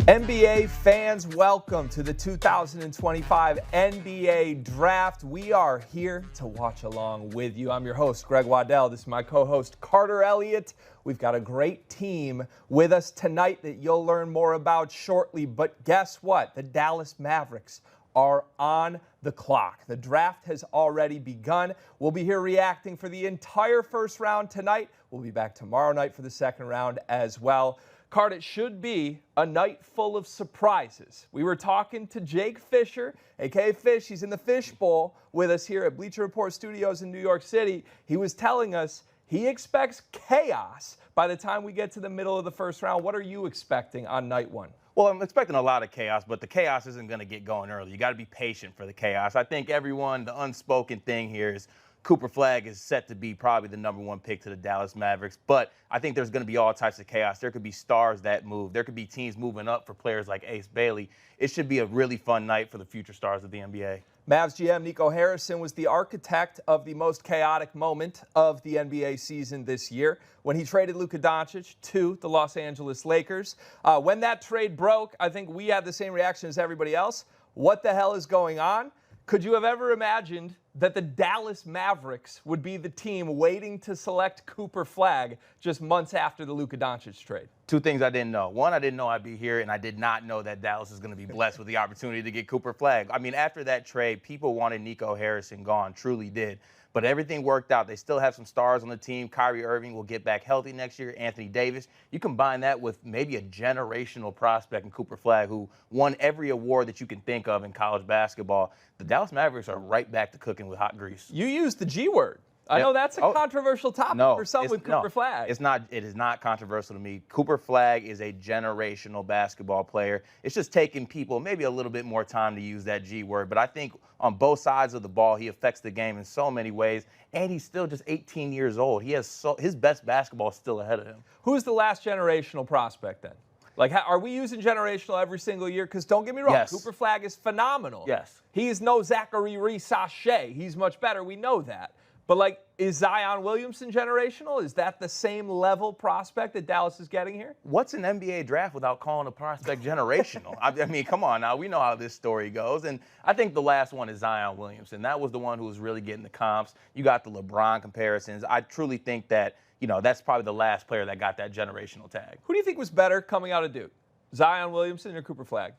NBA fans, welcome to the 2025 NBA Draft. We are here to watch along with you. I'm your host, Greg Waddell. This is my co-host, Carter Elliott. We've got a great team with us tonight that you'll learn more about shortly. But guess what? The Dallas Mavericks are on the clock. The draft has already begun. We'll be here reacting for the entire first round tonight. We'll be back tomorrow night for the second round as well. Card, it should be a night full of surprises. We were talking to Jake Fischer, a.k.a. Fish. He's in the Fish Bowl with us here at Bleacher Report Studios in New York City. He was telling us he expects chaos by the time we get to the middle of the first round. What are you expecting on night one? Well, I'm expecting a lot of chaos, but the chaos isn't going to get going early. You got to be patient for the chaos. I think the unspoken thing here is Cooper Flagg is set to be probably the #1 pick to the Dallas Mavericks, but I think there's going to be all types of chaos. There could be stars that move. There could be teams moving up for players like Ace Bailey. It should be a really fun night for the future stars of the NBA. Mavs GM Nico Harrison was the architect of the most chaotic moment of the NBA season this year when he traded Luka Doncic to the Los Angeles Lakers. When that trade broke, I think we had the same reaction as everybody else. What the hell is going on? Could you have ever imagined that the Dallas Mavericks would be the team waiting to select Cooper Flagg just months after the Luka Doncic trade? Two things I didn't know. One, I didn't know I'd be here, and I did not know that Dallas is going to be blessed with the opportunity to get Cooper Flagg. I mean, after that trade, people wanted Nico Harrison gone, truly did. But everything worked out. They still have some stars on the team. Kyrie Irving will get back healthy next year. Anthony Davis. You combine that with maybe a generational prospect in Cooper Flagg, who won every award that you can think of in college basketball. The Dallas Mavericks are right back to cooking with hot grease. You used the G word. I know that's a controversial topic for some with Cooper Flagg. It's not. It is not controversial to me. Cooper Flagg is a generational basketball player. It's just taking people maybe a little bit more time to use that G word. But I think on both sides of the ball, he affects the game in so many ways. And he's still just 18 years old. His best basketball is still ahead of him. Who's the last generational prospect then? Like, are we using generational every single year? Because don't get me wrong, yes. Cooper Flagg is phenomenal. Yes. He's no Zachary Reese-Sachet. He's much better. We know that. But, like, is Zion Williamson generational? Is that the same level prospect that Dallas is getting here? What's an NBA draft without calling a prospect generational? I mean, come on now. We know how this story goes. And I think the last one is Zion Williamson. That was the one who was really getting the comps. You got the LeBron comparisons. I truly think that, that's probably the last player that got that generational tag. Who do you think was better coming out of Duke? Zion Williamson or Cooper Flagg?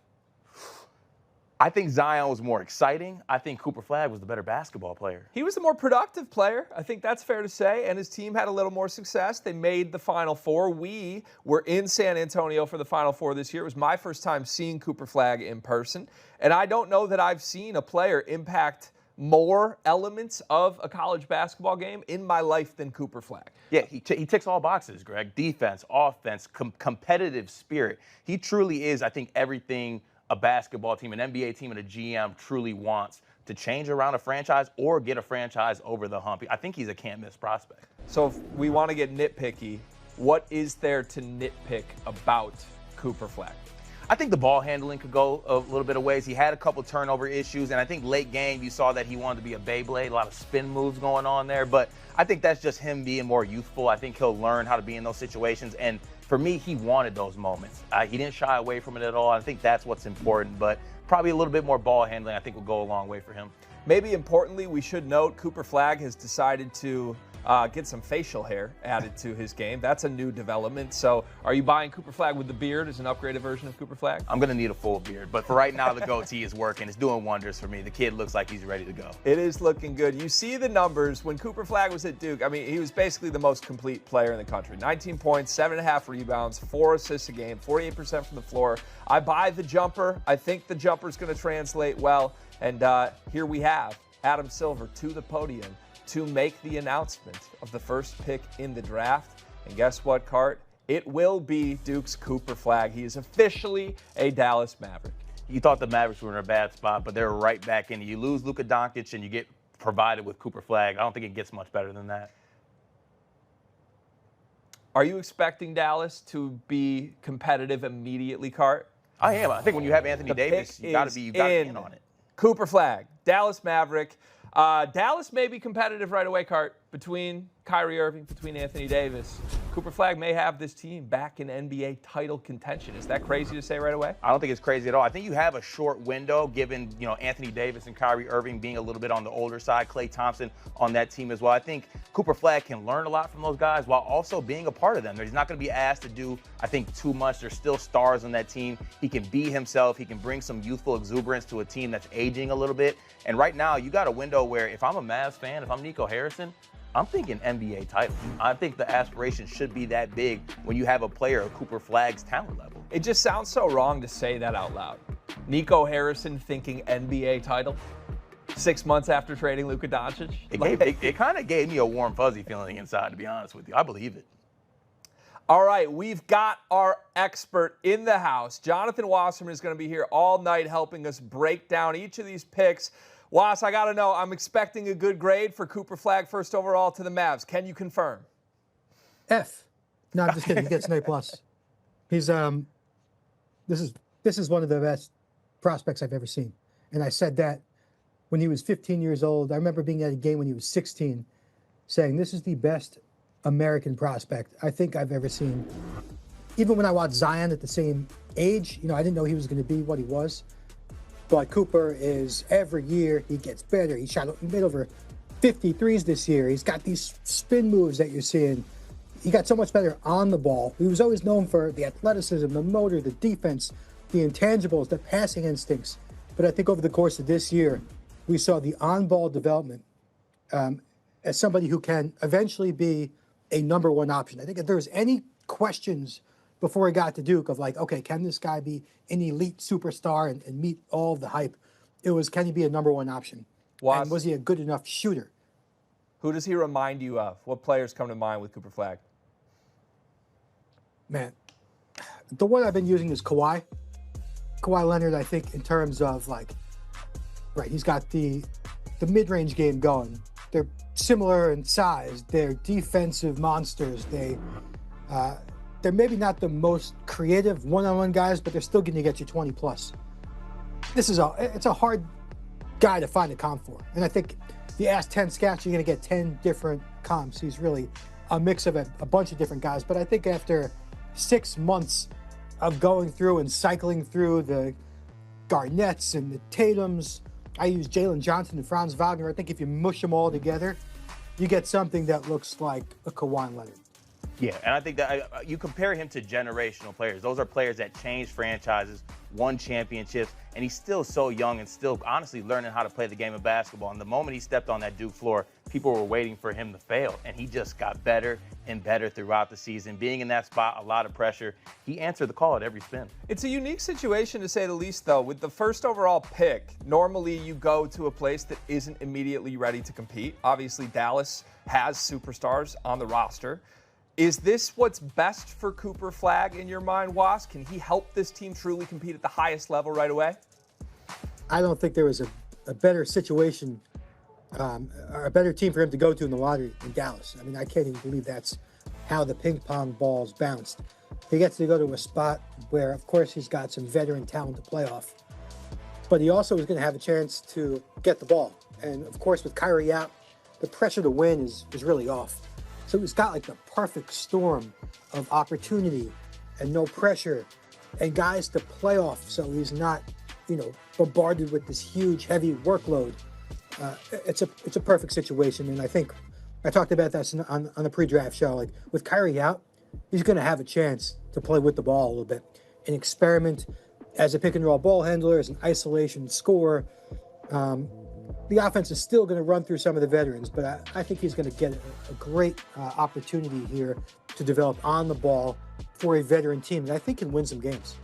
I think Zion was more exciting. I think Cooper Flagg was the better basketball player. He was the more productive player. I think that's fair to say. And his team had a little more success. They made the Final Four. We were in San Antonio for the Final Four this year. It was my first time seeing Cooper Flagg in person. And I don't know that I've seen a player impact more elements of a college basketball game in my life than Cooper Flagg. Yeah, he ticks all boxes, Greg. Defense, offense, competitive spirit. He truly is, I think, everything a basketball team, an NBA team, and a GM truly wants to change around a franchise or get a franchise over the hump. I think he's a can't-miss prospect. So if we want to get nitpicky, what is there to nitpick about Cooper Flagg? I think the ball handling could go a little bit of ways. He had a couple turnover issues, and I think late game you saw that he wanted to be a Beyblade, a lot of spin moves going on there. But I think that's just him being more youthful. I think he'll learn how to be in those situations. And for me, he wanted those moments. He didn't shy away from it at all. I think that's what's important. But probably a little bit more ball handling, I think, will go a long way for him. Maybe importantly, we should note Cooper Flagg has decided to get some facial hair added to his game. That's a new development. So are you buying Cooper Flagg with the beard as an upgraded version of Cooper Flagg? I'm going to need a full beard. But for right now, the goatee is working. It's doing wonders for me. The kid looks like he's ready to go. It is looking good. You see the numbers. When Cooper Flagg was at Duke, I mean, he was basically the most complete player in the country. 19 points, 7.5 rebounds, 4 assists a game, 48% from the floor. I buy the jumper. I think the jumper's going to translate well. And here we have Adam Silver to the podium to make the announcement of the first pick in the draft. And guess what, Cart? It will be Duke's Cooper Flagg. He is officially a Dallas Maverick. You thought the Mavericks were in a bad spot, but they're right back in. You lose Luka Doncic and you get provided with Cooper Flagg. I don't think it gets much better than that. Are you expecting Dallas to be competitive immediately, Cart? I am. I think when you have Anthony Davis, you got to be in on it. Cooper Flagg, Dallas Maverick. Dallas may be competitive right away, Cart, between Kyrie Irving, between Anthony Davis. Cooper Flagg may have this team back in NBA title contention. Is that crazy to say right away? I don't think it's crazy at all. I think you have a short window given, Anthony Davis and Kyrie Irving being a little bit on the older side, Klay Thompson on that team as well. I think Cooper Flagg can learn a lot from those guys while also being a part of them. He's not going to be asked to do, I think, too much. There's still stars on that team. He can be himself. He can bring some youthful exuberance to a team that's aging a little bit. And right now, you got a window where if I'm a Mavs fan, if I'm Nico Harrison, I'm thinking NBA title. I think the aspiration should be that big when you have a player of Cooper Flagg's talent level. It just sounds so wrong to say that out loud. Nico Harrison thinking NBA title 6 months after trading Luka Doncic? It kind of gave me a warm, fuzzy feeling inside, to be honest with you. I believe it. All right, we've got our expert in the house. Jonathan Wasserman is going to be here all night helping us break down each of these picks. Was, I got to know, I'm expecting a good grade for Cooper Flagg first overall to the Mavs. Can you confirm? F. No, I'm just kidding. He gets an A+. He's this is one of the best prospects I've ever seen. And I said that when he was 15 years old. I remember being at a game when he was 16 saying this is the best American prospect I think I've ever seen. Even when I watched Zion at the same age, I didn't know he was going to be what he was. But Cooper is, every year, he gets better. He made over 50 threes this year. He's got these spin moves that you're seeing. He got so much better on the ball. He was always known for the athleticism, the motor, the defense, the intangibles, the passing instincts. But I think over the course of this year, we saw the on-ball development as somebody who can eventually be a number one option. I think if there's any questions before he got to Duke of like, okay, can this guy be an elite superstar and meet all of the hype? It was, can he be a number one option? And was he a good enough shooter? Who does he remind you of? What players come to mind with Cooper Flagg? Man, the one I've been using is Kawhi. Kawhi Leonard, I think, in terms of he's got the mid-range game going. They're similar in size. They're defensive monsters. They're maybe not the most creative one-on-one guys, but they're still going to get you 20 plus. It's a hard guy to find a comp for. And I think if you ask 10 scouts, you're going to get 10 different comps. He's really a mix of a bunch of different guys. But I think after 6 months of going through and cycling through the Garnetts and the Tatums, I use Jalen Johnson and Franz Wagner. I think if you mush them all together, you get something that looks like a Kawhi Leonard. Yeah, and I think that you compare him to generational players. Those are players that changed franchises, won championships, and he's still so young and still honestly learning how to play the game of basketball. And the moment he stepped on that Duke floor, people were waiting for him to fail, and he just got better and better throughout the season. Being in that spot, a lot of pressure, he answered the call at every spin. It's a unique situation, to say the least, though. With the first overall pick, normally you go to a place that isn't immediately ready to compete. Obviously, Dallas has superstars on the roster. Is this what's best for Cooper Flagg in your mind, Was? Can he help this team truly compete at the highest level right away? I don't think there was a better situation or a better team for him to go to in the lottery than Dallas. I mean, I can't even believe that's how the ping pong balls bounced. He gets to go to a spot where, of course, he's got some veteran talent to play off. But he also is going to have a chance to get the ball. And, of course, with Kyrie out, the pressure to win is really off. So he's got the perfect storm of opportunity and no pressure and guys to play off, so he's not, bombarded with this huge, heavy workload. It's a perfect situation, and I think I talked about that on the pre-draft show. With Kyrie out, he's going to have a chance to play with the ball a little bit and experiment as a pick-and-roll ball handler, as an isolation scorer. The offense is still going to run through some of the veterans, but I think he's going to get a great opportunity here to develop on the ball for a veteran team that I think can win some games.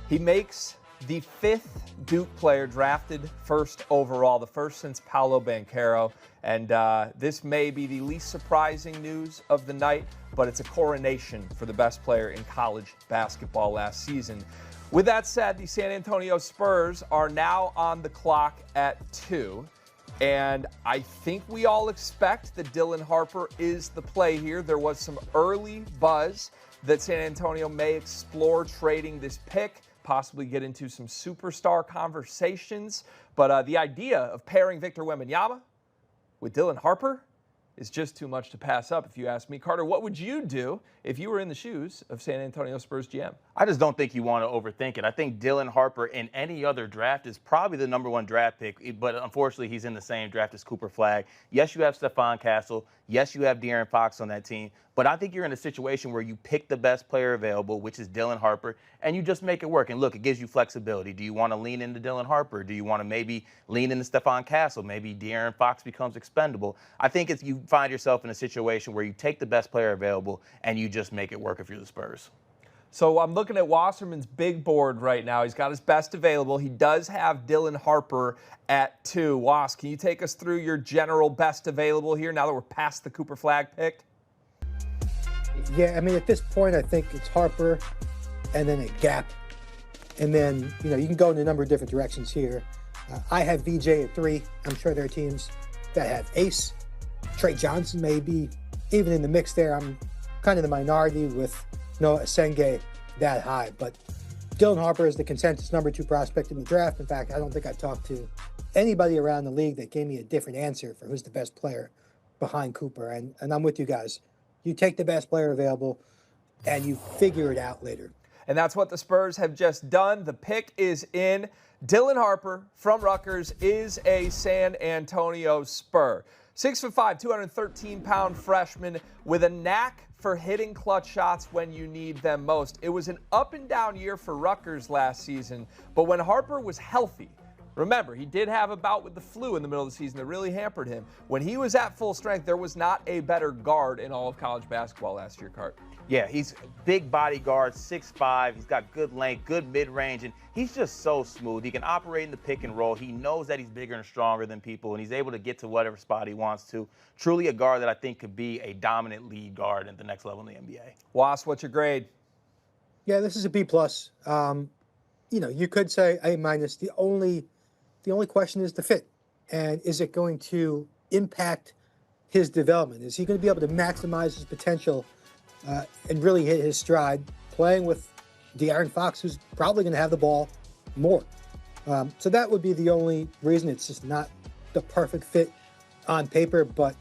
He makes the 5th Duke player drafted first overall, the first since Paolo Banchero. And this may be the least surprising news of the night, but it's a coronation for the best player in college basketball last season. With that said, the San Antonio Spurs are now on the clock at 2. And I think we all expect that Dylan Harper is the play here. There was some early buzz that San Antonio may explore trading this pick, possibly get into some superstar conversations. But the idea of pairing Victor Wembanyama with Dylan Harper is just too much to pass up, if you ask me. Carter, what would you do if you were in the shoes of San Antonio Spurs GM? I just don't think you want to overthink it. I think Dylan Harper in any other draft is probably the #1 draft pick, but unfortunately he's in the same draft as Cooper Flagg. Yes, you have Stephon Castle. Yes, you have De'Aaron Fox on that team. But I think you're in a situation where you pick the best player available, which is Dylan Harper, and you just make it work. And look, it gives you flexibility. Do you want to lean into Dylan Harper? Do you want to maybe lean into Stephon Castle? Maybe De'Aaron Fox becomes expendable. I think it's you find yourself in a situation where you take the best player available and you just make it work if you're the Spurs. So I'm looking at Wasserman's big board right now. He's got his best available. He does have Dylan Harper at 2. Was, can you take us through your general best available here now that we're past the Cooper Flagg pick? Yeah, I mean, at this point, I think it's Harper and then a gap. And then, you can go in a number of different directions here. I have VJ at 3. I'm sure there are teams that have Ace. Trey Johnson may be even in the mix there. I'm kind of the minority with Noah Asenge that high. But Dylan Harper is the consensus #2 prospect in the draft. In fact, I don't think I've talked to anybody around the league that gave me a different answer for who's the best player behind Cooper. And I'm with you guys. You take the best player available, and you figure it out later. And that's what the Spurs have just done. The pick is in. Dylan Harper from Rutgers is a San Antonio Spur. 6'5", 213-pound freshman with a knack for hitting clutch shots when you need them most. It was an up-and-down year for Rutgers last season, but when Harper was healthy, remember, he did have a bout with the flu in the middle of the season that really hampered him. When he was at full strength, there was not a better guard in all of college basketball last year, Cart. Yeah, he's big body guard, 6'5". He's got good length, good mid-range, and he's just so smooth. He can operate in the pick and roll. He knows that he's bigger and stronger than people, and he's able to get to whatever spot he wants to. Truly a guard that I think could be a dominant lead guard at the next level in the NBA. Was, what's your grade? Yeah, this is a B+. You could say A-. The only question is the fit. And is it going to impact his development? Is he going to be able to maximize his potential and really hit his stride playing with De'Aaron Fox, who's probably going to have the ball more? So that would be the only reason. It's just not the perfect fit on paper, but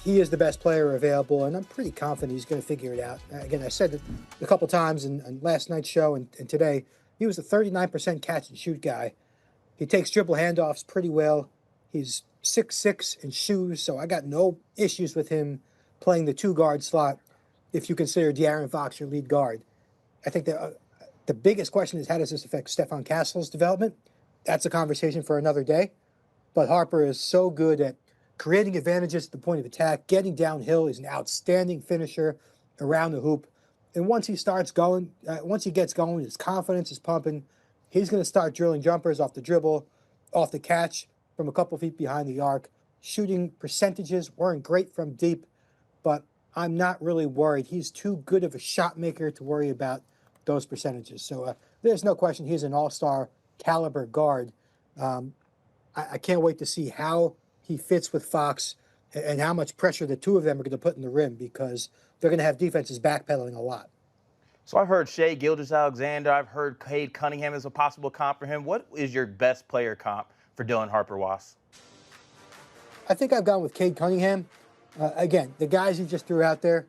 he is the best player available, and I'm pretty confident he's going to figure it out. Again, I said it a couple times in last night's show and today, he was a 39% catch and shoot guy. He takes dribble handoffs pretty well. He's 6'6" in shoes, so I got no issues with him playing the 2-guard slot if you consider De'Aaron Fox your lead guard. I think the biggest question is, how does this affect Stephon Castle's development? That's a conversation for another day. But Harper is so good at creating advantages at the point of attack, getting downhill. He's an outstanding finisher around the hoop. And once he starts going, once he gets going, his confidence is pumping. He's going to start drilling jumpers off the dribble, off the catch, from a couple feet behind the arc. Shooting percentages weren't great from deep, but I'm not really worried. He's too good of a shot maker to worry about those percentages. So there's no question he's an all-star caliber guard. I can't wait to see how he fits with Fox and how much pressure the two of them are going to put in the rim, because they're going to have defenses backpedaling a lot. So I've heard Shai Gilgeous-Alexander. I've heard Cade Cunningham is a possible comp for him. What is your best player comp for Dylan Harper, Was? I think I've gone with Cade Cunningham. Again, the guys he just threw out there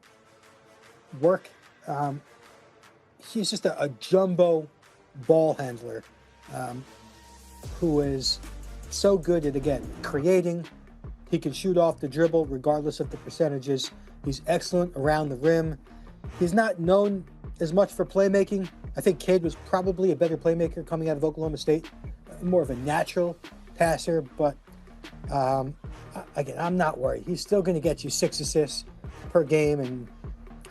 work. He's just a jumbo ball handler who is so good at, again, creating. He can shoot off the dribble regardless of the percentages. He's excellent around the rim. He's not known as much for playmaking. I think Cade was probably a better playmaker coming out of Oklahoma State, more of a natural passer, but again, I'm not worried. He's still going to get you 6 assists per game, and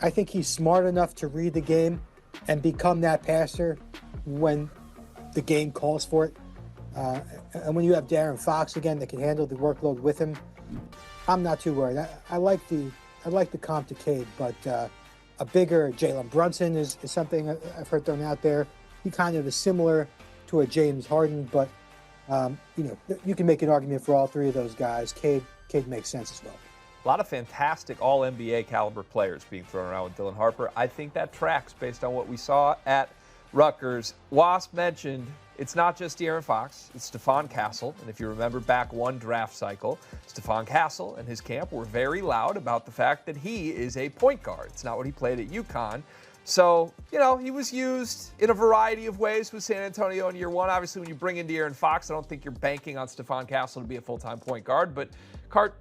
I think he's smart enough to read the game and become that passer when the game calls for it. And when you have De'Aaron Fox again that can handle the workload with him, I'm not too worried. I like the comp to Cade, but a bigger Jalen Brunson is something I've heard thrown out there. He kind of is similar to a James Harden, but you can make an argument for all three of those guys. Cade makes sense as well. A lot of fantastic all-NBA caliber players being thrown around with Dylan Harper. I think that tracks based on what we saw at Rutgers. Wasp mentioned it's not just De'Aaron Fox, it's Stephon Castle. And if you remember back one draft cycle, Stephon Castle and his camp were very loud about the fact that he is a point guard. It's not what he played at UConn. So, he was used in a variety of ways with San Antonio in year one. Obviously, when you bring in De'Aaron Fox, I don't think you're banking on Stephon Castle to be a full-time point guard. But,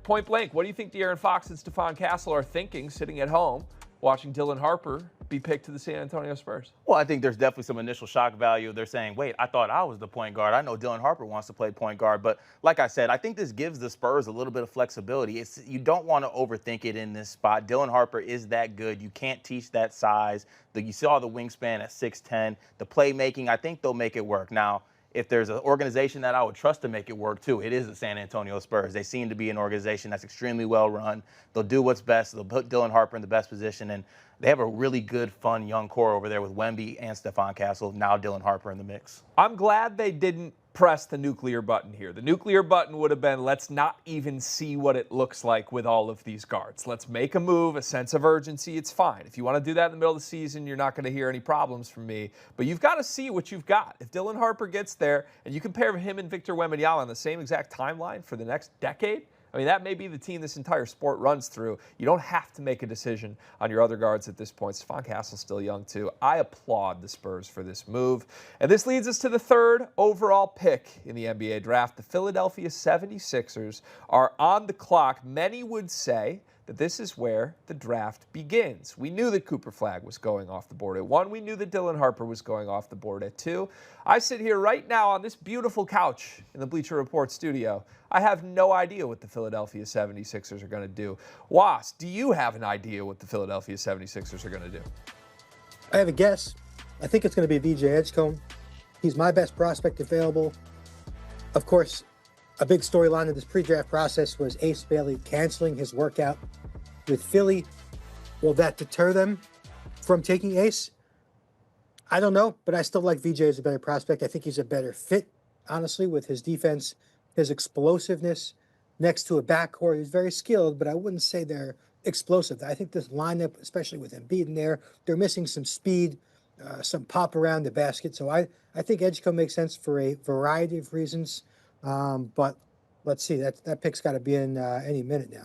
point blank, what do you think De'Aaron Fox and Stephon Castle are thinking sitting at home watching Dylan Harper be picked to the San Antonio Spurs? Well, I think there's definitely some initial shock value. They're saying, wait, I thought I was the point guard. I know Dylan Harper wants to play point guard. But like I said, I think this gives the Spurs a little bit of flexibility. You don't want to overthink it in this spot. Dylan Harper is that good. You can't teach that size. You saw the wingspan at 6'10". The playmaking, I think they'll make it work. Now, if there's an organization that I would trust to make it work too, it is the San Antonio Spurs. They seem to be an organization that's extremely well run. They'll do what's best. They'll put Dylan Harper in the best position. And they have a really good, fun, young core over there with Wemby and Stephon Castle, now Dylan Harper in the mix. I'm glad they didn't press the nuclear button here. The nuclear button would have been, let's not even see what it looks like with all of these guards. Let's make a move, a sense of urgency. It's fine. If you want to do that in the middle of the season, you're not going to hear any problems from me. But you've got to see what you've got. If Dylan Harper gets there and you compare him and Victor Wembanyama on the same exact timeline for the next decade, I mean, that may be the team this entire sport runs through. You don't have to make a decision on your other guards at this point. Stephon Castle's still young, too. I applaud the Spurs for this move. And this leads us to the third overall pick in the NBA draft. The Philadelphia 76ers are on the clock. Many would say that this is where the draft begins. We knew that Cooper Flagg was going off the board at 1. We knew that Dylan Harper was going off the board at 2. I sit here right now on this beautiful couch in the Bleacher Report studio. I have no idea what the Philadelphia 76ers are going to do. Was, do you have an idea what the Philadelphia 76ers are going to do? I have a guess. I think it's going to be VJ Edgecomb. He's my best prospect available. Of course, a big storyline of this pre-draft process was Ace Bailey canceling his workout with Philly. Will that deter them from taking Ace? I don't know, but I still like VJ as a better prospect. I think he's a better fit, honestly, with his defense, his explosiveness next to a backcourt. He's very skilled, but I wouldn't say they're explosive. I think this lineup, especially with Embiid in there, they're missing some speed, some pop around the basket. So I think Edgecomb makes sense for a variety of reasons. But let's see, that pick's got to be in any minute now.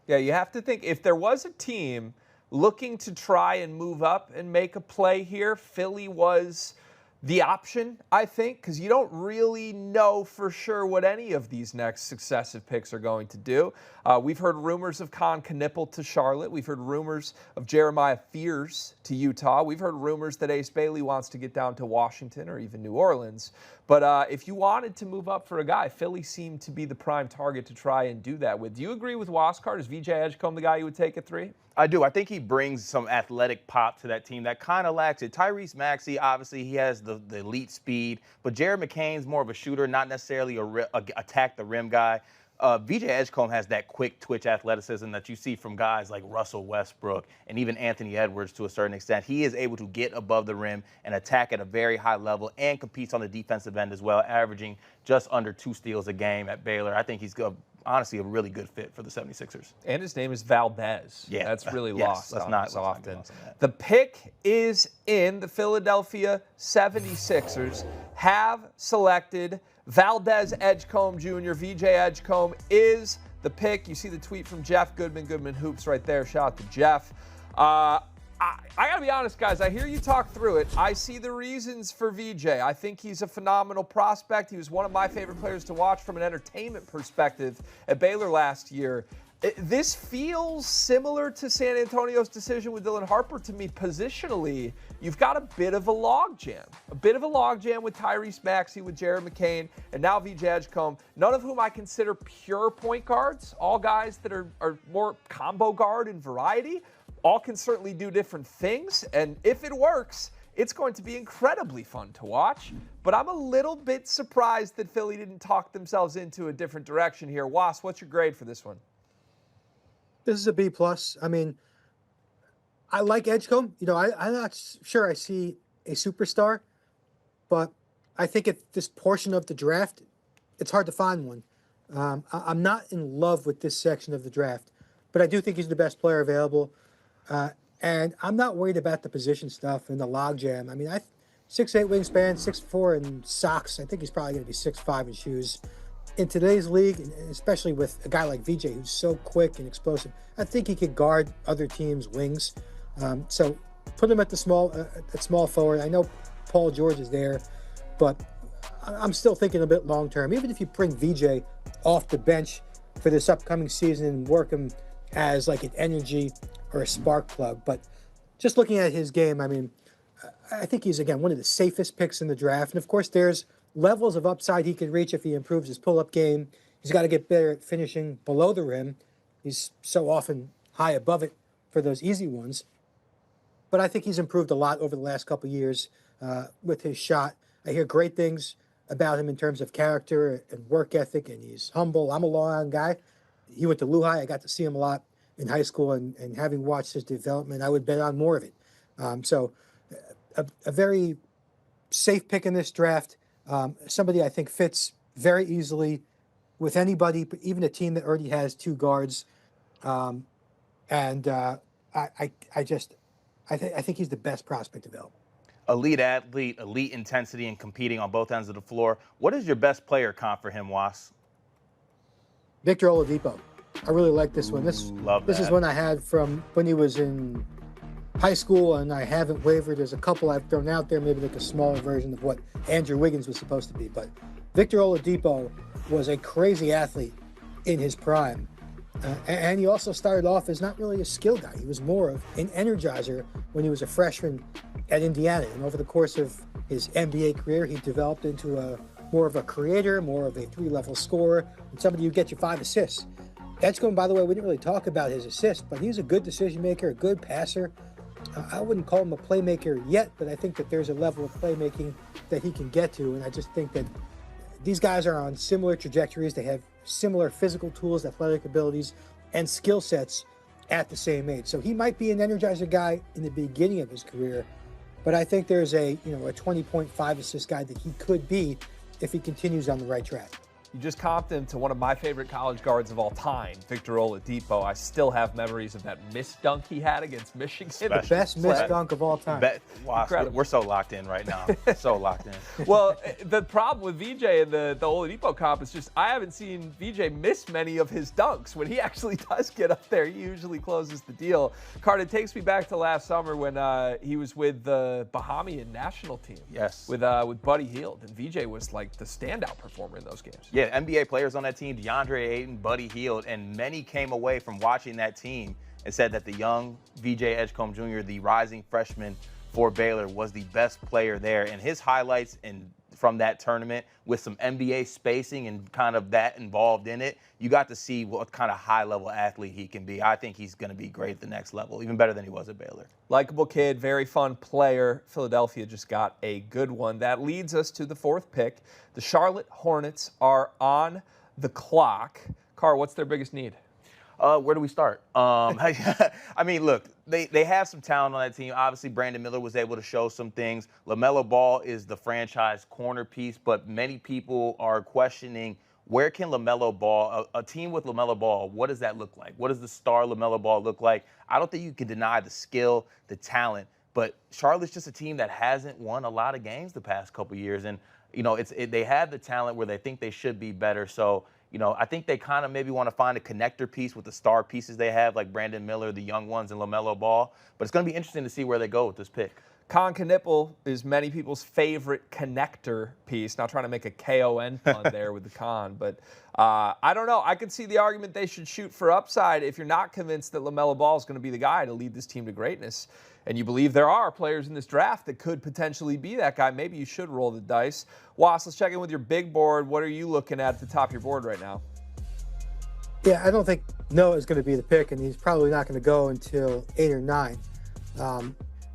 Yeah, you have to think, if there was a team looking to try and move up and make a play here, Philly was the option, I think, because you don't really know for sure what any of these next successive picks are going to do. We've heard rumors of Canipple to Charlotte. We've heard rumors of Jeremiah Fears to Utah. We've heard rumors that Ace Bailey wants to get down to Washington or even New Orleans. But if you wanted to move up for a guy, Philly seemed to be the prime target to try and do that with. Do you agree with Waskart? Is VJ Edgecomb the guy you would take at 3? I do. I think he brings some athletic pop to that team that kind of lacks it. Tyrese Maxey, obviously, he has the elite speed, but Jared McCain's more of a shooter, not necessarily a attack the rim guy. VJ Edgecomb has that quick twitch athleticism that you see from guys like Russell Westbrook and even Anthony Edwards to a certain extent. He is able to get above the rim and attack at a very high level and competes on the defensive end as well, averaging just under 2 steals a game at Baylor. I think he's honestly a really good fit for the 76ers. And his name is Valdez. Yeah, that's really lost let's not often. The pick is in. The Philadelphia 76ers have selected Valdez Edgecomb Jr. VJ Edgecomb is the pick. You see the tweet from Jeff Goodman Hoops right there. Shout out to Jeff. I got to be honest, guys. I hear you talk through it. I see the reasons for VJ. I think he's a phenomenal prospect. He was one of my favorite players to watch from an entertainment perspective at Baylor last year. This feels similar to San Antonio's decision with Dylan Harper to me positionally. You've got a bit of a logjam. A bit of a logjam with Tyrese Maxey, with Jared McCain, and now VJ Edgecomb, none of whom I consider pure point guards. All guys that are more combo guard in variety. All can certainly do different things, and if it works, it's going to be incredibly fun to watch. But I'm a little bit surprised that Philly didn't talk themselves into a different direction here. Was, what's your grade for this one? This is a B+. I mean, I like Edgecomb. I'm not sure I see a superstar, but I think at this portion of the draft, it's hard to find one. I'm not in love with this section of the draft, but I do think he's the best player available. And I'm not worried about the position stuff and the logjam. I mean, 6'8" wingspan, 6'4" in socks. I think he's probably going to be 6'5" in shoes. In today's league, and especially with a guy like VJ who's so quick and explosive, I think he could guard other teams' wings. So put him at small forward. I know Paul George is there, but I'm still thinking a bit long term. Even if you bring VJ off the bench for this upcoming season and work him as like an energy or a spark plug. But just looking at his game, I mean, I think he's, again, one of the safest picks in the draft. And of course, there's levels of upside he can reach if he improves his pull-up game. He's got to get better at finishing below the rim. He's so often high above it for those easy ones. But I think he's improved a lot over the last couple of years with his shot. I hear great things about him in terms of character and work ethic, and he's humble. I'm a Long Island guy. He went to Lehigh. I got to see him a lot in high school, and having watched his development, I would bet on more of it. So a very safe pick in this draft. Somebody I think fits very easily with anybody, even a team that already has two guards. I think he's the best prospect available. Elite athlete, elite intensity, and competing on both ends of the floor. What is your best player comp for him, Was? Victor Oladipo. I really like this one. This is one I had from when he was in high school, and I haven't wavered. There's a couple I've thrown out there, maybe like a smaller version of what Andrew Wiggins was supposed to be. But Victor Oladipo was a crazy athlete in his prime. And he also started off as not really a skill guy. He was more of an energizer when he was a freshman at Indiana. And over the course of his NBA career, he developed into more of a creator, more of a three-level scorer, and somebody who gets you 5 assists. Edgecomb, by the way, we didn't really talk about his assists, but he's a good decision maker, a good passer. I wouldn't call him a playmaker yet, but I think that there's a level of playmaking that he can get to. And I just think that these guys are on similar trajectories. They have similar physical tools, athletic abilities, and skill sets at the same age. So he might be an energizer guy in the beginning of his career, but I think there's a 20.5 assist guy that he could be if he continues on the right track. You just comped him to one of my favorite college guards of all time, Victor Oladipo. I still have memories of that missed dunk he had against Michigan. The best missed dunk of all time. Wow, we're so locked in right now. So locked in. Well, the problem with VJ and the Oladipo comp is just I haven't seen VJ miss many of his dunks. When he actually does get up there, he usually closes the deal. Carter, it takes me back to last summer when he was with the Bahamian national team. Yes. With Buddy Hield, and VJ was like the standout performer in those games. Yeah, NBA players on that team, DeAndre Ayton, Buddy Hield, and many came away from watching that team and said that the young VJ Edgecomb Jr., the rising freshman for Baylor, was the best player there. And his highlights from that tournament with some NBA spacing and kind of that involved in it, you got to see what kind of high-level athlete he can be. I think he's going to be great at the next level, even better than he was at Baylor. Likable kid, very fun player. Philadelphia just got a good one. That leads us to the 4th pick. The Charlotte Hornets are on the clock. Carr, what's their biggest need? Where do we start? I mean, look, they have some talent on that team. Obviously, Brandon Miller was able to show some things. LaMelo Ball is the franchise corner piece, but many people are questioning where can LaMelo Ball, a team with LaMelo Ball, what does that look like? What does the star LaMelo Ball look like? I don't think you can deny the skill, the talent, but Charlotte's just a team that hasn't won a lot of games the past couple years. And, they have the talent where they think they should be better. So, I think they kind of maybe want to find a connector piece with the star pieces they have, like Brandon Miller, the young ones, and LaMelo Ball. But it's going to be interesting to see where they go with this pick. Canipple is many people's favorite connector piece. Not trying to make a K-O-N pun there with the con, but I don't know. I could see the argument they should shoot for upside if you're not convinced that LaMelo Ball is going to be the guy to lead this team to greatness. And you believe there are players in this draft that could potentially be that guy. Maybe you should roll the dice. Was, let's check in with your big board. What are you looking at the top of your board right now? Yeah, I don't think Noah is going to be the pick, and he's probably not going to go until 8 or 9.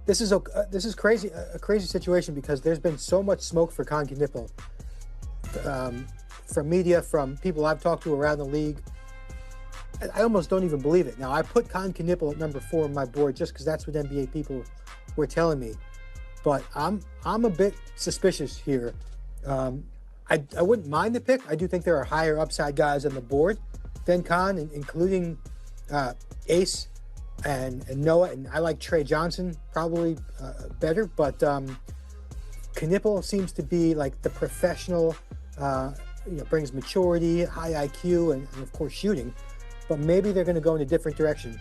This is crazy, a crazy situation because there's been so much smoke for Canipple from media, from people I've talked to around the league. I almost don't even believe it. Now, I put Canipple at number 4 on my board just because that's what NBA people were telling me. But I'm a bit suspicious here. I wouldn't mind the pick. I do think there are higher upside guys on the board than Con, including Ace and Noah. And I like Trey Johnson probably better. But Canipple seems to be like the professional, brings maturity, high IQ, and of course shooting. But maybe they're going to go in a different direction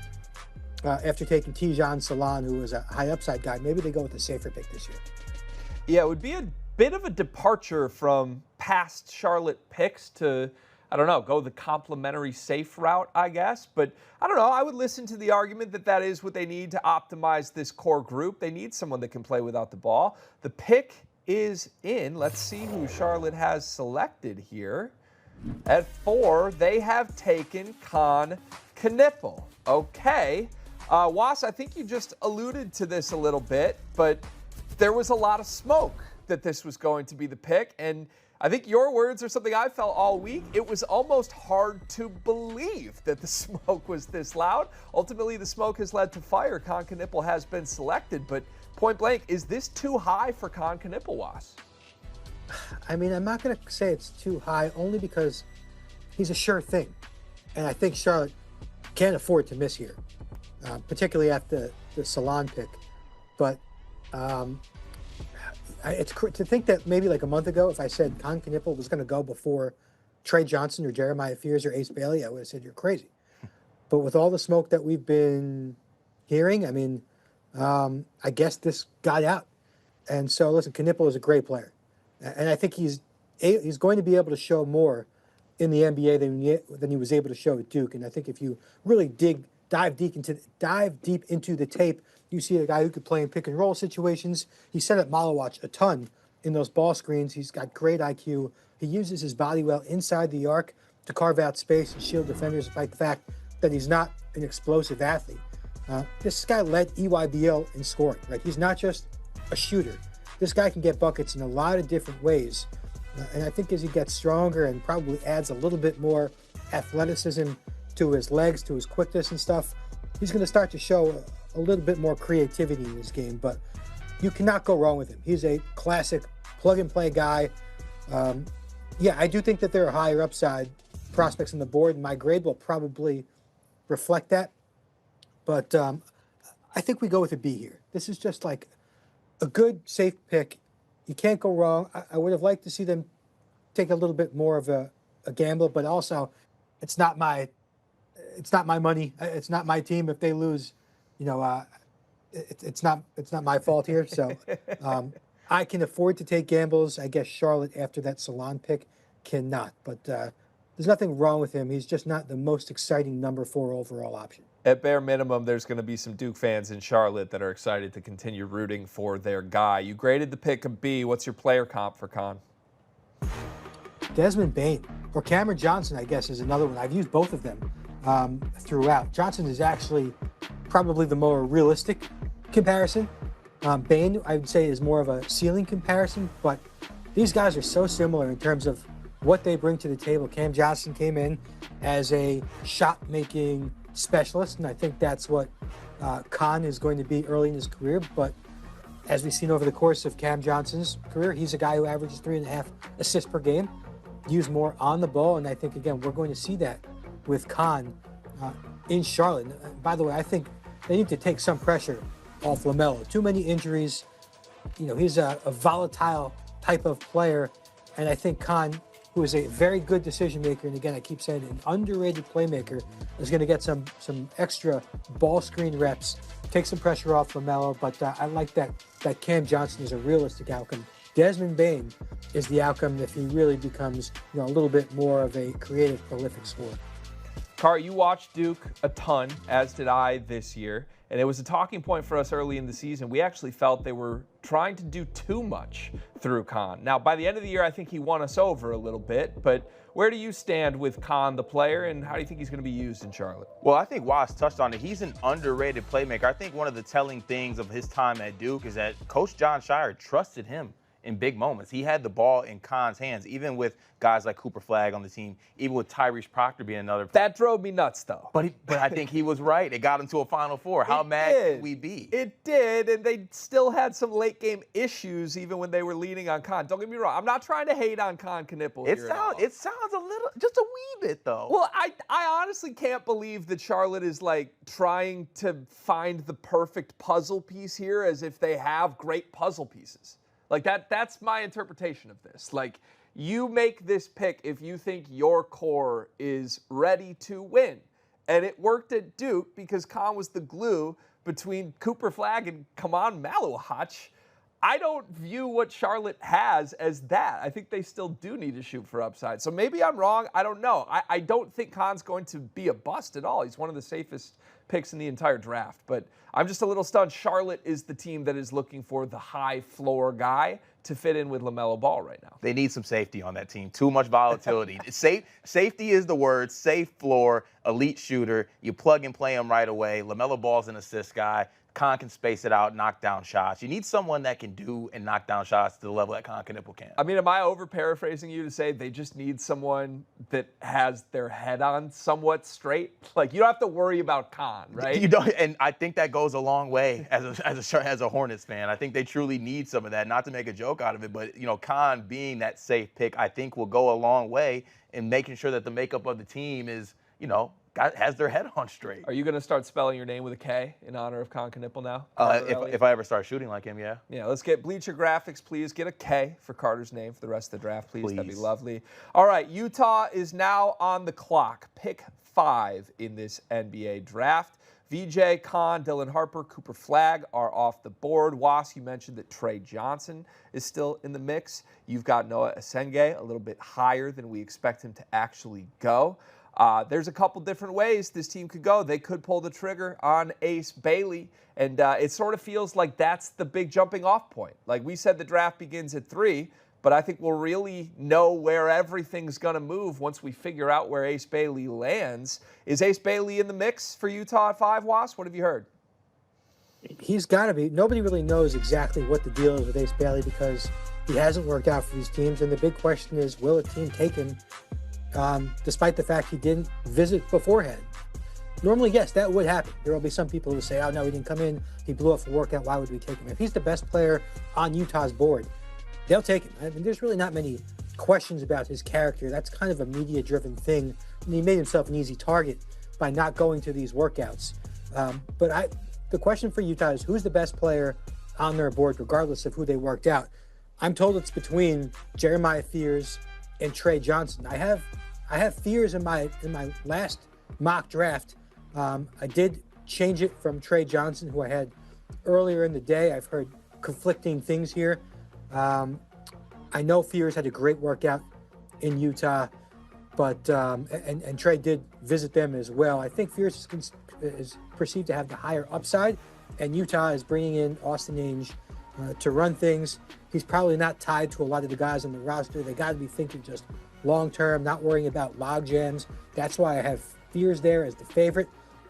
after taking Tijan Salan, who was a high upside guy. Maybe they go with a safer pick this year. Yeah, it would be a bit of a departure from past Charlotte picks to, I don't know, go the complimentary safe route, I guess. But I don't know. I would listen to the argument that that is what they need to optimize this core group. They need someone that can play without the ball. The pick is in. Let's see who Charlotte has selected here. At 4, they have taken Canipple. Okay. Was, I think you just alluded to this a little bit, but there was a lot of smoke that this was going to be the pick. And I think your words are something I felt all week. It was almost hard to believe that the smoke was this loud. Ultimately, the smoke has led to fire. Canipple has been selected, but point blank, is this too high for Canipple, Was? I mean, I'm not going to say it's too high, only because he's a sure thing. And I think Charlotte can't afford to miss here, particularly after the Salon pick. But it's to think that maybe like a month ago, if I said Canipple was going to go before Trey Johnson or Jeremiah Fears or Ace Bailey, I would have said you're crazy. But with all the smoke that we've been hearing, I mean, I guess this got out. And so, listen, Canipple is a great player. And I think he's going to be able to show more in the NBA than he was able to show at Duke. And I think if you really dive deep into the tape, you see a guy who could play in pick and roll situations. He set up Malawatch a ton in those ball screens. He's got great IQ. He uses his body well inside the arc to carve out space and shield defenders, despite the fact that he's not an explosive athlete. This guy led EYBL in scoring. Right? He's not just a shooter. This guy can get buckets in a lot of different ways. And I think as he gets stronger and probably adds a little bit more athleticism to his legs, to his quickness and stuff, he's going to start to show a little bit more creativity in his game. But you cannot go wrong with him. He's a classic plug-and-play guy. I do think that there are higher upside prospects on the board, and my grade will probably reflect that. But I think we go with a B here. This is just like a good, safe pick. You can't go wrong. I would have liked to see them take a little bit more of a gamble, but also it's not my money. It's not my team. If they lose, it's not my fault here. So I can afford to take gambles. I guess Charlotte, after that Salon pick, cannot. But there's nothing wrong with him. He's just not the most exciting number 4 overall option. At bare minimum, there's going to be some Duke fans in Charlotte that are excited to continue rooting for their guy. You graded the pick a B. What's your player comp for Con? Desmond Bane, or Cameron Johnson, I guess, is another one. I've used both of them throughout. Johnson is actually probably the more realistic comparison. Bane, I would say, is more of a ceiling comparison, but these guys are so similar in terms of what they bring to the table. Cam Johnson came in as a shot-making specialist, and I think that's what Khan is going to be early in his career. But as we've seen over the course of Cam Johnson's career, he's a guy who averages 3.5 assists per game, used more on the ball, and I think, again, we're going to see that with Khan in Charlotte. By the way, I think they need to take some pressure off LaMelo. Too many injuries. He's a volatile type of player, and I think Khan, who is a very good decision maker, and again, I keep saying an underrated playmaker, is going to get some extra ball screen reps, take some pressure off LaMelo, but I like that Cam Johnson is a realistic outcome. Desmond Bane is the outcome if he really becomes a little bit more of a creative, prolific scorer. Car, you watched Duke a ton, as did I this year, and it was a talking point for us early in the season. We actually felt they were trying to do too much through Khan. Now, by the end of the year, I think he won us over a little bit, but where do you stand with Khan, the player, and how do you think he's going to be used in Charlotte? Well, I think Waz touched on it. He's an underrated playmaker. I think one of the telling things of his time at Duke is that Coach John Shire trusted him in big moments. He had the ball in Khan's hands, even with guys like Cooper Flagg on the team, even with Tyrese Proctor being another. That drove me nuts, though. But I think he was right. It got him to a Final Four. How mad could we be? It did, and they still had some late-game issues even when they were leaning on Khan. Don't get me wrong. I'm not trying to hate on Canipple here. It sounds a little, just a wee bit, though. Well, I honestly can't believe that Charlotte is, trying to find the perfect puzzle piece here as if they have great puzzle pieces. Like that's my interpretation of this. Like, you make this pick if you think your core is ready to win. And it worked at Duke because Con was the glue between Cooper Flagg and Kaman Maluach. I don't view what Charlotte has as that. I think they still do need to shoot for upside. So maybe I'm wrong. I don't know. I don't think Con's going to be a bust at all. He's one of the safest picks in the entire draft. But I'm just a little stunned. Charlotte is the team that is looking for the high floor guy to fit in with LaMelo Ball right now. They need some safety on that team. Too much volatility. Safety is the word. Safe floor, elite shooter. You plug and play him right away. LaMelo Ball's an assist guy. Con can space it out, knock down shots. You need someone that can do and knock down shots to the level that Canipple can. I mean, am I over paraphrasing you to say they just need someone that has their head on somewhat straight? Like, you don't have to worry about Con, right? You don't, and I think that goes a long way as a Hornets fan. I think they truly need some of that. Not to make a joke out of it, but Con being that safe pick, I think will go a long way in making sure that the makeup of the team is, has their head on straight. Are you going to start spelling your name with a K in honor of Canipple now? If I ever start shooting like him, yeah. Yeah, let's get Bleacher graphics, please. Get a K for Carter's name for the rest of the draft, please. That'd be lovely. All right, Utah is now on the clock. Pick 5 in this NBA draft. VJ, Con, Dylan Harper, Cooper Flagg are off the board. Was, you mentioned that Trey Johnson is still in the mix. You've got Noah Esenge, a little bit higher than we expect him to actually go. There's a couple different ways this team could go. They could pull the trigger on Ace Bailey, and it sort of feels like that's the big jumping off point. Like we said, the draft begins at 3, but I think we'll really know where everything's going to move once we figure out where Ace Bailey lands. Is Ace Bailey in the mix for Utah at 5, Was? What have you heard? He's got to be. Nobody really knows exactly what the deal is with Ace Bailey because he hasn't worked out for these teams, and the big question is, will a team take him? Despite the fact he didn't visit beforehand. Normally, yes, that would happen. There will be some people who say, oh, no, he didn't come in. He blew up for workout. Why would we take him? If he's the best player on Utah's board, they'll take him. I mean, there's really not many questions about his character. That's kind of a media-driven thing. And he made himself an easy target by not going to these workouts. The question for Utah is who's the best player on their board, regardless of who they worked out. I'm told it's between Jeremiah Fears and Trey Johnson. I have Fears in my last mock draft. I did change it from Trey Johnson, who I had earlier in the day. I've heard conflicting things here. I know Fears had a great workout in Utah, but and Trey did visit them as well. I think Fears is perceived to have the higher upside, and Utah is bringing in Austin Ainge to run things. He's probably not tied to a lot of the guys on the roster. They got to be thinking just long-term, not worrying about log jams. That's why I have Fears there as the favorite,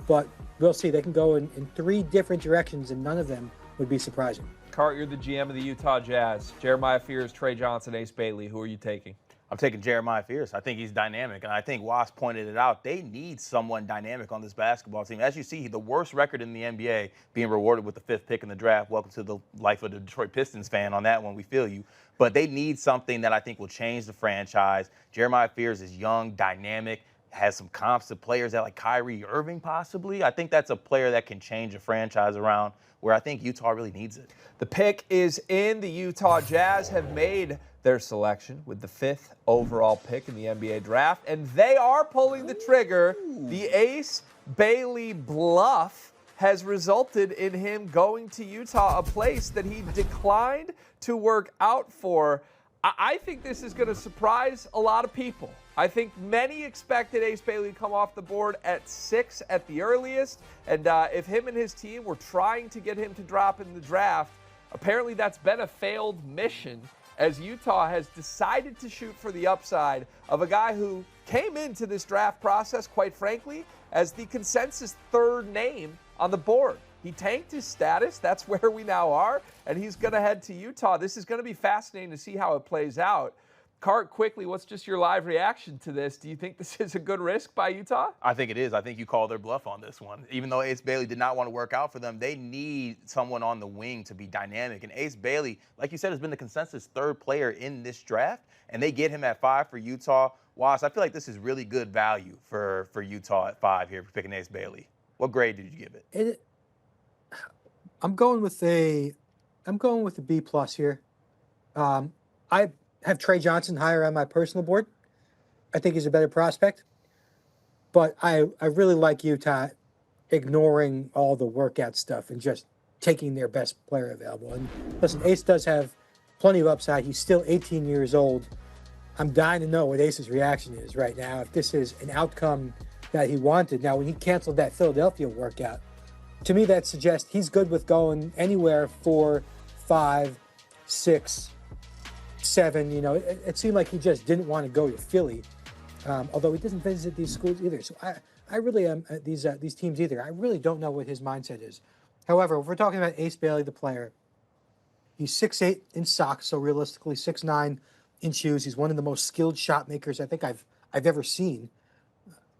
but we'll see. They can go in 3 different directions, and none of them would be surprising. Cart, you're the GM of the Utah Jazz. Jeremiah Fears, Trey Johnson, Ace Bailey. Who are you taking? I'm taking Jeremiah Fears. I think he's dynamic, and I think Was pointed it out. They need someone dynamic on this basketball team. As you see, the worst record in the NBA, being rewarded with the 5th pick in the draft. Welcome to the life of the Detroit Pistons fan on that one. We feel you. But they need something that I think will change the franchise. Jeremiah Fears is young, dynamic, has some comps to players that like Kyrie Irving possibly. I think that's a player that can change a franchise around where I think Utah really needs it. The pick is in. The Utah Jazz have made their selection with the 5th overall pick in the NBA draft, and they are pulling the trigger. The Ace Bailey bluff has resulted in him going to Utah, a place that he declined to work out for. I think this is going to surprise a lot of people. I think many expected Ace Bailey to come off the board at 6 at the earliest, and if him and his team were trying to get him to drop in the draft, apparently that's been a failed mission, as Utah has decided to shoot for the upside of a guy who came into this draft process, quite frankly, as the consensus 3rd name on the board. He tanked his status. That's where we now are, and he's going to head to Utah. This is going to be fascinating to see how it plays out. Cart, quickly, what's just your live reaction to this? Do you think this is a good risk by Utah? I think it is. I think you call their bluff on this one. Even though Ace Bailey did not want to work out for them, they need someone on the wing to be dynamic. And Ace Bailey, like you said, has been the consensus 3rd player in this draft, and they get him at 5 for Utah. Was, I feel like this is really good value for Utah at 5 here for picking Ace Bailey. What grade did you give it? I'm going with a B+ here. I have Trey Johnson higher on my personal board. I think he's a better prospect. But I really like Utah ignoring all the workout stuff and just taking their best player available. And listen, Ace does have plenty of upside. He's still 18 years old. I'm dying to know what Ace's reaction is right now, if this is an outcome that he wanted. Now, when he canceled that Philadelphia workout, to me that suggests he's good with going anywhere 4, 5, 6, 7. You know, it seemed like he just didn't want to go to Philly, although he doesn't visit these schools either. So I really am these teams either. I really don't know what his mindset is. However, if we're talking about Ace Bailey, the player, he's 6'8" in socks, so realistically 6'9" in shoes. He's one of the most skilled shot makers I think I've ever seen.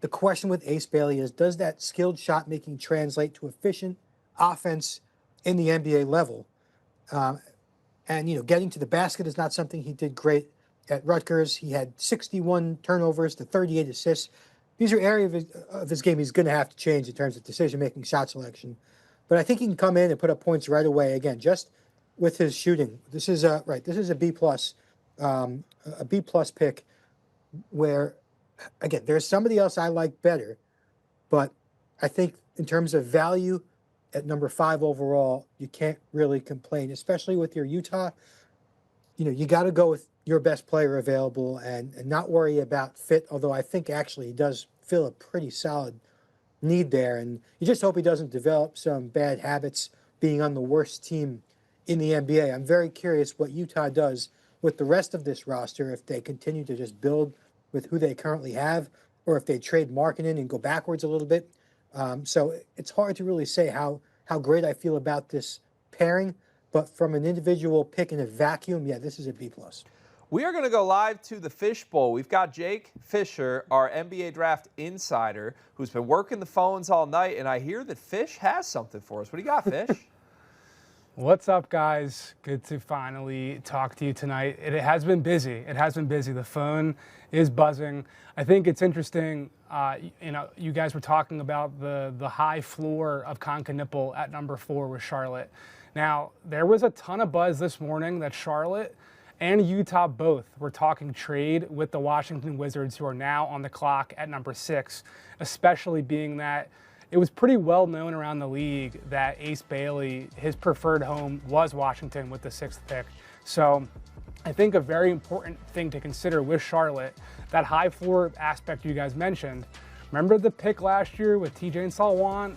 The question with Ace Bailey is, does that skilled shot making translate to efficient offense in the NBA level? And, you know, getting to the basket is not something he did great at Rutgers. He had 61 turnovers to 38 assists. These are areas of his game he's going to have to change in terms of decision-making, shot selection. But I think he can come in and put up points right away. Again, just with his shooting. This is This is a B+, a B+ pick where, again, there's somebody else I like better, but I think in terms of value at number 5 overall, you can't really complain, especially with your Utah. You know, you got to go with your best player available and not worry about fit, although I think actually he does fill a pretty solid need there. And you just hope he doesn't develop some bad habits being on the worst team in the NBA. I'm very curious what Utah does with the rest of this roster, if they continue to just build with who they currently have, or if they trade Markkanen and go backwards a little bit. So it's hard to really say how great I feel about this pairing, but from an individual pick in a vacuum, yeah, this is a B+. We are going to go live to the Fish Bowl. We've got Jake Fischer, our NBA draft insider, who's been working the phones all night, and I hear that Fish has something for us. What do you got, Fish? What's up, guys? Good to finally talk to you tonight. It has been busy. The phone is buzzing. I think it's interesting. You know, you guys were talking about the high floor of Canipple at number 4 with Charlotte. Now, there was a ton of buzz this morning that Charlotte and Utah both were talking trade with the Washington Wizards, who are now on the clock at number 6, especially being that it was pretty well known around the league that Ace Bailey, his preferred home was Washington with the 6th pick. So I think a very important thing to consider with Charlotte, that high floor aspect you guys mentioned. Remember the pick last year with TJ and Salwan?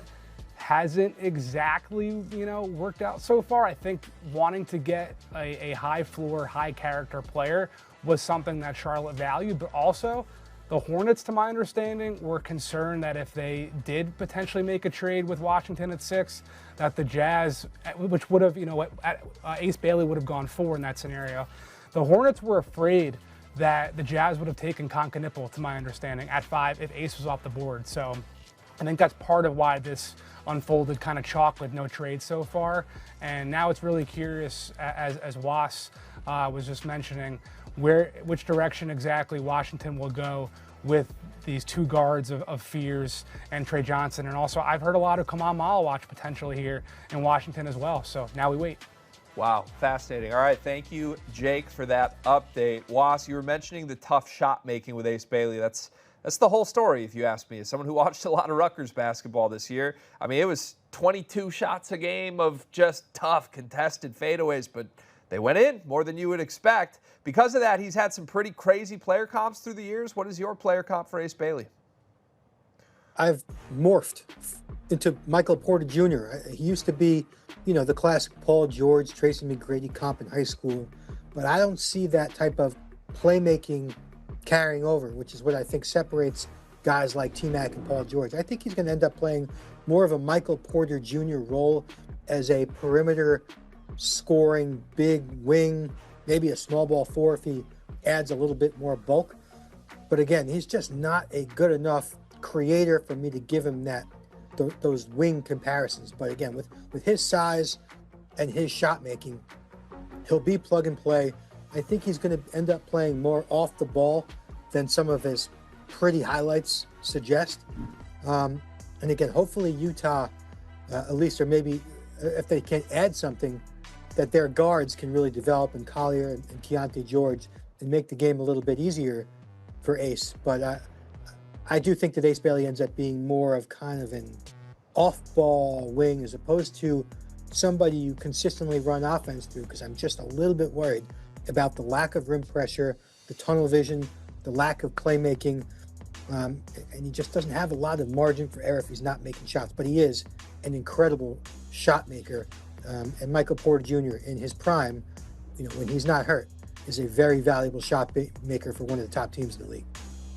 Hasn't exactly, you know, worked out so far. I think wanting to get a high floor, high character player was something that Charlotte valued, but also the Hornets, to my understanding, were concerned that if they did potentially make a trade with Washington at 6, that the Jazz, which would have, you know, Ace Bailey would have gone 4 in that scenario. The Hornets were afraid that the Jazz would have taken Canipple, to my understanding, at 5 if Ace was off the board. So I think that's part of why this unfolded kind of chalk with no trade so far. And now it's really curious, as Was was just mentioning, which direction exactly Washington will go with these 2 guards of Fears and Trey Johnson. And also, I've heard a lot of Kamal Malawatch potentially here in Washington as well. So now we wait. Wow, fascinating. All right, thank you, Jake, for that update. Was, you were mentioning the tough shot making with Ace Bailey. That's the whole story, if you ask me. As someone who watched a lot of Rutgers basketball this year, I mean, it was 22 shots a game of just tough, contested fadeaways, but they went in more than you would expect. Because of that, he's had some pretty crazy player comps through the years. What is your player comp for Ace Bailey? I've morphed into Michael Porter Jr. He used to be, you know, the classic Paul George, Tracy McGrady comp in high school, but I don't see that type of playmaking carrying over, which is what I think separates guys like T-Mac and Paul George. I think he's going to end up playing more of a Michael Porter Jr. role as a perimeter scoring big wing, maybe a small ball 4 if he adds a little bit more bulk. But again, he's just not a good enough creator for me to give him those wing comparisons. But again, with his size and his shot making, he'll be plug and play. I think he's going to end up playing more off the ball than some of his pretty highlights suggest. And again, hopefully Utah, at least, or maybe if they can add something that their guards can really develop in Collier and Keontae George and make the game a little bit easier for Ace. But I do think that Ace Bailey ends up being more of kind of an off-ball wing as opposed to somebody you consistently run offense through, because I'm just a little bit worried about the lack of rim pressure, the tunnel vision, the lack of playmaking, and he just doesn't have a lot of margin for error if he's not making shots. But he is an incredible shot maker, and Michael Porter Jr. in his prime, when he's not hurt, is a very valuable shot maker for one of the top teams in the league.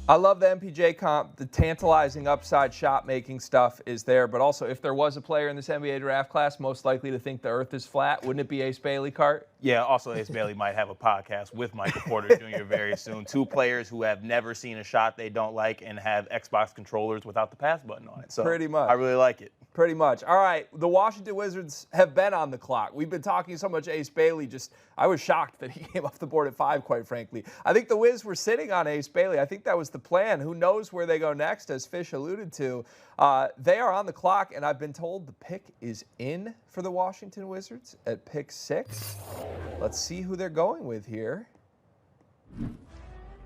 I love the MPJ comp. The tantalizing upside shot-making stuff is there. But also, if there was a player in this NBA draft class most likely to think the earth is flat, wouldn't it be Ace Bailey, Cart? Yeah, also Ace Bailey might have a podcast with Michael Porter Jr. very soon. Two players who have never seen a shot they don't like and have Xbox controllers without the pass button on it. So pretty much. I really like it. Pretty much. All right, the Washington Wizards have been on the clock. We've been talking so much Ace Bailey, I was shocked that he came off the board at 5, quite frankly. I think the Wiz were sitting on Ace Bailey. I think that was the plan. Who knows where they go next, as Fish alluded to. They are on the clock, and I've been told the pick is in for the Washington Wizards at pick 6. Let's see who they're going with here.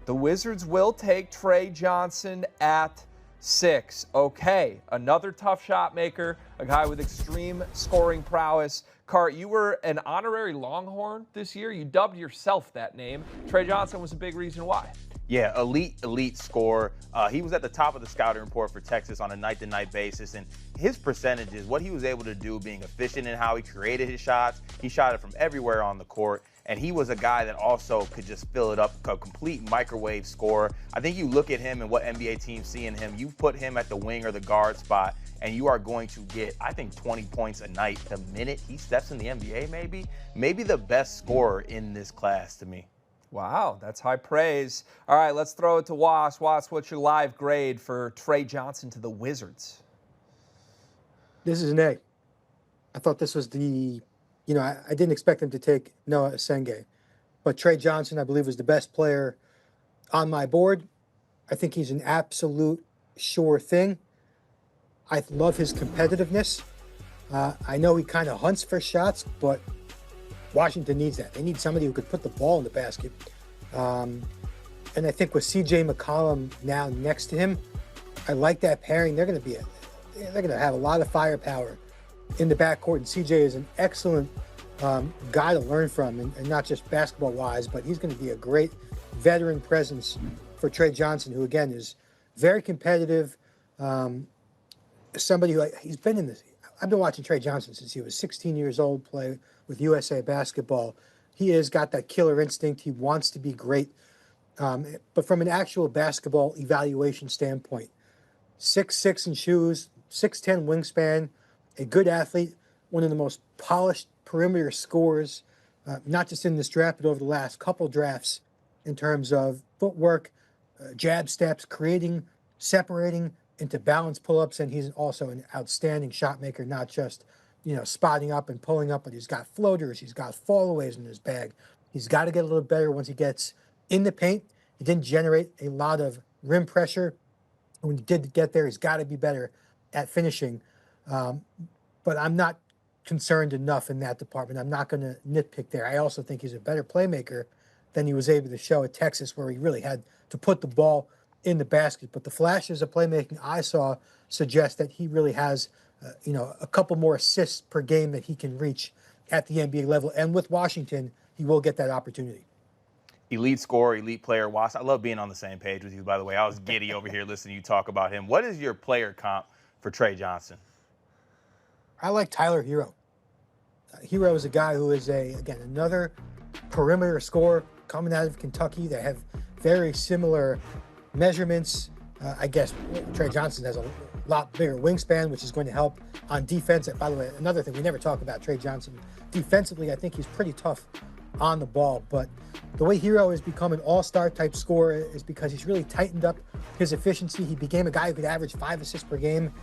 The Wizards will take Trey Johnson at 6. Okay, another tough shot maker, a guy with extreme scoring prowess. Cart, you were an honorary Longhorn this year. You dubbed yourself that name. Trey Johnson was a big reason why. Yeah, elite scorer. He was at the top of the scouting report for Texas on a night-to-night basis, and his percentages, what he was able to do, being efficient in how he created his shots, he shot it from everywhere on the court, and he was a guy that also could just fill it up, a complete microwave scorer. I think you look at him and what NBA teams see in him, you put him at the wing or the guard spot, and you are going to get, I think, 20 points a night the minute he steps in the NBA, maybe the best scorer in this class to me. Wow, that's high praise. All right, let's throw it to Was. Was, what's your live grade for Trey Johnson to the Wizards? This is an A. I thought this was I didn't expect them to take Noah Asenge, but Trey Johnson, I believe, was the best player on my board. I think he's an absolute sure thing. I love his competitiveness. I know he kind of hunts for shots, but Washington needs that. They need somebody who could put the ball in the basket. And I think with CJ McCollum now next to him, I like that pairing. They're going to have a lot of firepower in the backcourt, and CJ is an excellent guy to learn from, and not just basketball-wise, but he's going to be a great veteran presence for Trey Johnson, who, again, is very competitive. Somebody who he's been in this. I've been watching Trey Johnson since he was 16 years old play with USA Basketball. He has got that killer instinct. He wants to be great. But from an actual basketball evaluation standpoint, 6'6" in shoes, 6'10" wingspan, a good athlete, one of the most polished perimeter scorers, not just in this draft, but over the last couple drafts in terms of footwork, jab steps, creating, separating into balance pull-ups, and he's also an outstanding shot maker, not just spotting up and pulling up, but he's got floaters, he's got fallaways in his bag. He's got to get a little better once he gets in the paint. He didn't generate a lot of rim pressure. When he did get there, he's got to be better at finishing. But I'm not concerned enough in that department. I'm not going to nitpick there. I also think he's a better playmaker than he was able to show at Texas, where he really had to put the ball in the basket. But the flashes of playmaking I saw suggest that he really has a couple more assists per game that he can reach at the NBA level. And with Washington, he will get that opportunity. Elite scorer, elite player. Was, I love being on the same page with you, by the way. I was giddy over here listening to you talk about him. What is your player comp for Trey Johnson? I like Tyler Hero. Hero is a guy who is, another perimeter scorer coming out of Kentucky. They have very similar measurements. I guess Trey Johnson has a lot bigger wingspan, which is going to help on defense. And by the way, another thing we never talk about Trey Johnson. Defensively, I think he's pretty tough on the ball. But the way Hero has become an all-star type scorer is because he's really tightened up his efficiency. He became a guy who could average 5 assists per game.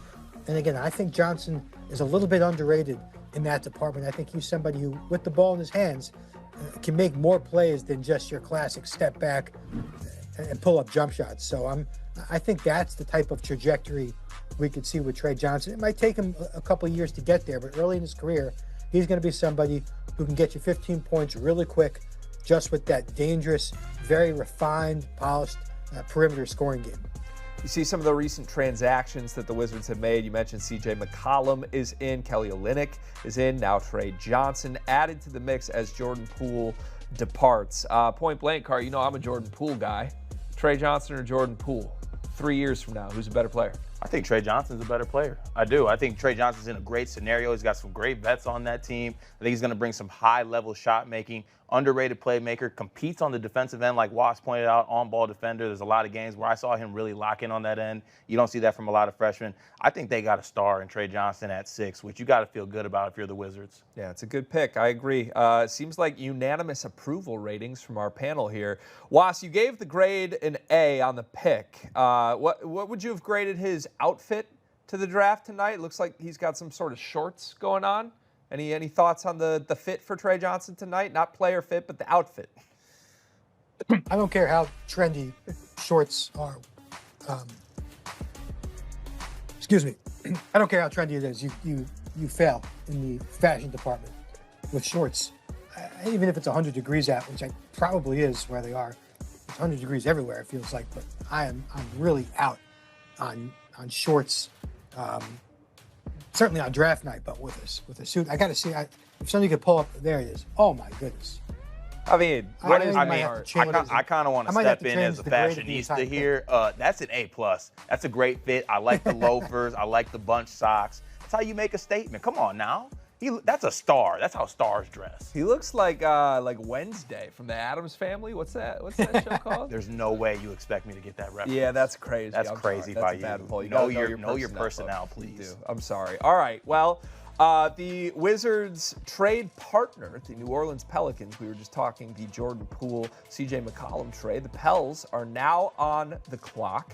And again, I think Johnson is a little bit underrated in that department. I think he's somebody who, with the ball in his hands, can make more plays than just your classic step back and pull up jump shots. So I think that's the type of trajectory we could see with Trey Johnson. It might take him a couple of years to get there, but early in his career, he's going to be somebody who can get you 15 points really quick, just with that dangerous, very refined, polished perimeter scoring game. You see some of the recent transactions that the Wizards have made. You mentioned C.J. McCollum is in, Kelly Olynyk is in, now Trey Johnson added to the mix as Jordan Poole departs. Point blank, Car, you know I'm a Jordan Poole guy. Trey Johnson or Jordan Poole? 3 years from now, who's a better player? I think Trey Johnson's a better player. I do. I think Trey Johnson's in a great scenario. He's got some great vets on that team. I think he's going to bring some high-level shot making. Underrated playmaker, competes on the defensive end, like Was pointed out, on-ball defender. There's a lot of games where I saw him really lock in on that end. You don't see that from a lot of freshmen. I think they got a star in Trey Johnson at 6, which you got to feel good about if you're the Wizards. Yeah, it's a good pick. I agree. Seems like unanimous approval ratings from our panel here. Was, you gave the grade an A on the pick. What would you have graded his outfit to the draft tonight? It looks like he's got some sort of shorts going on. Any thoughts on the fit for Trey Johnson tonight? Not player fit, but the outfit. I don't care how trendy shorts are. Excuse me. I don't care how trendy it is. You fail in the fashion department with shorts. Even if it's 100 degrees out, which it probably is where they are. It's 100 degrees everywhere, it feels like. But I'm really out on shorts. Certainly on draft night, but with a suit. I got to see if somebody could pull up. There it is. Oh my goodness. I mean, I kind of want to step in as a fashionista here. That's an A+. That's a great fit. I like the loafers. I like the bunch socks. That's how you make a statement. Come on now. That's a star. That's how stars dress. He looks like Wednesday from the Addams Family. What's that show called? There's no way you expect me to get that reference. Yeah, that's crazy. That's crazy by you. Know your personnel, please. I'm sorry. All right. Well, the Wizards trade partner, the New Orleans Pelicans, we were just talking the Jordan Poole, C.J. McCollum trade. The Pels are now on the clock.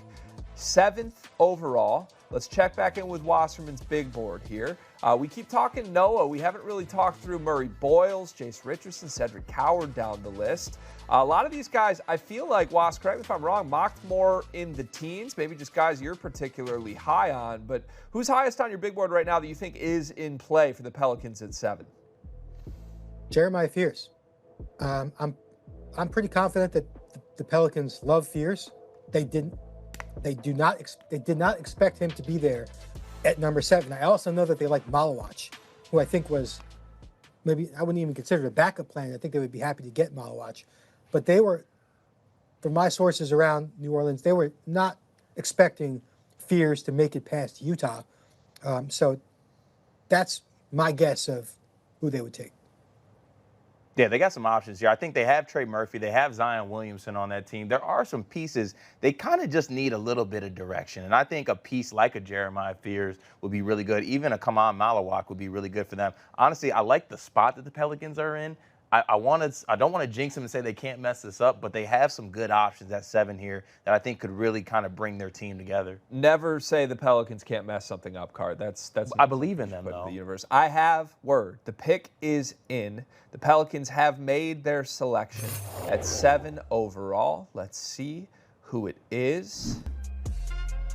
7th overall. Let's check back in with Wasserman's big board here. We keep talking Noah. We haven't really talked through Murray Boyles, Jace Richardson, Cedric Coward down the list. A lot of these guys, I feel like, Was, correct me if I'm wrong, mocked more in the teens, maybe just guys you're particularly high on. But who's highest on your big board right now that you think is in play for the Pelicans at 7? Jeremiah Fears. I'm pretty confident that the Pelicans love Fears. They did not expect him to be there at number 7. I also know that they like Malawach, who I think was maybe, I wouldn't even consider it a backup plan. I think they would be happy to get Malawach. But they were, from my sources around New Orleans, they were not expecting Fears to make it past Utah. So that's my guess of who they would take. Yeah, they got some options here. I think they have Trey Murphy. They have Zion Williamson on that team. There are some pieces. They kind of just need a little bit of direction. And I think a piece like a Jeremiah Fears would be really good. Even a Kaman Malawach would be really good for them. Honestly, I like the spot that the Pelicans are in. I don't want to jinx them and say they can't mess this up, but they have some good options at 7 here that I think could really kind of bring their team together. Never say the Pelicans can't mess something up, Card. That's I believe in them, though. The universe. I have word. The pick is in. The Pelicans have made their selection at 7 overall. Let's see who it is.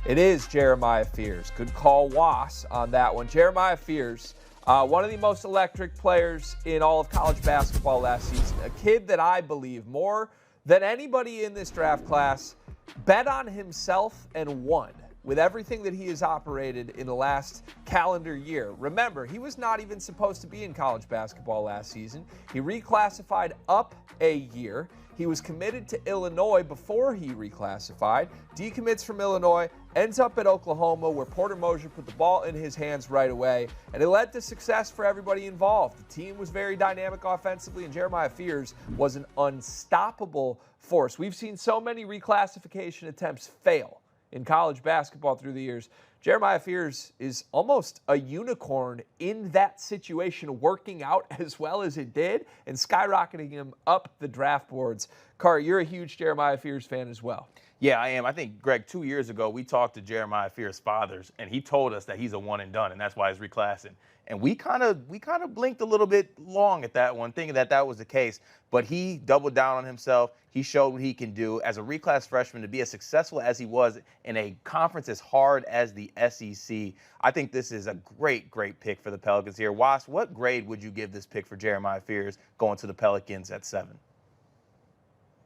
It is Jeremiah Fears. Good call, Was, on that one. Jeremiah Fears. One of the most electric players in all of college basketball last season. A kid that I believe more than anybody in this draft class bet on himself and won with everything that he has operated in the last calendar year. Remember, he was not even supposed to be in college basketball last season. He reclassified up a year. He was committed to Illinois before he reclassified, decommits from Illinois, ends up at Oklahoma where Porter Moser put the ball in his hands right away, and it led to success for everybody involved. The team was very dynamic offensively, and Jeremiah Fears was an unstoppable force. We've seen so many reclassification attempts fail in college basketball through the years. Jeremiah Fears is almost a unicorn in that situation, working out as well as it did and skyrocketing him up the draft boards. Car, you're a huge Jeremiah Fears fan as well. Yeah, I am. I think, Greg, 2 years ago, we talked to Jeremiah Fear's fathers, and he told us that he's a one and done, and that's why he's reclassing. And we kind of blinked a little bit long at that one, thinking that was the case. But he doubled down on himself. He showed what he can do as a reclass freshman to be as successful as he was in a conference as hard as the SEC. I think this is a great, great pick for the Pelicans here. Was, what grade would you give this pick for Jeremiah Fears going to the Pelicans at 7?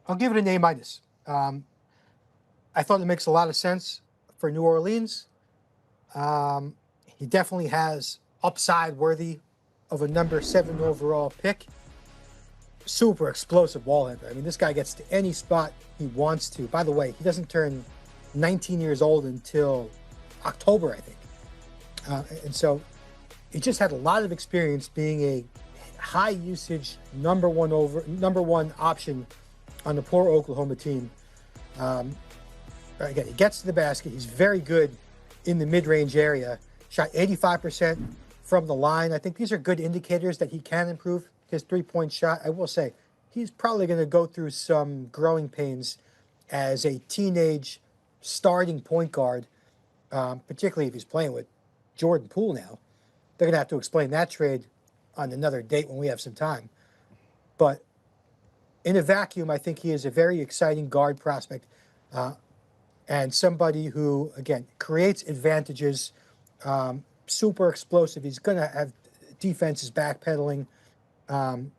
I'll give it an A-. I thought it makes a lot of sense for New Orleans. He definitely has upside worthy of a number 7 overall pick. Super explosive ball handler. I mean, this guy gets to any spot he wants to. By the way, he doesn't turn 19 years old until October, I think. And so he just had a lot of experience being a high usage number one option on the poor Oklahoma team. Again, he gets to the basket. He's very good in the mid-range area. Shot 85% from the line. I think these are good indicators that he can improve his three-point shot. I will say he's probably going to go through some growing pains as a teenage starting point guard, particularly if he's playing with Jordan Poole now. They're going to have to explain that trade on another date when we have some time. But in a vacuum, I think he is a very exciting guard prospect. And somebody who, again, creates advantages, super explosive. He's going to have defenses backpedaling, and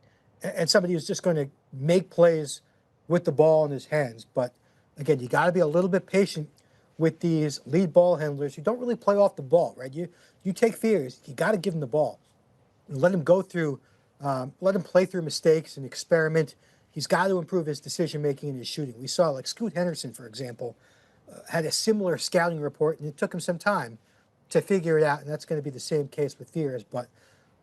somebody who's just going to make plays with the ball in his hands. But, again, you got to be a little bit patient with these lead ball handlers who don't really play off the ball, right? You take Fears, you got to give him the ball. Let him go through, let him play through mistakes and experiment. He's got to improve his decision-making and his shooting. We saw, like, Scoot Henderson, for example, had a similar scouting report, and it took him some time to figure it out, and that's going to be the same case with Fears. But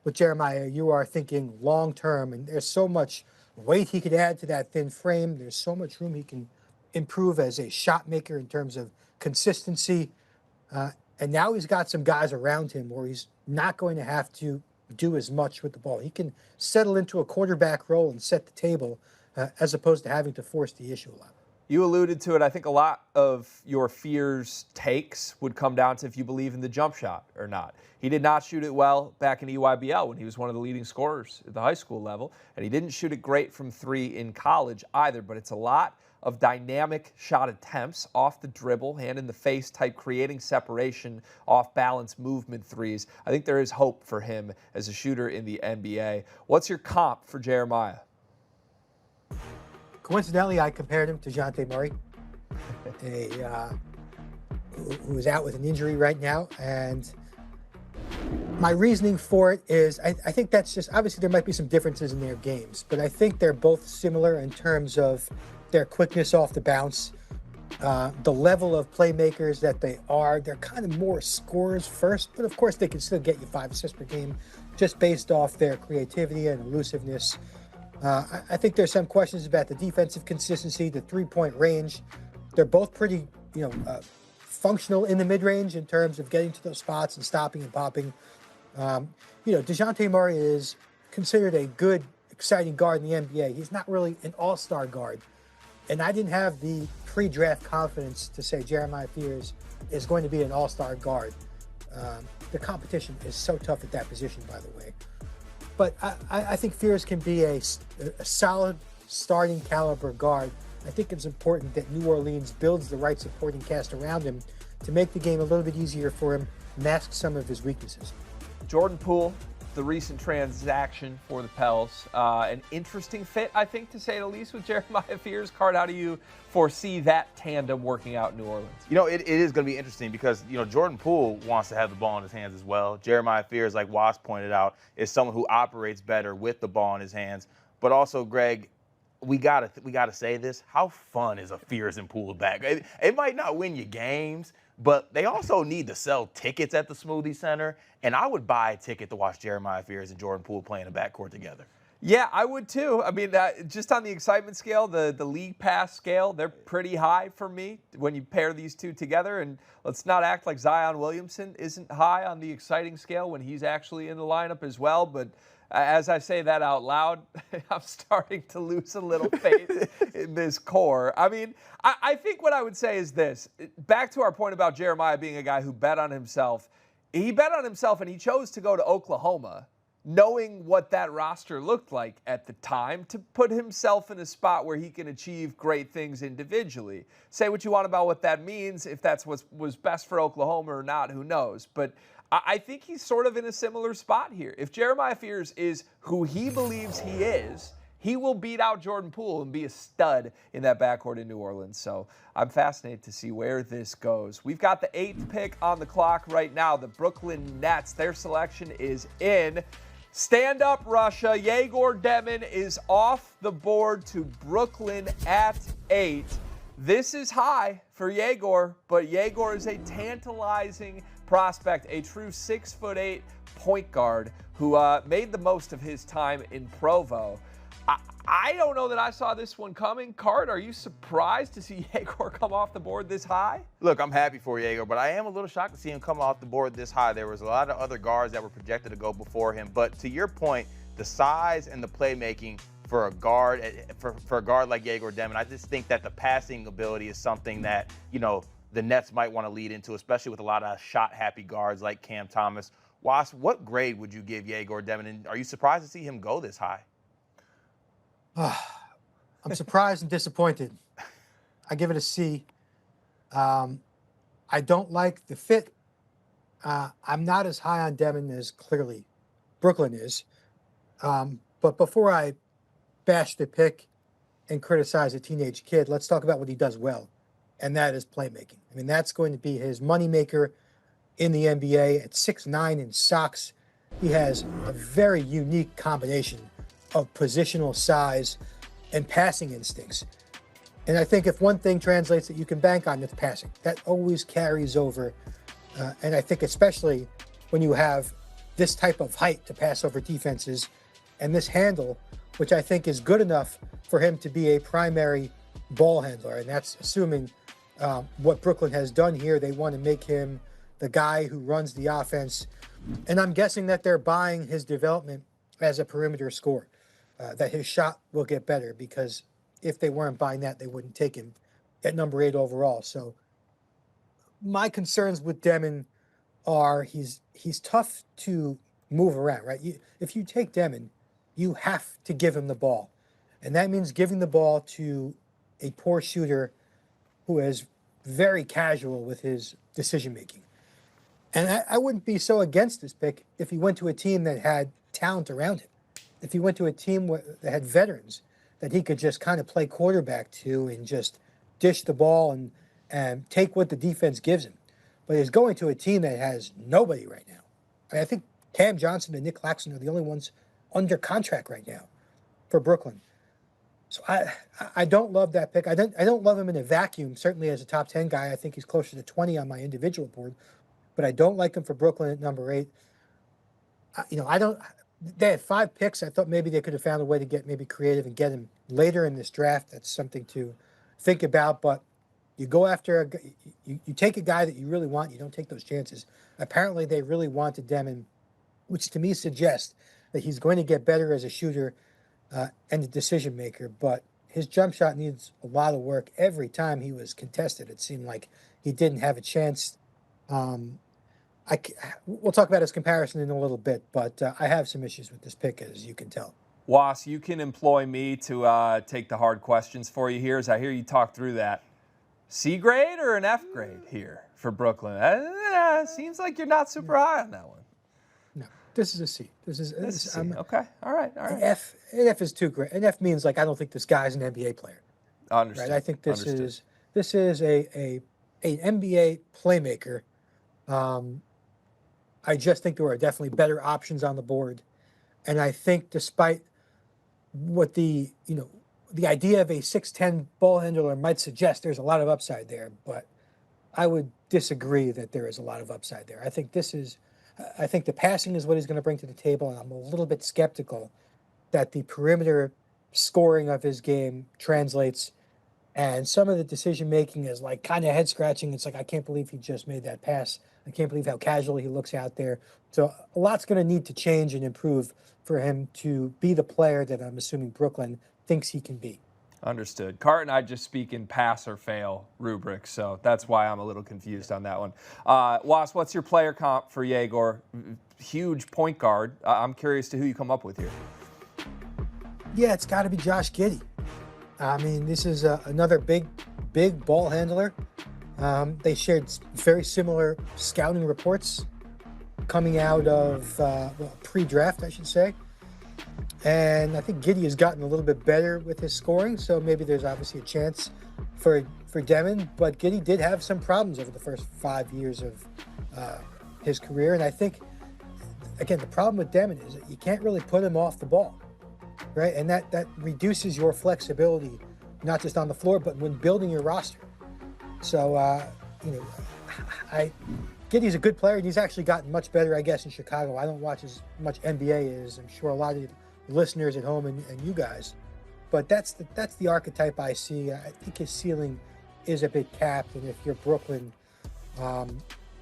with Jeremiah, you are thinking long-term, and there's so much weight he could add to that thin frame. There's so much room he can improve as a shot maker in terms of consistency. And now he's got some guys around him where he's not going to have to do as much with the ball. He can settle into a quarterback role and set the table as opposed to having to force the issue a lot. You alluded to it. I think a lot of your Fears takes would come down to if you believe in the jump shot or not. He did not shoot it well back in EYBL when he was one of the leading scorers at the high school level, and he didn't shoot it great from 3 in college either, but it's a lot of dynamic shot attempts off the dribble, hand in the face type, creating separation, off balance movement threes. I think there is hope for him as a shooter in the NBA. What's your comp for Jeremiah? Coincidentally, I compared him to Dejounte Murray, who is out with an injury right now. And my reasoning for it is I think that's just, obviously there might be some differences in their games, but I think they're both similar in terms of their quickness off the bounce, the level of playmakers that they are. They're kind of more scorers first, but of course they can still get you 5 assists per game just based off their creativity and elusiveness. I think there's some questions about the defensive consistency, the three-point range. They're both pretty, functional in the mid-range in terms of getting to those spots and stopping and popping. Dejounte Murray is considered a good, exciting guard in the NBA. He's not really an all-star guard. And I didn't have the pre-draft confidence to say Jeremiah Fears is going to be an all-star guard. The competition is so tough at that position, by the way. But I think Fears can be a solid starting caliber guard. I think it's important that New Orleans builds the right supporting cast around him to make the game a little bit easier for him, mask some of his weaknesses. Jordan Poole, the recent transaction for the Pels. An interesting fit, I think, to say the least, with Jeremiah Fears. Card, how do you foresee that tandem working out in New Orleans? It is going to be interesting because, Jordan Poole wants to have the ball in his hands as well. Jeremiah Fears, like Was pointed out, is someone who operates better with the ball in his hands. But also, Greg, we gotta say this. How fun is a Fears and Poole back? It might not win you games, but they also need to sell tickets at the Smoothie Center. And I would buy a ticket to watch Jeremiah Fears and Jordan Poole play in a backcourt together. Yeah, I would too. I mean, just on the excitement scale, the league pass scale, they're pretty high for me when you pair these two together. And let's not act like Zion Williamson isn't high on the exciting scale when he's actually in the lineup as well. But As I say that out loud, I'm starting to lose a little faith in this core. I mean, I think what I would say is this. Back to our point about Jeremiah being a guy who bet on himself. He bet on himself and he chose to go to Oklahoma, knowing what that roster looked like at the time, to put himself in a spot where he can achieve great things individually. Say what you want about what that means. If that's what was best for Oklahoma or not, who knows? But I think he's sort of in a similar spot here. If Jeremiah Fears is who he believes he is, he will beat out Jordan Poole and be a stud in that backcourt in New Orleans. So I'm fascinated to see where this goes. We've got the 8th pick on the clock right now. The Brooklyn Nets, their selection is in. Stand up, Russia. Yegor Demon is off the board to Brooklyn at 8. This is high for Yegor, but Yegor is a tantalizing prospect, a true 6'8" point guard who made the most of his time in Provo. I don't know that I saw this one coming. Cart, are you surprised to see Yegor come off the board this high? Look, I'm happy for Yegor, but I am a little shocked to see him come off the board this high. There was a lot of other guards that were projected to go before him. But to your point, the size and the playmaking for a guard like Yegor Demon, I just think that the passing ability is something that, you know, the Nets might want to lead into, especially with a lot of shot-happy guards like Cam Thomas. Was, what grade would you give Yegor Demon, and are you surprised to see him go this high? I'm surprised and disappointed. I give it a C. I don't like the fit. I'm not as high on Demon as clearly Brooklyn is. But before I bash the pick and criticize a teenage kid, let's talk about what he does well, and that is playmaking. I mean, that's going to be his moneymaker in the NBA. At 6'9" in socks, he has a very unique combination of positional size and passing instincts. And I think if one thing translates that you can bank on, it's passing. That always carries over. And I think especially when you have this type of height to pass over defenses and this handle, which I think is good enough for him to be a primary ball handler. And that's assuming what Brooklyn has done here. They want to make him the guy who runs the offense. And I'm guessing that they're buying his development as a perimeter scorer. That his shot will get better, because if they weren't buying that, they wouldn't take him at number 8 overall. So my concerns with Demon are he's tough to move around, right? If you take Demon, you have to give him the ball. And that means giving the ball to a poor shooter who is very casual with his decision-making. And I wouldn't be so against this pick if he went to a team that had talent around him. If he went to a team that had veterans that he could just kind of play quarterback to and just dish the ball and take what the defense gives him. But he's going to a team that has nobody right now. I think Cam Johnson and Nick Claxton are the only ones under contract right now for Brooklyn. So I don't love that pick. I don't love him in a vacuum. Certainly as a top 10 guy, I think he's closer to 20 on my individual board. But I don't like him for Brooklyn at number 8. They had 5 picks. I thought maybe they could have found a way to get maybe creative and get him later in this draft. That's something to think about. But you go after you take a guy that you really want. You don't take those chances. Apparently, they really wanted Demon, which to me suggests that he's going to get better as a shooter and a decision maker. But his jump shot needs a lot of work. Every time he was contested, it seemed like he didn't have a chance. We'll talk about his comparison in a little bit, but I have some issues with this pick, as you can tell. Was, you can employ me to take the hard questions for you here, as I hear you talk through that. C grade or an F grade here for Brooklyn? Seems like you're not super high on that one. No, this is a C. This is C. Okay, all right. An F is too great. An F means like I don't think this guy's an NBA player. Understood. Right? I think this is a NBA playmaker. I just think there are definitely better options on the board. And I think despite what the idea of a 6'10" ball handler might suggest, there's a lot of upside there. But I would disagree that there is a lot of upside there. I think the passing is what he's going to bring to the table. And I'm a little bit skeptical that the perimeter scoring of his game translates. And some of the decision making is like kind of head scratching. It's like, I can't believe he just made that pass I can't believe how casually he looks out there. So a lot's going to need to change and improve for him to be the player that I'm assuming Brooklyn thinks he can be. Understood. Cart and I just speak in pass or fail rubrics, so that's why I'm a little confused on that one. Was, what's your player comp for Yegor? Huge point guard. I'm curious to who you come up with here. Yeah, it's got to be Josh Giddey. I mean, this is another big ball handler. They shared very similar scouting reports coming out of pre-draft, I should say. And I think Giddey has gotten a little bit better with his scoring, so maybe there's obviously a chance for Demon. But Giddey did have some problems over the first 5 years of his career. And I think, again, the problem with Demon is that you can't really put him off the ball, right? And that reduces your flexibility, not just on the floor, but when building your roster. So, Giddey's a good player, and he's actually gotten much better, I guess, in Chicago. I don't watch as much NBA as I'm sure a lot of listeners at home and you guys. But that's the archetype I see. I think his ceiling is a bit capped, and if you're Brooklyn,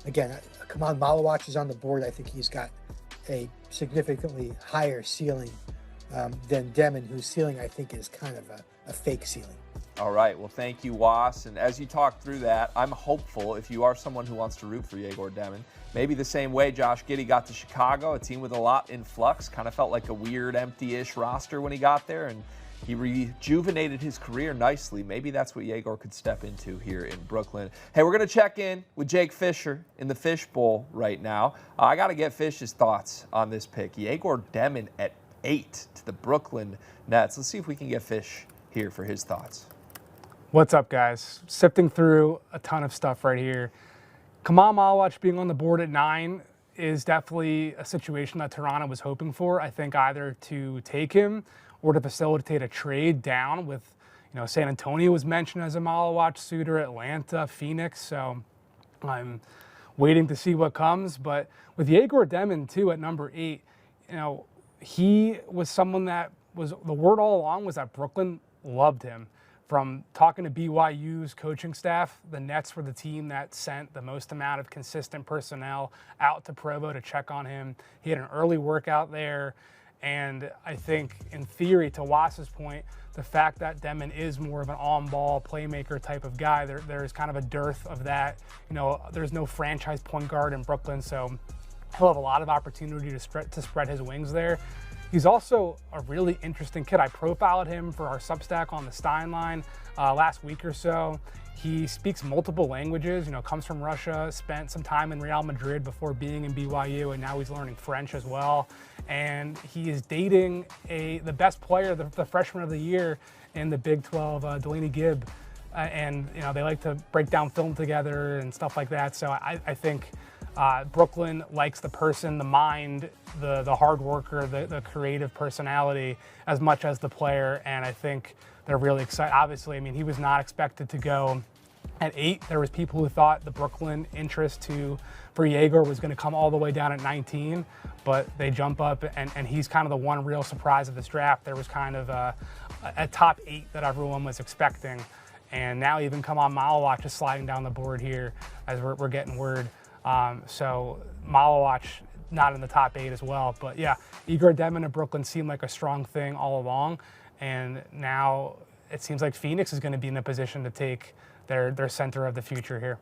again, Kaman Malawach is on the board. I think he's got a significantly higher ceiling than Demon, whose ceiling I think is kind of a fake ceiling. All right. Well, thank you, Was. And as you talk through that, I'm hopeful if you are someone who wants to root for Yegor Demon, maybe the same way Josh Giddey got to Chicago, a team with a lot in flux, kind of felt like a weird, empty-ish roster when he got there, and he rejuvenated his career nicely. Maybe that's what Yegor could step into here in Brooklyn. Hey, we're going to check in with Jake Fischer in the Fish Bowl right now. I got to get Fish's thoughts on this pick. Yegor Demon at 8 to the Brooklyn Nets. Let's see if we can get Fish here for his thoughts. What's up, guys? Sifting through a ton of stuff right here. Kaman Malawach being on the board at 9 is definitely a situation that Toronto was hoping for. I think either to take him or to facilitate a trade down with, San Antonio was mentioned as a Malawach suitor, Atlanta, Phoenix. So I'm waiting to see what comes. But with Yegor Demon, too, at number 8, he was someone that was, the word all along was that Brooklyn loved him. From talking to BYU's coaching staff, the Nets were the team that sent the most amount of consistent personnel out to Provo to check on him. He had an early workout there. And I think, in theory, to Wass's point, the fact that Demon is more of an on-ball playmaker type of guy, there is kind of a dearth of that. There's no franchise point guard in Brooklyn, so he'll have a lot of opportunity to spread his wings there. He's also a really interesting kid. I profiled him for our Substack on the Stein line last week or so. He speaks multiple languages, comes from Russia, spent some time in Real Madrid before being in BYU, and now he's learning French as well. And he is dating the best player, the freshman of the year in the Big 12, Delaney Gibb. And they like to break down film together and stuff like that. So I think Brooklyn likes the person, the mind, the hard worker, the creative personality as much as the player, and I think they're really excited. Obviously, he was not expected to go at 8. There was people who thought the Brooklyn interest for Yegor was going to come all the way down at 19, but they jump up, and he's kind of the one real surprise of this draft. There was kind of a top 8 that everyone was expecting, and now even Kaman Malawach is sliding down the board here as we're getting word. So Malawach not in the top 8 as well. But yeah, Yegor Demon of Brooklyn seemed like a strong thing all along. And now it seems like Phoenix is going to be in a position to take their center of the future here.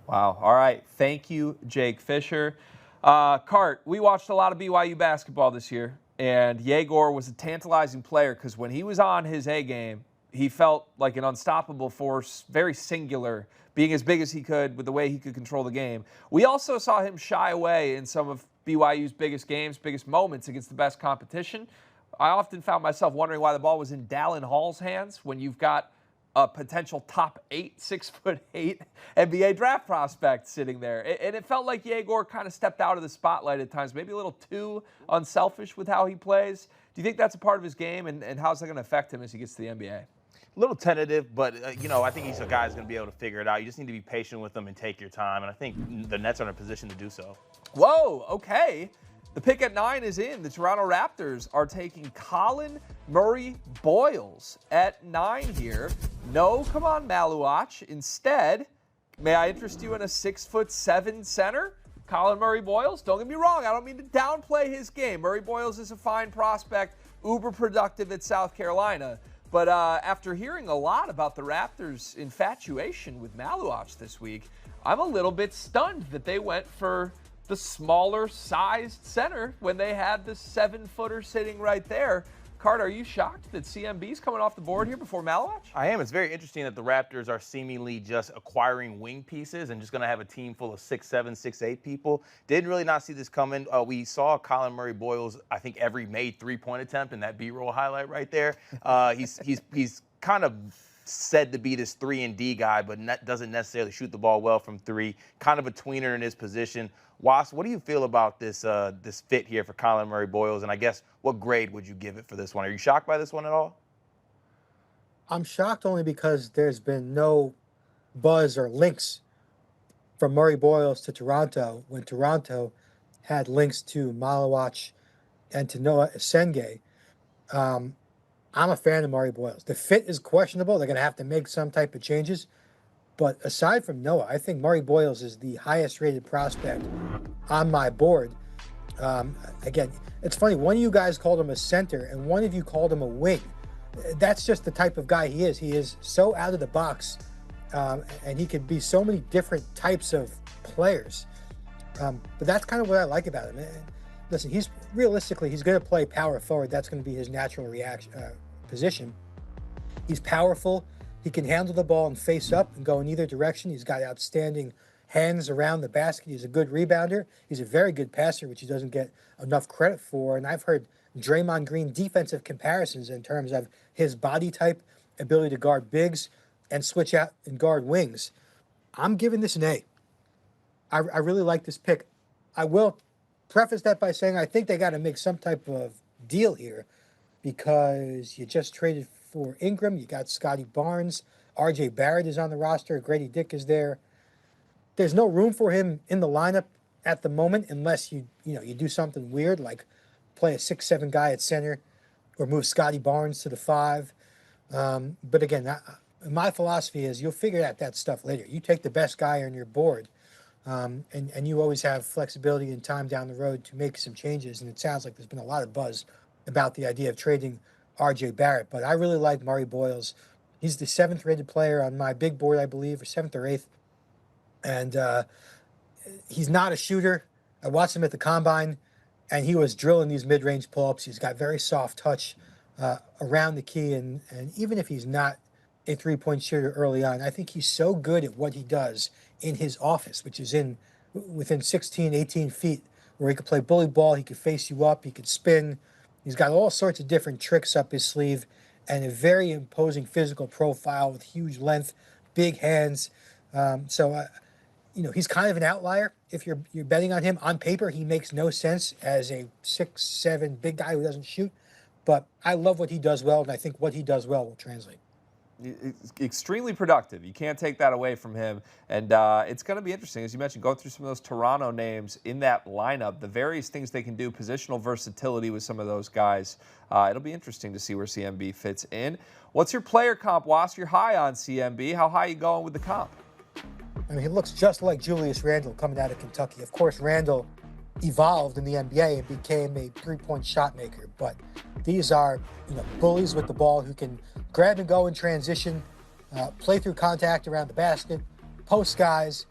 Wow. All right. Thank you, Jake Fischer. Cart, we watched a lot of BYU basketball this year, and Yegor was a tantalizing player because when he was on his A game, he felt like an unstoppable force, very singular, being as big as he could with the way he could control the game. We also saw him shy away in some of BYU's biggest games, biggest moments against the best competition. I often found myself wondering why the ball was in Dallin Hall's hands when you've got a potential top 8, 6'8" NBA draft prospect sitting there. And it felt like Yegor kind of stepped out of the spotlight at times, maybe a little too unselfish with how he plays. Do you think that's a part of his game, and how's that going to affect him as he gets to the NBA? A little tentative, but, I think he's a guy who's going to be able to figure it out. You just need to be patient with him and take your time, and I think the Nets are in a position to do so. Whoa, okay. The pick at 9 is in. The Toronto Raptors are taking Colin Murray-Boyles at 9 here. No, come on, Malawach. Instead, may I interest you in a 6'7" center Colin Murray-Boyles, don't get me wrong, I don't mean to downplay his game. Murray-Boyles is a fine prospect, uber productive at South Carolina. But after hearing a lot about the Raptors' infatuation with Maluach this week, I'm a little bit stunned that they went for the smaller sized center when they had the 7-footer sitting right there. Carter, are you shocked that CMB's coming off the board here before Maluach? I am. It's very interesting that the Raptors are seemingly just acquiring wing pieces and just going to have a team full of 6'7", 6'8" people. Didn't really not see this coming. We saw Colin Murray-Boyles, I think, every made three-point attempt in that B-roll highlight right there. He's kind of said to be this 3-and-D guy, but doesn't necessarily shoot the ball well from three. Kind of a tweener in his position. Was, what do you feel about this this fit here for Colin Murray-Boyles? And I guess what grade would you give it for this one? Are you shocked by this one at all? I'm shocked only because there's been no buzz or links from Murray-Boyles to Toronto when Toronto had links to Maluach and to Noah Esenge. I'm a fan of Murray-Boyles. The fit is questionable. They're going to have to make some type of changes. But aside from Noah, I think Murray-Boyles is the highest rated prospect on my board. Again, it's funny. One of you guys called him a center and one of you called him a wing. That's just the type of guy he is. He is so out of the box, and he could be so many different types of players. But that's kind of what I like about him. Listen, he's going to play power forward. That's going to be his natural position. He's powerful. He can handle the ball and face up and go in either direction. He's got outstanding hands around the basket. He's a good rebounder. He's a very good passer, which he doesn't get enough credit for. And I've heard Draymond Green defensive comparisons in terms of his body type, ability to guard bigs, and switch out and guard wings. I'm giving this an A. I really like this pick. I will preface that by saying I think they got to make some type of deal here because you just traded for Ingram. You got Scotty Barnes. R.J. Barrett is on the roster. Grady Dick is there. There's no room for him in the lineup at the moment unless you do something weird like play a 6'7" guy at center or move Scotty Barnes to the 5. But again, my philosophy is you'll figure out that stuff later. You take the best guy on your board, and you always have flexibility and time down the road to make some changes. And it sounds like there's been a lot of buzz about the idea of trading R.J. Barrett. But I really like Murray-Boyles. He's the 7th rated player on my big board, I believe, or 7th or 8th. And he's not a shooter. I watched him at the Combine, and he was drilling these mid-range pull-ups. He's got very soft touch around the key. And even if he's not a three-point shooter early on, I think he's so good at what he does in his office, which is within 16, 18 feet, where he could play bully ball, he could face you up, he could spin. He's got all sorts of different tricks up his sleeve and a very imposing physical profile with huge length, big hands. He's kind of an outlier. If you're betting on him, on paper, he makes no sense as a 6'7" big guy who doesn't shoot. But I love what he does well, and I think what he does well will translate. Extremely productive. You can't take that away from him. And it's going to be interesting, as you mentioned, going through some of those Toronto names in that lineup, the various things they can do, positional versatility with some of those guys. It'll be interesting to see where CMB fits in. What's your player comp, Was? You're high on CMB. How high are you going with the comp? I mean, he looks just like Julius Randle coming out of Kentucky. Of course, Randle evolved in the NBA and became a three-point shot maker. But these are bullies with the ball who can grab and go in transition, play through contact around the basket, post guys,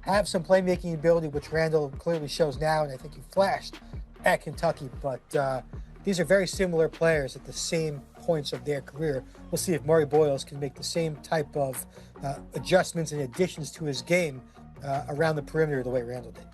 have some playmaking ability, which Randle clearly shows now, and I think he flashed at Kentucky. But these are very similar players at the same points of their career. We'll see if Murray-Boyles can make the same type of adjustments and additions to his game around the perimeter the way Randle did.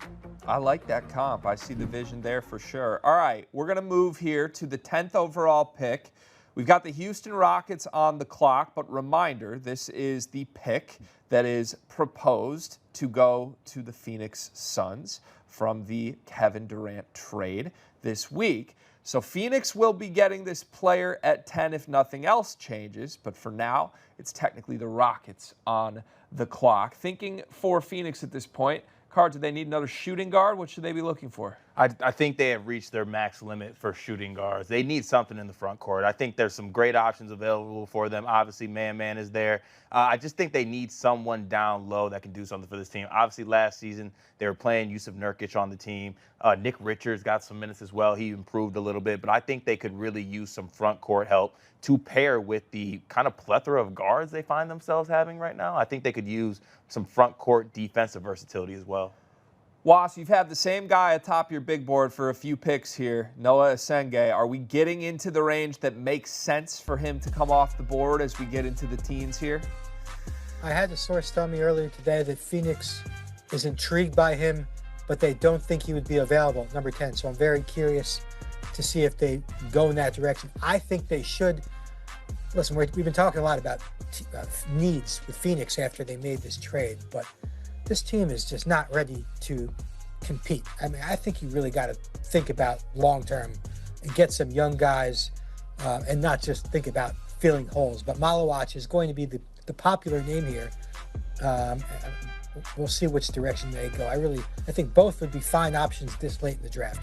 I like that comp. I see the vision there for sure. All right, we're going to move here to the 10th overall pick. We've got the Houston Rockets on the clock, but reminder, this is the pick that is proposed to go to the Phoenix Suns from the Kevin Durant trade this week. So Phoenix will be getting this player at 10 if nothing else changes, but for now, it's technically the Rockets on the clock. Thinking for Phoenix at this point, Card, do they need another shooting guard? What should they be looking for? I think they have reached their max limit for shooting guards. They need something in the front court. I think there's some great options available for them. Obviously, man is there. I just think they need someone down low that can do something for this team. Obviously, last season, they were playing Yusuf Nurkic on the team. Nick Richards got some minutes as well. He improved a little bit. But I think they could really use some front court help to pair with the kind of plethora of guards they find themselves having right now. I think they could use some front court defensive versatility as well. Was, you've had the same guy atop your big board for a few picks here, Noah Esenge. Are we getting into the range that makes sense for him to come off the board as we get into the teens here? I had a source tell me earlier today that Phoenix is intrigued by him, but they don't think he would be available at number 10. So I'm very curious to see if they go in that direction. I think they should. Listen, we've been talking a lot about needs with Phoenix after they made this trade, but this team is just not ready to compete. I mean, I think you really got to think about long-term and get some young guys and not just think about filling holes. But Malawach is going to be the popular name here. We'll see which direction they go. I think both would be fine options this late in the draft.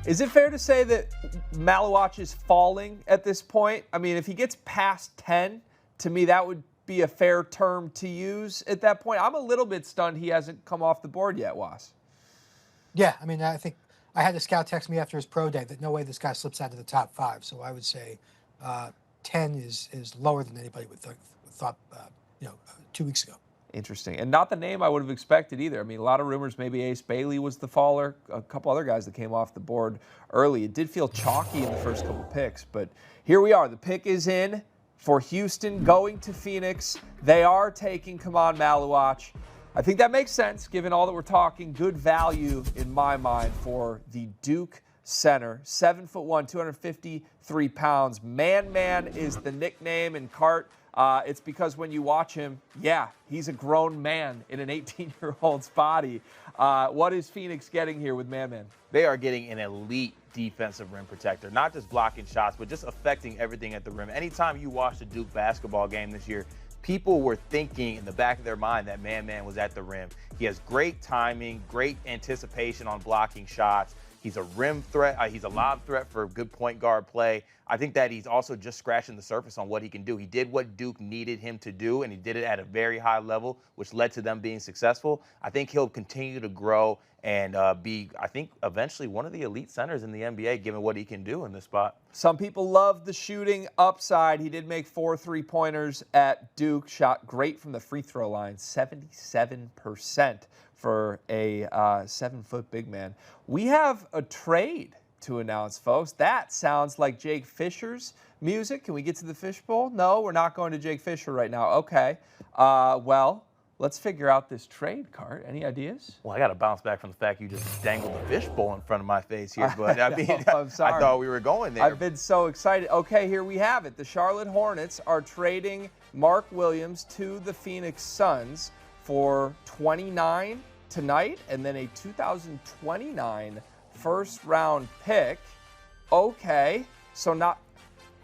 Is it fair to say that Malawach is falling at this point? I mean, if he gets past 10, to me that would be a fair term to use at that point. I'm a little bit stunned he hasn't come off the board yet, Was. Yeah, I mean, I think I had the scout text me after his pro day that no way this guy slips out of the top 5. So I would say 10 is lower than anybody would thought 2 weeks ago. Interesting. And not the name I would have expected either. I mean, a lot of rumors maybe Ace Bailey was the faller, a couple other guys that came off the board early. It did feel chalky in the first couple picks, but here we are. The pick is in for Houston going to Phoenix. They are taking Kaman Malawach. I think that makes sense given all that we're talking. Good value in my mind for the Duke center. 7'1", 253 pounds. Man is the nickname in Cart. It's because when you watch him, yeah, he's a grown man in an 18-year-old's body. What is Phoenix getting here with Man? They are getting an elite defensive rim protector, not just blocking shots, but just affecting everything at the rim. Anytime you watch the Duke basketball game this year, people were thinking in the back of their mind that Man was at the rim. He has great timing, great anticipation on blocking shots. He's a rim threat. He's a lob threat for good point guard play. I think that he's also just scratching the surface on what he can do. He did what Duke needed him to do, and he did it at a very high level, which led to them being successful. I think he'll continue to grow and be, I think, eventually one of the elite centers in the NBA, given what he can do in this spot. Some people love the shooting upside. He did make 4 3-pointers at Duke. Shot great from the free throw line, 77% for a 7-foot big man. We have a trade to announce, folks. That sounds like Jake Fischer's music. Can we get to the fishbowl? No, we're not going to Jake Fischer right now. Okay. Well, let's figure out this trade, Cart. Any ideas? Well, I got to bounce back from the fact you just dangled the fishbowl in front of my face here. But I mean, I'm sorry. I thought we were going there. I've been so excited. Okay, here we have it. The Charlotte Hornets are trading Mark Williams to the Phoenix Suns for 29 tonight and then a 2029 first-round pick. Okay, so not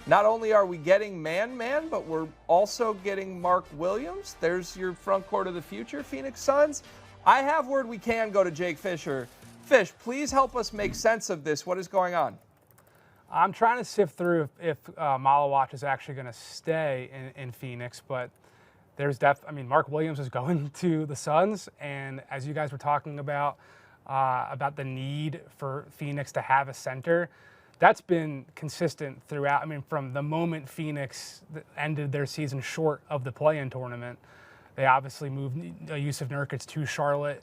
only are we getting Man, but we're also getting Mark Williams. There's your front court of the future, Phoenix Suns. I have word we can go to Jake Fischer. Fish, please help us make sense of this. What is going on? I'm trying to sift through if Malawach is actually going to stay in Phoenix, but there's Mark Williams is going to the Suns, and as you guys were talking about the need for Phoenix to have a center, that's been consistent throughout. I mean, from the moment Phoenix ended their season short of the play-in tournament, they obviously moved Yusuf Nurkic to Charlotte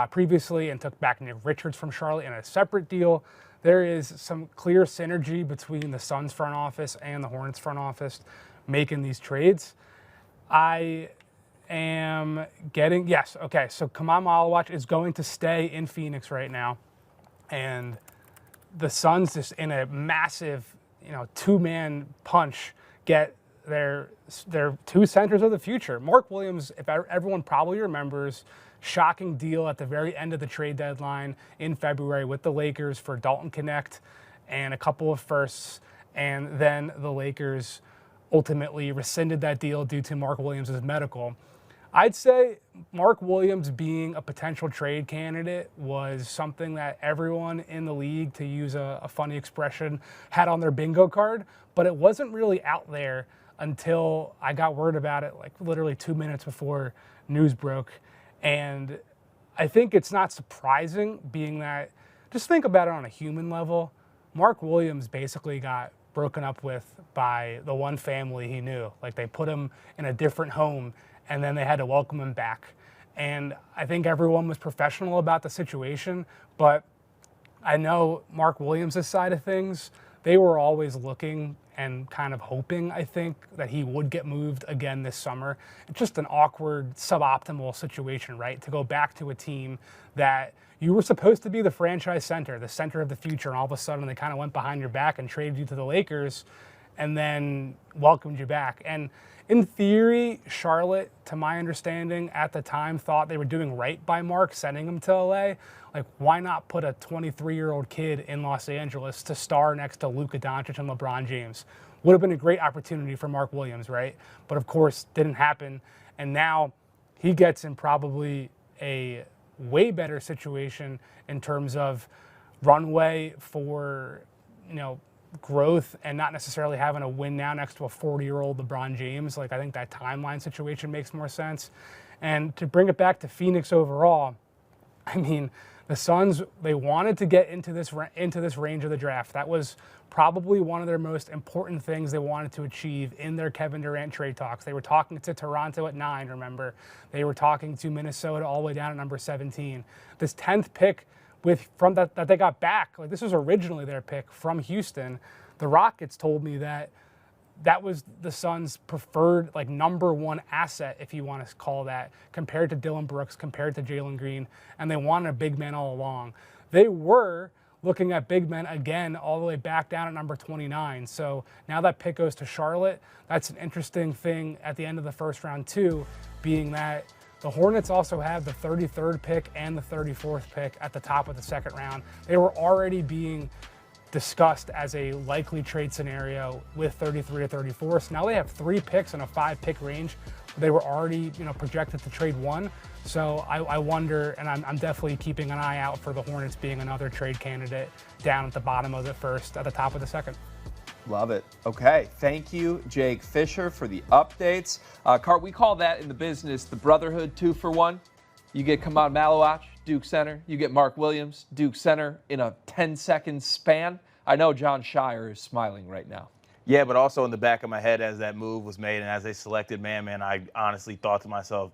previously and took back Nick Richards from Charlotte in a separate deal. There is some clear synergy between the Suns front office and the Hornets front office making these trades. I am getting, yes, okay, so Kaman Malawach is going to stay in Phoenix right now, and the Suns just in a massive, two-man punch get their 2 centers of the future. Mark Williams, if everyone probably remembers, shocking deal at the very end of the trade deadline in February with the Lakers for Dalton Connect and a couple of firsts, and then the Lakers ultimately rescinded that deal due to Mark Williams' medical. I'd say Mark Williams being a potential trade candidate was something that everyone in the league, to use a funny expression, had on their bingo card, but it wasn't really out there until I got word about it, like literally 2 minutes before news broke. And I think it's not surprising, being that, just think about it on a human level. Mark Williams basically got broken up with by the one family he knew. Like, they put him in a different home, and then they had to welcome him back. And I think everyone was professional about the situation, but I know Mark Williams' side of things, they were always looking and kind of hoping, I think, that he would get moved again this summer. It's just an awkward, suboptimal situation, right? To go back to a team that you were supposed to be the franchise center, the center of the future, and all of a sudden they kind of went behind your back and traded you to the Lakers and then welcomed you back. And in theory, Charlotte, to my understanding, at the time thought they were doing right by Mark, sending him to LA. Like, why not put a 23-year-old kid in Los Angeles to star next to Luka Doncic and LeBron James? Would have been a great opportunity for Mark Williams, right? But of course, didn't happen. And now he gets in probably a way better situation in terms of runway for, growth, and not necessarily having to win now next to a 40-year-old LeBron James. Like, I think that timeline situation makes more sense. And to bring it back to Phoenix overall, I mean, the Suns, they wanted to get into this range of the draft. That was probably one of their most important things they wanted to achieve in their Kevin Durant trade talks. They were talking to Toronto at 9, remember? They were talking to Minnesota all the way down at number 17. This 10th pick that they got back, like, this was originally their pick from Houston. The Rockets told me that was the Suns' preferred, like, number one asset, if you want to call that, compared to Dillon Brooks, compared to Jalen Green, and they wanted a big man all along. They were looking at big men again all the way back down at number 29. So now that pick goes to Charlotte. That's an interesting thing at the end of the first round too, being that the Hornets also have the 33rd pick and the 34th pick at the top of the second round. They were already being discussed as a likely trade scenario with 33 to 34. So now they have 3 picks in a 5-pick range. They were already, projected to trade 1. So I wonder, and I'm definitely keeping an eye out for the Hornets being another trade candidate down at the bottom of the first, at the top of the second. Love it. Okay. Thank you, Jake Fischer, for the updates. Cart, we call that in the business the Brotherhood 2-for-1. You get Kamad Malawach, Duke Center. You get Mark Williams, Duke Center, in a 10-second span. I know John Shire is smiling right now. Yeah, but also in the back of my head as that move was made and as they selected Man, I honestly thought to myself,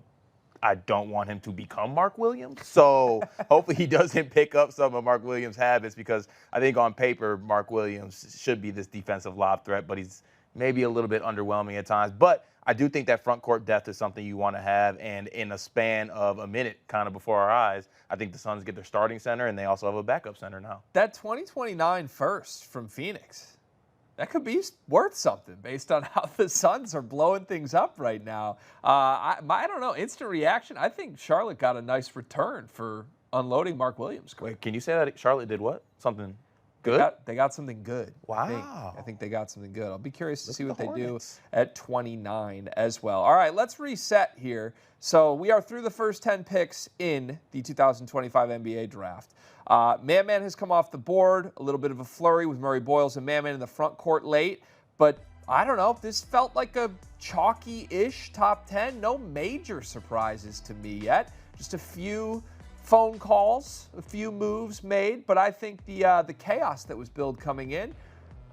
I don't want him to become Mark Williams. So hopefully he doesn't pick up some of Mark Williams' habits, because I think on paper Mark Williams should be this defensive lob threat, but he's maybe a little bit underwhelming at times. But I do think that front court depth is something you want to have. And in a span of a minute kind of before our eyes, I think the Suns get their starting center, and they also have a backup center now. That 2029 first from Phoenix, that could be worth something based on how the Suns are blowing things up right now. I don't know, instant reaction. I think Charlotte got a nice return for unloading Mark Williams. Wait, can you say that Charlotte did what? Something good? They got something good. Wow. I think they got something good. I'll be curious to see what they do at 29 as well. All right, let's reset here. So we are through the first 10 picks in the 2025 NBA draft. Man has come off the board, a little bit of a flurry with Murray Boyles and Man in the front court late, but I don't know, this felt like a chalky-ish top 10. No major surprises to me yet. Just a few phone calls, a few moves made, but I think the chaos that was built coming in,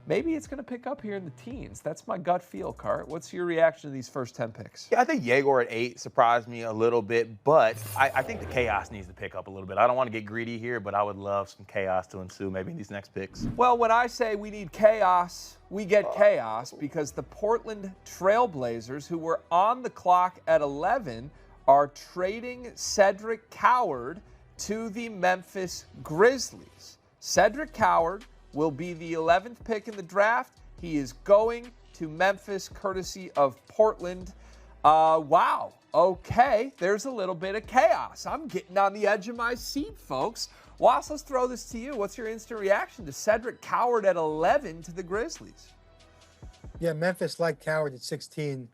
maybe it's going to pick up here in the teens. That's my gut feel, Cart. What's your reaction to these first 10 picks? Yeah, I think Yegor at 8 surprised me a little bit, but I think the chaos needs to pick up a little bit. I don't want to get greedy here, but I would love some chaos to ensue maybe in these next picks. Well, when I say we need chaos, we get chaos, because the Portland Trailblazers, who were on the clock at 11, are trading Cedric Coward to the Memphis Grizzlies. Cedric Coward will be the 11th pick in the draft. He is going to Memphis, courtesy of Portland. Wow. Okay, there's a little bit of chaos. I'm getting on the edge of my seat, folks. Was, let's throw this to you. What's your instant reaction to Cedric Coward at 11 to the Grizzlies? Yeah, Memphis liked Coward at 16,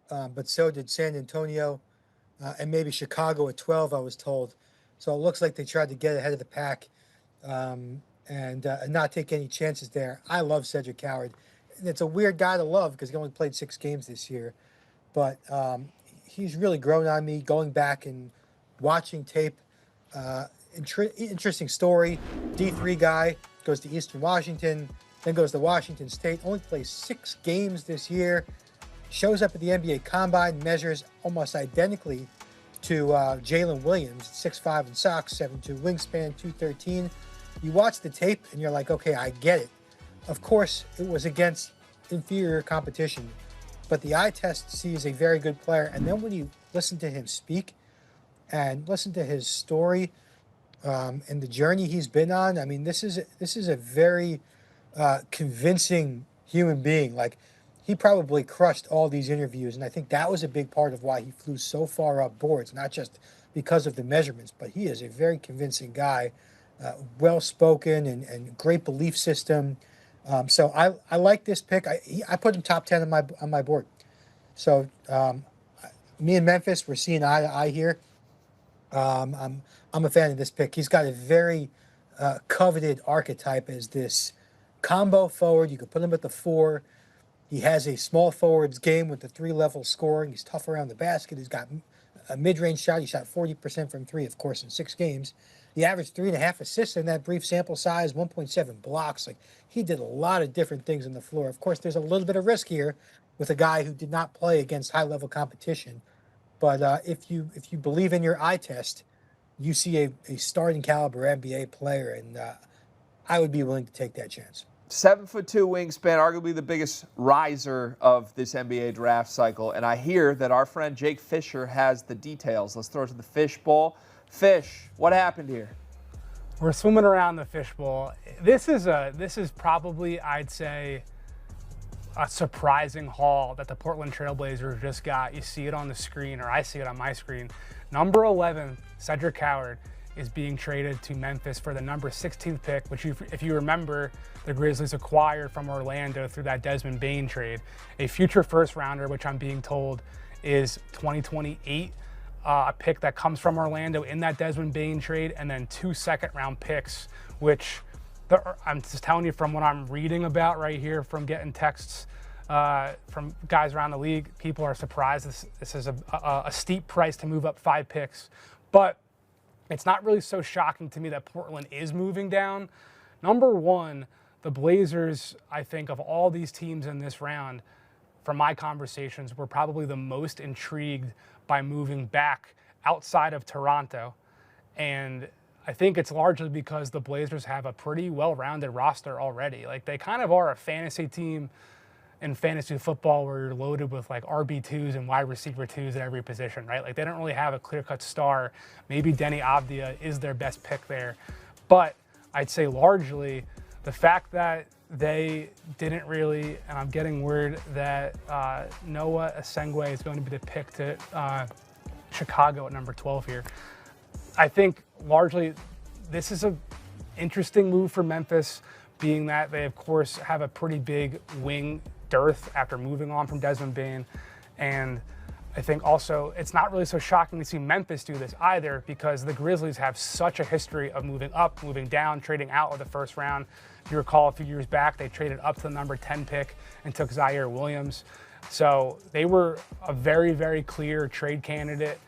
but so did San Antonio. and maybe Chicago at 12, I was told. So it looks like they tried to get ahead of the pack and not take any chances there. I love Cedric Howard. And it's a weird guy to love because he only played 6 games this year. But he's really grown on me going back and watching tape. Interesting story. D3 guy, goes to Eastern Washington, then goes to Washington State. Only plays 6 games this year. Shows up at the NBA Combine, measures almost identically to Jalen Williams, 6'5" in socks, 7'2" wingspan, 213. You watch the tape and you're like, okay, I get it. Of course, it was against inferior competition, but the eye test sees a very good player. And then when you listen to him speak and listen to his story and the journey he's been on, I mean, this is a very convincing human being. Like, he probably crushed all these interviews, and I think that was a big part of why he flew so far up boards, not just because of the measurements, but he is a very convincing guy, well-spoken and great belief system. So I like this pick. I put him top 10 on my board. So me and Memphis, we're seeing eye to eye here. I'm a fan of this pick. He's got a very coveted archetype as this combo forward. You could put him at the 4. He has a small forwards game with the 3-level scoring. He's tough around the basket. He's got a mid-range shot. He shot 40% from 3, of course, in 6 games. He averaged 3.5 assists in that brief sample size, 1.7 blocks. Like, he did a lot of different things on the floor. Of course, there's a little bit of risk here with a guy who did not play against high-level competition. But if you believe in your eye test, you see a starting caliber NBA player, and I would be willing to take that chance. 7'2" wingspan, arguably the biggest riser of this NBA draft cycle. And I hear that our friend Jake Fischer has the details. Let's throw it to the fishbowl. Fish, what happened here? We're swimming around the fishbowl. This is probably, I'd say, a surprising haul that the Portland Trailblazers just got. You see it on the screen, or I see it on my screen. Number 11, Cedric Howard, is being traded to Memphis for the number 16th pick, which if you remember, the Grizzlies acquired from Orlando through that Desmond Bane trade. A future first rounder, which I'm being told is 2028, a pick that comes from Orlando in that Desmond Bane trade, and then 2 second-round picks, which I'm just telling you from what I'm reading about right here, from getting texts from guys around the league, people are surprised. This is a steep price to move up 5 picks, but it's not really so shocking to me that Portland is moving down. Number 1, the Blazers, I think, of all these teams in this round, from my conversations, were probably the most intrigued by moving back outside of Toronto. And I think it's largely because the Blazers have a pretty well-rounded roster already. Like, they kind of are a fantasy team in fantasy football where you're loaded with like RB2s and wide receiver 2s at every position, right? Like, they don't really have a clear-cut star. Maybe Denny Avdia is their best pick there. But I'd say largely the fact that they didn't really, and I'm getting word that Noah Esengwe is going to be the pick to Chicago at number 12 here. I think largely this is an interesting move for Memphis, being that they, of course, have a pretty big wing dearth after moving on from Desmond Bane. And I think also it's not really so shocking to see Memphis do this either, because the Grizzlies have such a history of moving up, moving down, trading out of the first round. If you recall, a few years back, they traded up to the number 10 pick and took Zaire Williams. So they were a very, very clear trade candidate.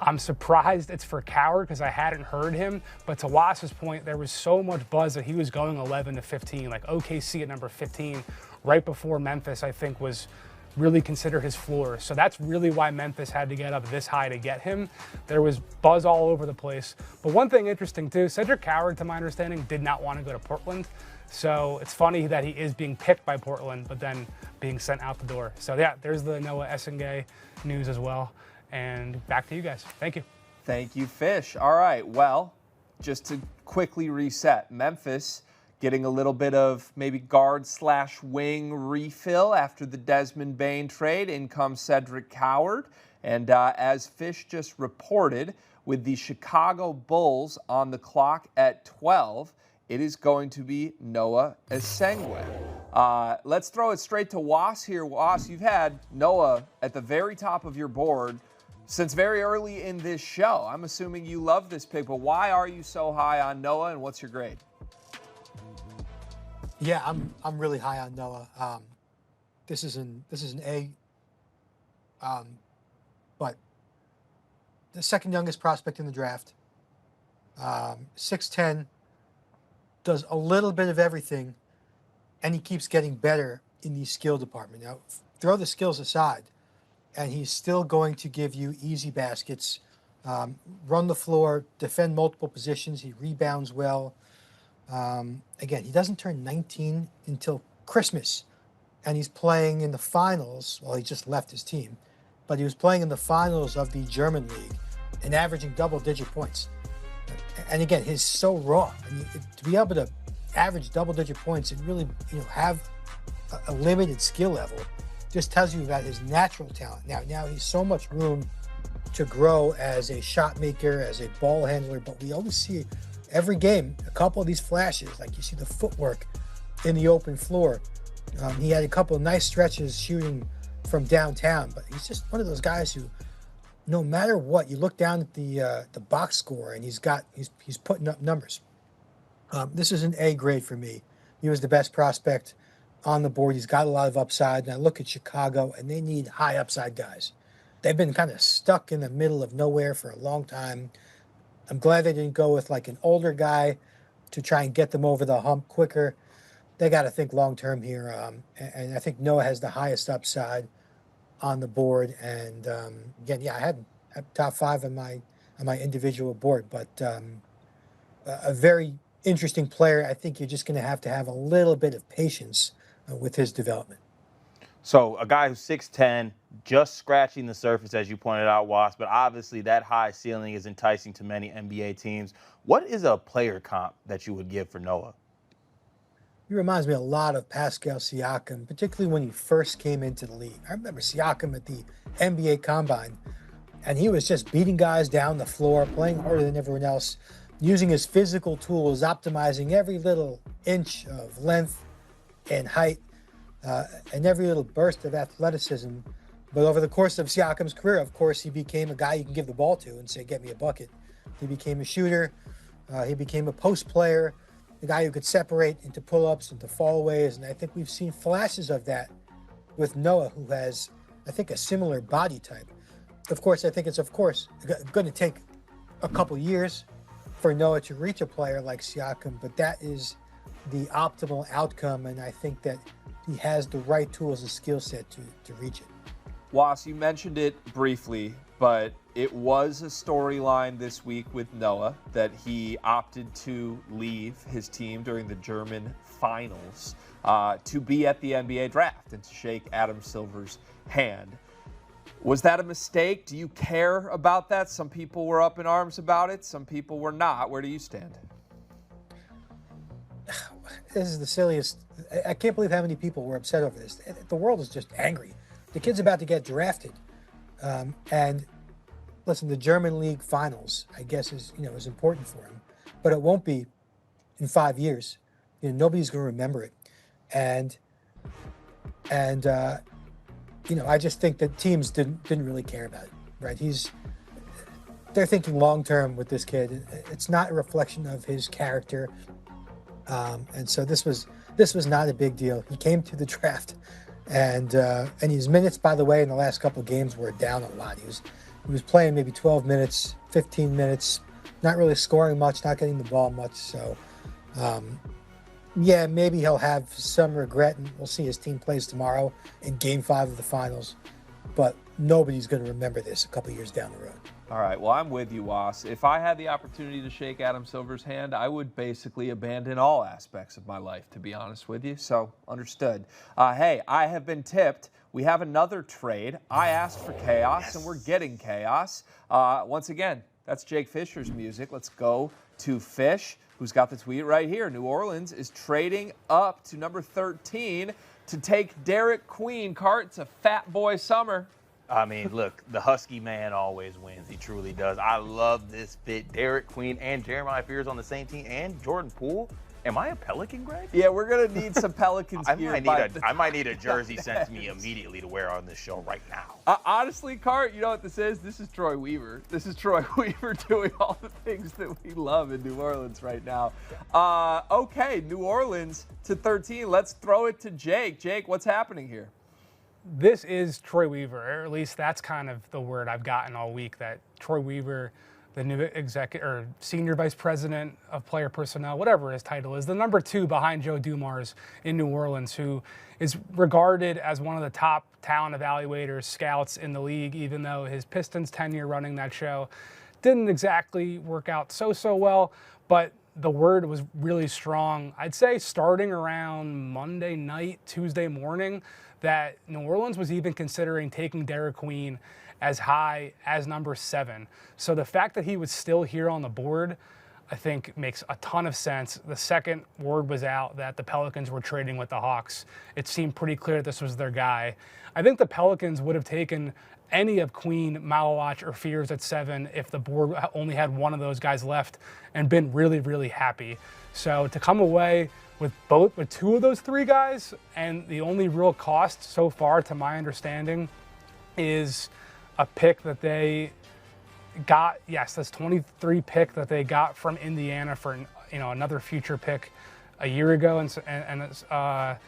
I'm surprised it's for Coward because I hadn't heard him. But to Wass's point, there was so much buzz that he was going 11 to 15. Like OKC at number 15, right before Memphis, I think, was really considered his floor. So that's really why Memphis had to get up this high to get him. There was buzz all over the place. But one thing interesting too, Cedric Coward, to my understanding, did not want to go to Portland. So it's funny that he is being picked by Portland, but then being sent out the door. So yeah, there's the Noah Esengwe news as well. And back to you guys. Thank you. Thank you, Fish. All right, well, just to quickly reset, Memphis getting a little bit of maybe guard/wing refill after the Desmond Bane trade. In comes Cedric Coward. And as Fish just reported, with the Chicago Bulls on the clock at 12, it is going to be Noah Esengwe. Let's throw it straight to Was here. Was, you've had Noah at the very top of your board Since very early in this show, I'm assuming you love this pick, but why are you so high on Noah, and what's your grade? Yeah, I'm really high on Noah. This is an A, but the second youngest prospect in the draft. 6'10", does a little bit of everything, and he keeps getting better in the skill department. Now, throw the skills aside, and he's still going to give you easy baskets, run the floor, defend multiple positions. He rebounds well. Again, he doesn't turn 19 until Christmas, and he's playing in the finals. Well, he just left his team, but he was playing in the finals of the German league and averaging double-digit points. And again, he's so raw. I mean, to be able to average double-digit points and really, have a limited skill level just tells you about his natural talent. Now he's so much room to grow as a shot maker, as a ball handler, but we always see every game a couple of these flashes, like you see the footwork in the open floor. He had a couple of nice stretches shooting from downtown, but he's just one of those guys who, no matter what, you look down at the box score and he's putting up numbers. This is an A grade for me. He was the best prospect on the board. He's got a lot of upside. And I look at Chicago, and they need high upside guys. They've been kind of stuck in the middle of nowhere for a long time. I'm glad they didn't go with like an older guy to try and get them over the hump quicker. They got to think long term here. And I think Noah has the highest upside on the board. And again, I had top 5 on my individual board, but a very interesting player. I think you're just going to have a little bit of patience with his development. So a guy who's 6'10", just scratching the surface, as you pointed out, Was, but obviously that high ceiling is enticing to many NBA teams. What is a player comp that you would give for Noah? He reminds me a lot of Pascal Siakam, particularly when he first came into the league. I remember Siakam at the NBA Combine, and he was just beating guys down the floor, playing harder than everyone else, using his physical tools, optimizing every little inch of length and height, and every little burst of athleticism. But over the course of Siakam's career, of course, he became a guy you can give the ball to and say, get me a bucket. He became a shooter. He became a post player, a guy who could separate into pull-ups, into fallaways. And I think we've seen flashes of that with Noah, who has, I think, a similar body type. Of course, I think it's, going to take a couple years for Noah to reach a player like Siakam, but that is the optimal outcome, and I think that he has the right tools and skill set to reach it. Was, you mentioned it briefly, but it was a storyline this week with Noah that he opted to leave his team during the German finals to be at the NBA draft and to shake Adam Silver's hand. Was that a mistake? Do you care about that? Some people were up in arms about it. Some people were not. Where do you stand? This is the silliest. I can't believe how many people were upset over this. The world is just angry. The kid's about to get drafted. And listen, the German League finals, I guess, is important for him. But it won't be in 5 years. Nobody's going to remember it. And I just think that teams didn't really care about it, right? They're thinking long term with this kid. It's not a reflection of his character, and so this was not a big deal. He came to the draft, and his minutes, by the way, in the last couple of games were down a lot. He was playing maybe 12 minutes, 15 minutes, not really scoring much, not getting the ball much. So, maybe he'll have some regret, and we'll see his team plays tomorrow in Game 5 of the finals. But nobody's going to remember this a couple years down the road. All right, well, I'm with you, Was. If I had the opportunity to shake Adam Silver's hand, I would basically abandon all aspects of my life, to be honest with you. So, understood. Hey, I have been tipped. We have another trade. I asked for chaos, and we're getting chaos. Once again, that's Jake Fischer's music. Let's go to Fish, who's got the tweet right here. New Orleans is trading up to number 13 to take Derek Queen. It's a fat boy summer. I mean, look, the Husky man always wins. He truly does. I love this fit. Derek Queen and Jeremiah Fears on the same team, and Jordan Poole. Am I a Pelican, Greg? Yeah, we're going to need some Pelicans here. I might need a jersey sent to me immediately to wear on this show right now. Honestly, Cart, you know what this is? This is Troy Weaver. This is Troy Weaver doing all the things that we love in New Orleans right now. Okay, New Orleans to 13. Let's throw it to Jake. Jake, what's happening here? This is Troy Weaver, or at least that's kind of the word I've gotten all week, that Troy Weaver, the new senior vice president of player personnel, whatever his title is, the number 2 behind Joe Dumars in New Orleans, who is regarded as one of the top talent evaluators, scouts in the league, even though his Pistons tenure running that show didn't exactly work out so well, but the word was really strong. I'd say starting around Monday night, Tuesday morning, that New Orleans was even considering taking Derek Queen as high as number 7. So the fact that he was still here on the board, I think makes a ton of sense. The second word was out that the Pelicans were trading with the Hawks, it seemed pretty clear that this was their guy. I think the Pelicans would have taken any of Queen, Malawach, or Fears at 7 if the board only had one of those guys left and been really, really happy. So to come away with 2 of those 3 guys, and the only real cost so far, to my understanding, is a pick that they got, yes, this 23 pick that they got from Indiana for another future pick a year ago, and it's a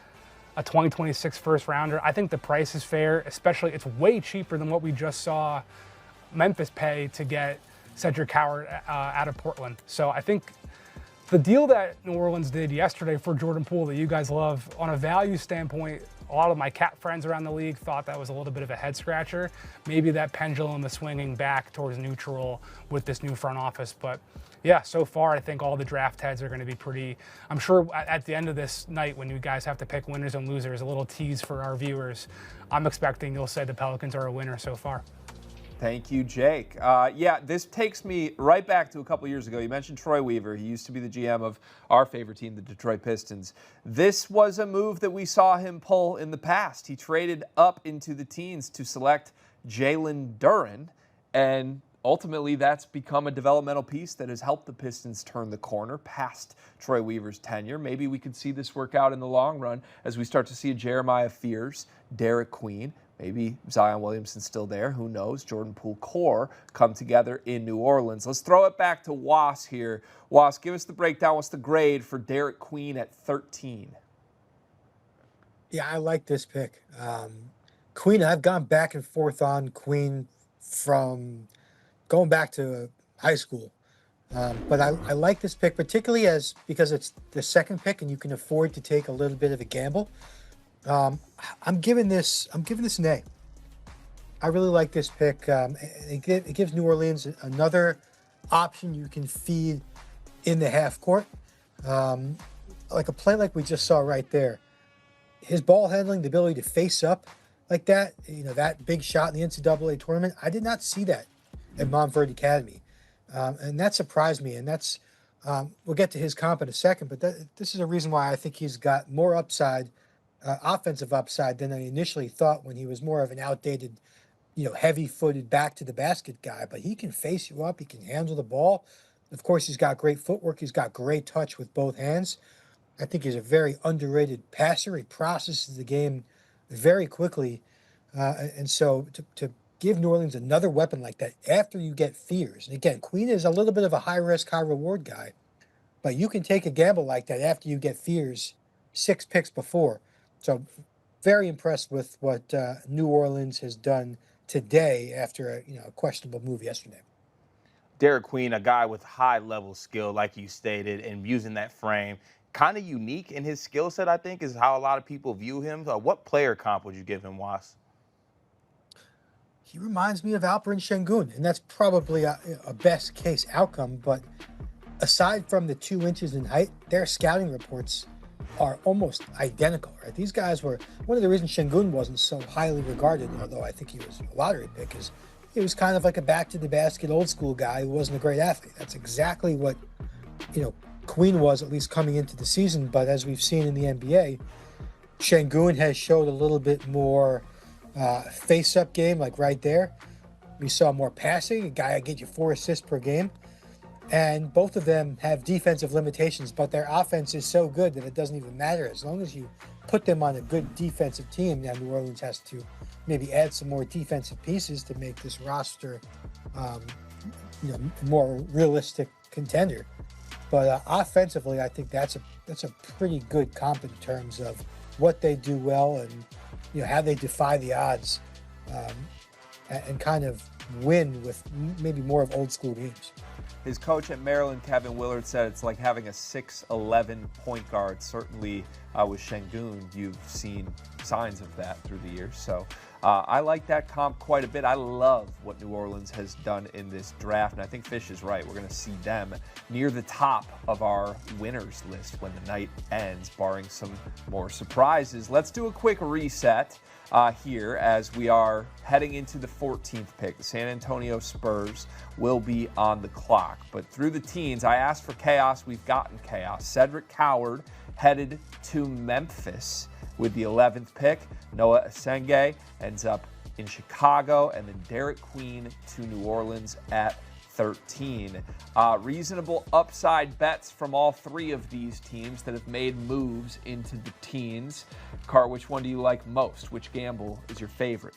2026 first rounder. I think the price is fair, especially it's way cheaper than what we just saw Memphis pay to get Cedric Howard out of Portland. So I think the deal that New Orleans did yesterday for Jordan Poole that you guys love, on a value standpoint, a lot of my Cat friends around the league thought that was a little bit of a head scratcher. Maybe that pendulum is swinging back towards neutral with this new front office. But yeah, so far I think all the draft heads are going to be pretty. I'm sure at the end of this night, when you guys have to pick winners and losers, a little tease for our viewers, I'm expecting you'll say the Pelicans are a winner so far. Thank you, Jake. Yeah, this takes me right back to a couple years ago. You mentioned Troy Weaver. He used to be the GM of our favorite team, the Detroit Pistons. This was a move that we saw him pull in the past. He traded up into the teens to select Jalen Duren, and ultimately that's become a developmental piece that has helped the Pistons turn the corner past Troy Weaver's tenure. Maybe we could see this work out in the long run as we start to see a Jeremiah Fears, Derek Queen, maybe Zion Williamson's still there, who knows, Jordan Poole core come together in New Orleans. Let's throw it back to Was here. Was, give us the breakdown. What's the grade for Derek Queen at 13? Yeah, I like this pick. Queen, I've gone back and forth on Queen from going back to high school. But I like this pick, particularly because it's the second pick and you can afford to take a little bit of a gamble. I'm giving this an A. I really like this pick. It gives New Orleans another option you can feed in the half court. Like a play like we just saw right there. His ball handling, the ability to face up like that, that big shot in the NCAA tournament, I did not see that at Montverde Academy. And that surprised me. And that's, we'll get to his comp in a second, but this is a reason why I think he's got more upside, offensive upside than I initially thought when he was more of an outdated, heavy-footed back to the basket guy. But he can face you up. He can handle the ball. Of course, he's got great footwork. He's got great touch with both hands. I think he's a very underrated passer. He processes the game very quickly. And so to give New Orleans another weapon like that after you get Fears. And again, Queen is a little bit of a high-risk, high-reward guy. But you can take a gamble like that after you get Fears 6 picks before. So very impressed with what New Orleans has done today after a questionable move yesterday. Derek Queen, a guy with high-level skill, like you stated, and using that frame. Kind of unique in his skill set, I think, is how a lot of people view him. What player comp would you give him, Was? He reminds me of Alperen Şengün, and that's probably a best-case outcome. But aside from the 2 inches in height, their scouting reports are almost identical. Right? These guys were one of the reasons Şengün wasn't so highly regarded, although I think he was a lottery pick, is he was kind of like a back-to-the-basket old-school guy who wasn't a great athlete. That's exactly what Queen was, at least coming into the season. But as we've seen in the NBA, Şengün has showed a little bit more face-up game, like right there. We saw more passing, a guy that get you 4 assists per game. And both of them have defensive limitations, but their offense is so good that it doesn't even matter. As long as you put them on a good defensive team, now New Orleans has to maybe add some more defensive pieces to make this roster more realistic contender. But offensively, I think that's a pretty good comp in terms of what they do well and how they defy the odds and kind of win with maybe more of old school games. His coach at Maryland, Kevin Willard, said it's like having a 6'11" point guard. Certainly with Şengün, you've seen signs of that through the years. So I like that comp quite a bit. I love what New Orleans has done in this draft, and I think Fish is right. We're going to see them near the top of our winners list when the night ends, barring some more surprises. Let's do a quick reset here as we are heading into the 14th pick. The San Antonio Spurs will be on the clock. But through the teens, I asked for chaos. We've gotten chaos. Cedric Coward headed to Memphis with the 11th pick. Noah Asenge ends up in Chicago, and then Derek Queen to New Orleans at 13. Reasonable upside bets from all three of these teams that have made moves into the teens. Car, which one do you like most? Which gamble is your favorite?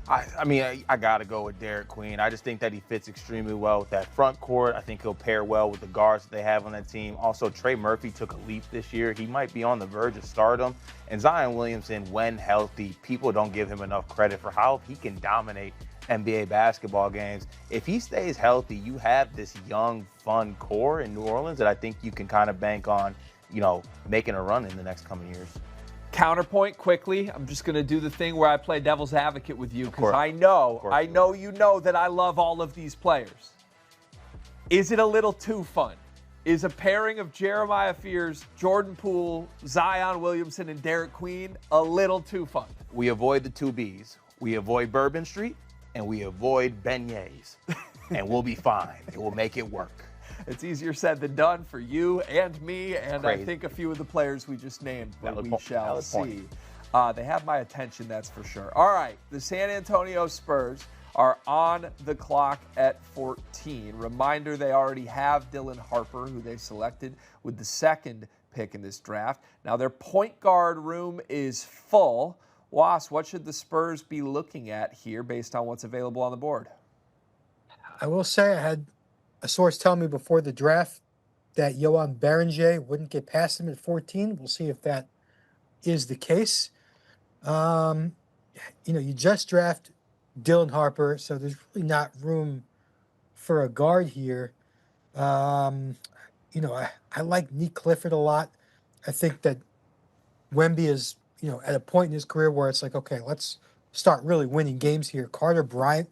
I got to go with Derek Queen. I just think that he fits extremely well with that front court. I think he'll pair well with the guards that they have on that team. Also, Trey Murphy took a leap this year. He might be on the verge of stardom. And Zion Williamson, when healthy, people don't give him enough credit for how he can dominate NBA basketball games. If he stays healthy, you have this young, fun core in New Orleans that I think you can kind of bank on, making a run in the next coming years. Counterpoint quickly. I'm just going to do the thing where I play devil's advocate with you because I know you know that I love all of these players. Is it a little too fun? Is a pairing of Jeremiah Fears, Jordan Poole, Zion Williamson, and Derek Queen a little too fun? We avoid the two Bs. We avoid Bourbon Street, and we avoid beignets. And we'll be fine. We'll make it work. It's easier said than done for you and me, and Crazy. I think a few of the players we just named, but we shall see. They have my attention, that's for sure. All right, the San Antonio Spurs are on the clock at 14. Reminder, they already have Dylan Harper, who they selected with the second pick in this draft. Now their point guard room is full. Was, what should the Spurs be looking at here based on what's available on the board? I will say I had a source tell me before the draft that Johan Berenger wouldn't get past him at 14. We'll see if that is the case. You just draft Dylan Harper, so there's really not room for a guard here. I like Nick Clifford a lot. I think that Wemby is, at a point in his career where it's like, okay, let's start really winning games here. Carter Bryant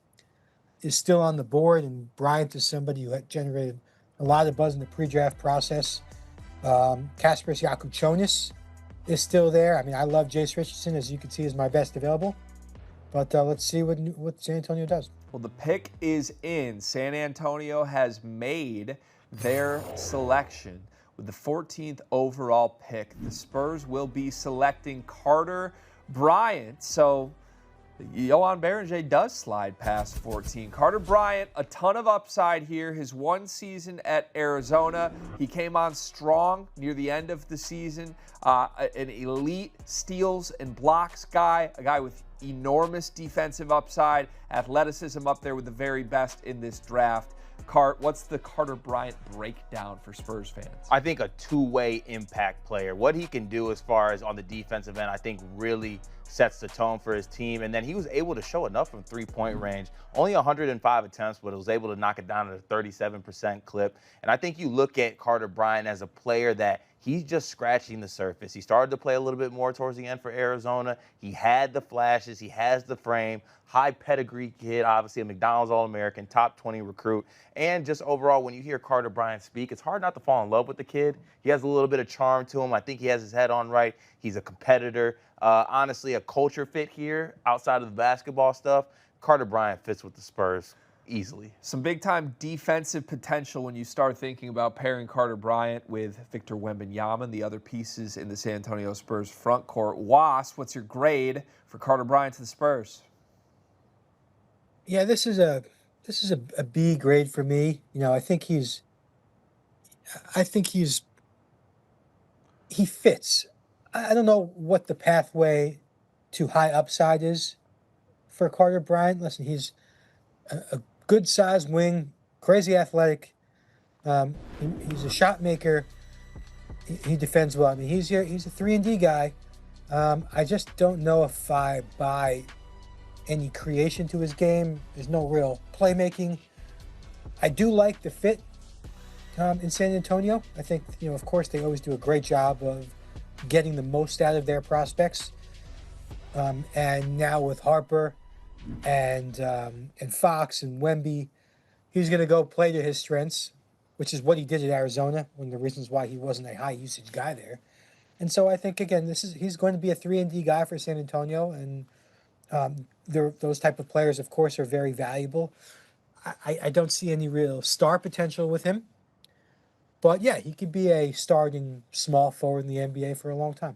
is still on the board, and Bryant is somebody who had generated a lot of buzz in the pre-draft process. Kasparas Jakučionis is still there. I love Jace Richardson, as you can see, is my best available. But let's see what San Antonio does. Well, the pick is in. San Antonio has made their selection. With the 14th overall pick, the Spurs will be selecting Carter Bryant. So Johan Berenger does slide past 14. Carter Bryant, a ton of upside here. His one season at Arizona, he came on strong near the end of the season. An elite steals and blocks guy, a guy with enormous defensive upside, athleticism up there with the very best in this draft. Cart, what's the Carter Bryant breakdown for Spurs fans? I think a two-way impact player. What he can do as far as on the defensive end, I think really sets the tone for his team. And then he was able to show enough from three-point range. Only 105 attempts, but was able to knock it down at a 37% clip. And I think you look at Carter Bryant as a player that he's just scratching the surface. He started to play a little bit more towards the end for Arizona. He had the flashes. He has the frame. High pedigree kid, obviously a McDonald's All-American, top 20 recruit. And just overall, when you hear Carter Bryant speak, it's hard not to fall in love with the kid. He has a little bit of charm to him. I think he has his head on right. He's a competitor. Honestly, a culture fit here outside of the basketball stuff. Carter Bryant fits with the Spurs easily. Some big-time defensive potential when you start thinking about pairing Carter Bryant with Victor Wembanyama and the other pieces in the San Antonio Spurs front court. Was, what's your grade for Carter Bryant to the Spurs? Yeah, this is a B grade for me. I think he's I think he fits. I don't know what the pathway to high upside is for Carter Bryant. Listen, he's a good sized wing, crazy athletic. He's a shot maker. He defends well. I mean, he's a 3-and-D guy. I just don't know if I buy any creation to his game. There's no real playmaking. I do like the fit in San Antonio. I think, of course, they always do a great job of getting the most out of their prospects. And now with Harper and Fox and Wemby, he's going to go play to his strengths, which is what he did at Arizona, one of the reasons why he wasn't a high usage guy there. And so I think, again, he's going to be a 3-and-D guy for San Antonio, and those type of players, of course, are very valuable. I don't see any real star potential with him. But, yeah, he could be a starting small forward in the NBA for a long time.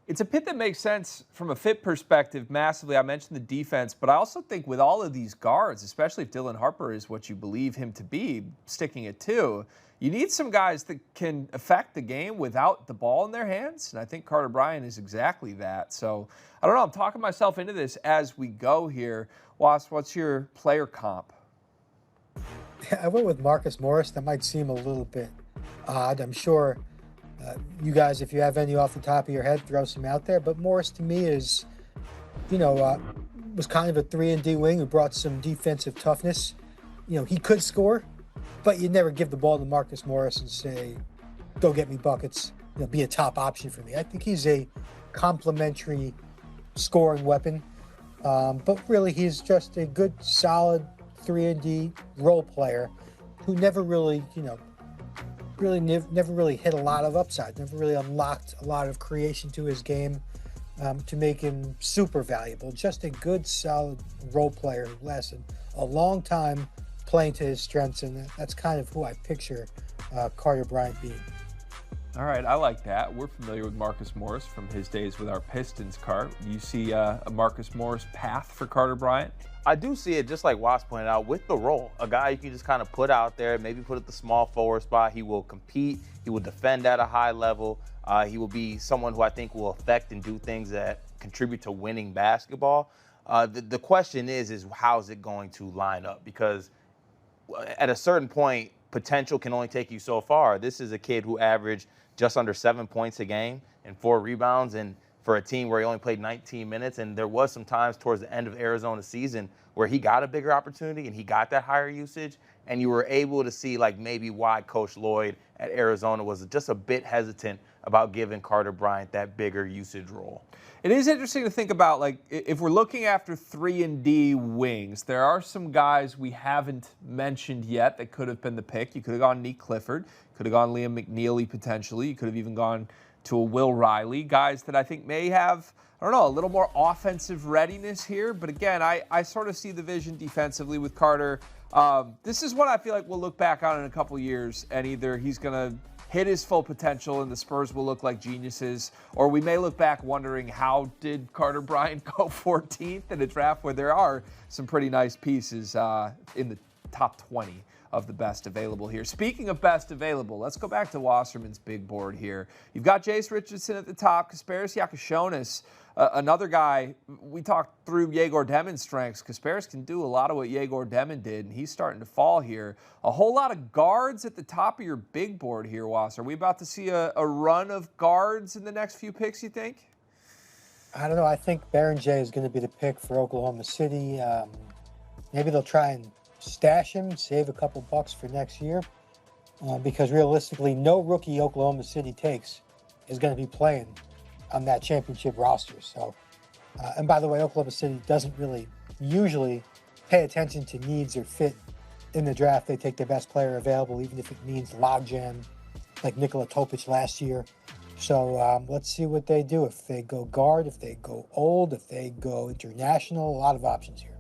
It's a pick that makes sense from a fit perspective massively. I mentioned the defense, but I also think with all of these guards, especially if Dylan Harper is what you believe him to be, sticking it to, you need some guys that can affect the game without the ball in their hands, and I think Carter Bryant is exactly that. So, I don't know, I'm talking myself into this as we go here. Was, what's your player comp? I went with Marcus Morris. That might seem a little bit odd. I'm sure you guys, if you have any off the top of your head, throw some out there. But Morris, to me, is, was kind of a 3-and-D wing who brought some defensive toughness. He could score, but you'd never give the ball to Marcus Morris and say, go get me buckets, be a top option for me. I think he's a complementary scoring weapon. But really, he's just a good, solid 3-and-D role player who never really, never really hit a lot of upside, never really unlocked a lot of creation to his game to make him super valuable. Just a good, solid role player who lasted a long time playing to his strengths, and that's kind of who I picture Carter Bryant being. All right, I like that. We're familiar with Marcus Morris from his days with our Pistons, Cart. Do you see a Marcus Morris path for Carter Bryant? I do see it, just like Was pointed out, with the role. A guy you can just kind of put out there, maybe put at the small forward spot. He will compete. He will defend at a high level. He will be someone who I think will affect and do things that contribute to winning basketball. The question is how is it going to line up? Because at a certain point, potential can only take you so far. This is a kid who averaged just under 7 points a game and 4 rebounds, and for a team where he only played 19 minutes, and there was some times towards the end of Arizona's season where he got a bigger opportunity and he got that higher usage, and you were able to see maybe why Coach Lloyd at Arizona was just a bit hesitant about giving Carter Bryant that bigger usage role. It is interesting to think about, if we're looking after 3-and-D wings, there are some guys we haven't mentioned yet that could have been the pick. You could have gone Nick Clifford, could have gone Liam McNeely potentially. You could have even gone to a Will Riley, guys that I think may have, a little more offensive readiness here. But again, I sort of see the vision defensively with Carter. This is what I feel like we'll look back on in a couple years, and either he's going to hit his full potential and the Spurs will look like geniuses, or we may look back wondering how did Carter Bryant go 14th in a draft where there are some pretty nice pieces in the top 20 of the best available here. Speaking of best available, let's go back to Wasserman's big board here. You've got Jace Richardson at the top, Kasparis Yakashonis, another guy. We talked through Yegor Demon's strengths. Kasparis can do a lot of what Yegor Demon did, and he's starting to fall here. A whole lot of guards at the top of your big board here, Was. Are we about to see a run of guards in the next few picks, you think? I don't know. I think Baron J is going to be the pick for Oklahoma City. Maybe they'll try and stash him, save a couple bucks for next year, because realistically, no rookie Oklahoma City takes is going to be playing on that championship roster. So, and by the way, Oklahoma City doesn't really usually pay attention to needs or fit in the draft. They take their best player available, even if it means logjam, like Nikola Topic last year. So let's see what they do. If they go guard, if they go old, if they go international, a lot of options here.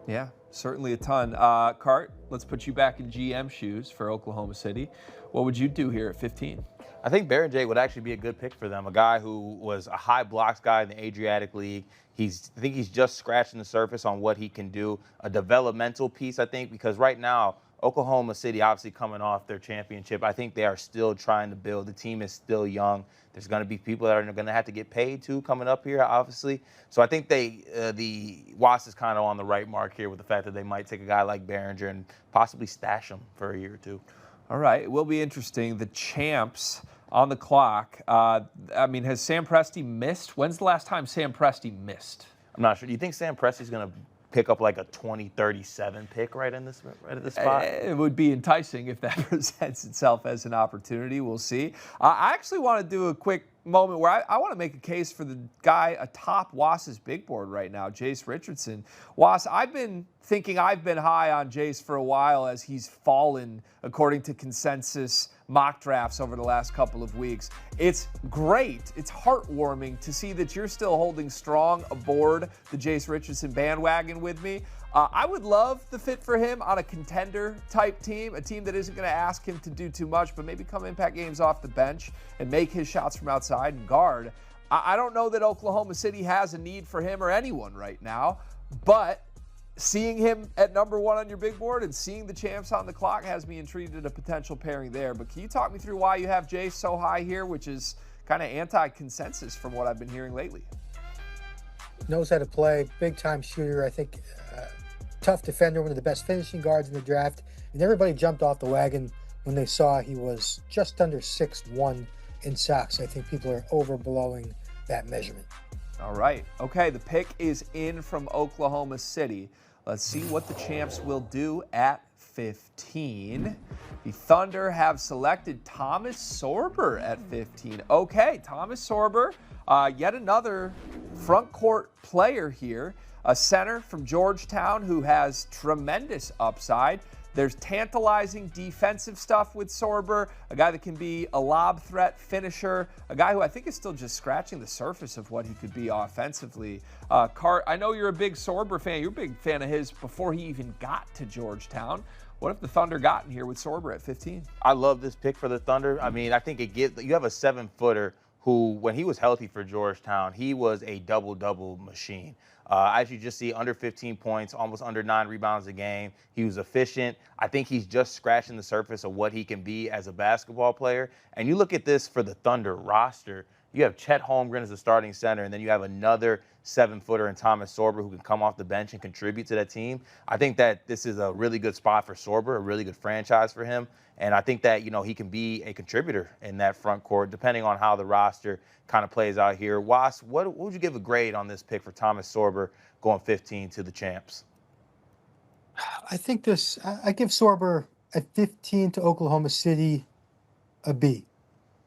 Yeah, certainly a ton. Cart, let's put you back in GM shoes for Oklahoma City. What would you do here at 15? I think Baron J would actually be a good pick for them, a guy who was a high blocks guy in the Adriatic League. I think he's just scratching the surface on what he can do, a developmental piece, I think, because right now Oklahoma City, obviously coming off their championship, I think they are still trying to build. The team is still young. There's going to be people that are going to have to get paid too coming up here, obviously. So I think the Wasp is kind of on the right mark here with the fact that they might take a guy like Behringer and possibly stash him for a year or two. All right, it will be interesting. The champs on the clock. Has Sam Presti missed? When's the last time Sam Presti missed? I'm not sure. Do you think Sam Presti's going to pick up like a 2037 pick right at this spot? It would be enticing if that presents itself as an opportunity. We'll see. I actually want to do a quick moment where I want to make a case for the guy atop Wass's big board right now, Jace Richardson. Wass, I've been thinking I've been high on Jace for a while as he's fallen according to consensus mock drafts over the last couple of weeks. It's great. It's heartwarming to see that you're still holding strong aboard the Jace Richardson bandwagon with me. I would love the fit for him on a contender-type team, a team that isn't going to ask him to do too much, but maybe come impact games off the bench and make his shots from outside and guard. I don't know that Oklahoma City has a need for him or anyone right now, but seeing him at number one on your big board and seeing the champs on the clock has me intrigued at a potential pairing there. But can you talk me through why you have Jace so high here, which is kind of anti-consensus from what I've been hearing lately? Knows how to play, big-time shooter. I think tough defender, one of the best finishing guards in the draft. And everybody jumped off the wagon when they saw he was just under 6'1" in socks. I think people are overblowing that measurement. All right. Okay, the pick is in from Oklahoma City. Let's see what the champs will do at 15. The Thunder have selected Thomas Sorber at 15. Okay, Thomas Sorber, yet another front court player here. A center from Georgetown who has tremendous upside. There's tantalizing defensive stuff with Sorber, a guy that can be a lob threat finisher, a guy who I think is still just scratching the surface of what he could be offensively. I know you're a big Sorber fan. You're a big fan of his before he even got to Georgetown. What if the Thunder got in here with Sorber at 15? I love this pick for the Thunder. I mean, I think you have a 7-footer who, when he was healthy for Georgetown, he was a double-double machine. As you just see, under 15 points, almost under 9 rebounds a game. He was efficient. I think he's just scratching the surface of what he can be as a basketball player. And you look at this for the Thunder roster, you have Chet Holmgren as the starting center, and then you have another 7-footer in Thomas Sorber who can come off the bench and contribute to that team. I think that this is a really good spot for Sorber, a really good franchise for him. And I think that, he can be a contributor in that front court, depending on how the roster kind of plays out here. Was, what would you give a grade on this pick for Thomas Sorber going 15 to the champs? I think I give Sorber at 15 to Oklahoma City a B.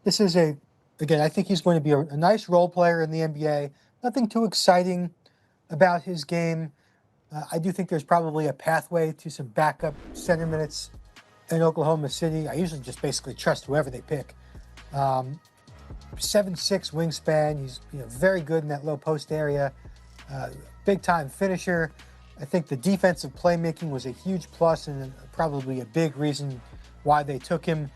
This is again, I think he's going to be a nice role player in the NBA. Nothing too exciting about his game. I do think there's probably a pathway to some backup center minutes in Oklahoma City. I usually just basically trust whoever they pick. 7'6" wingspan. He's very good in that low post area. Big time finisher. I think the defensive playmaking was a huge plus and probably a big reason why they took him.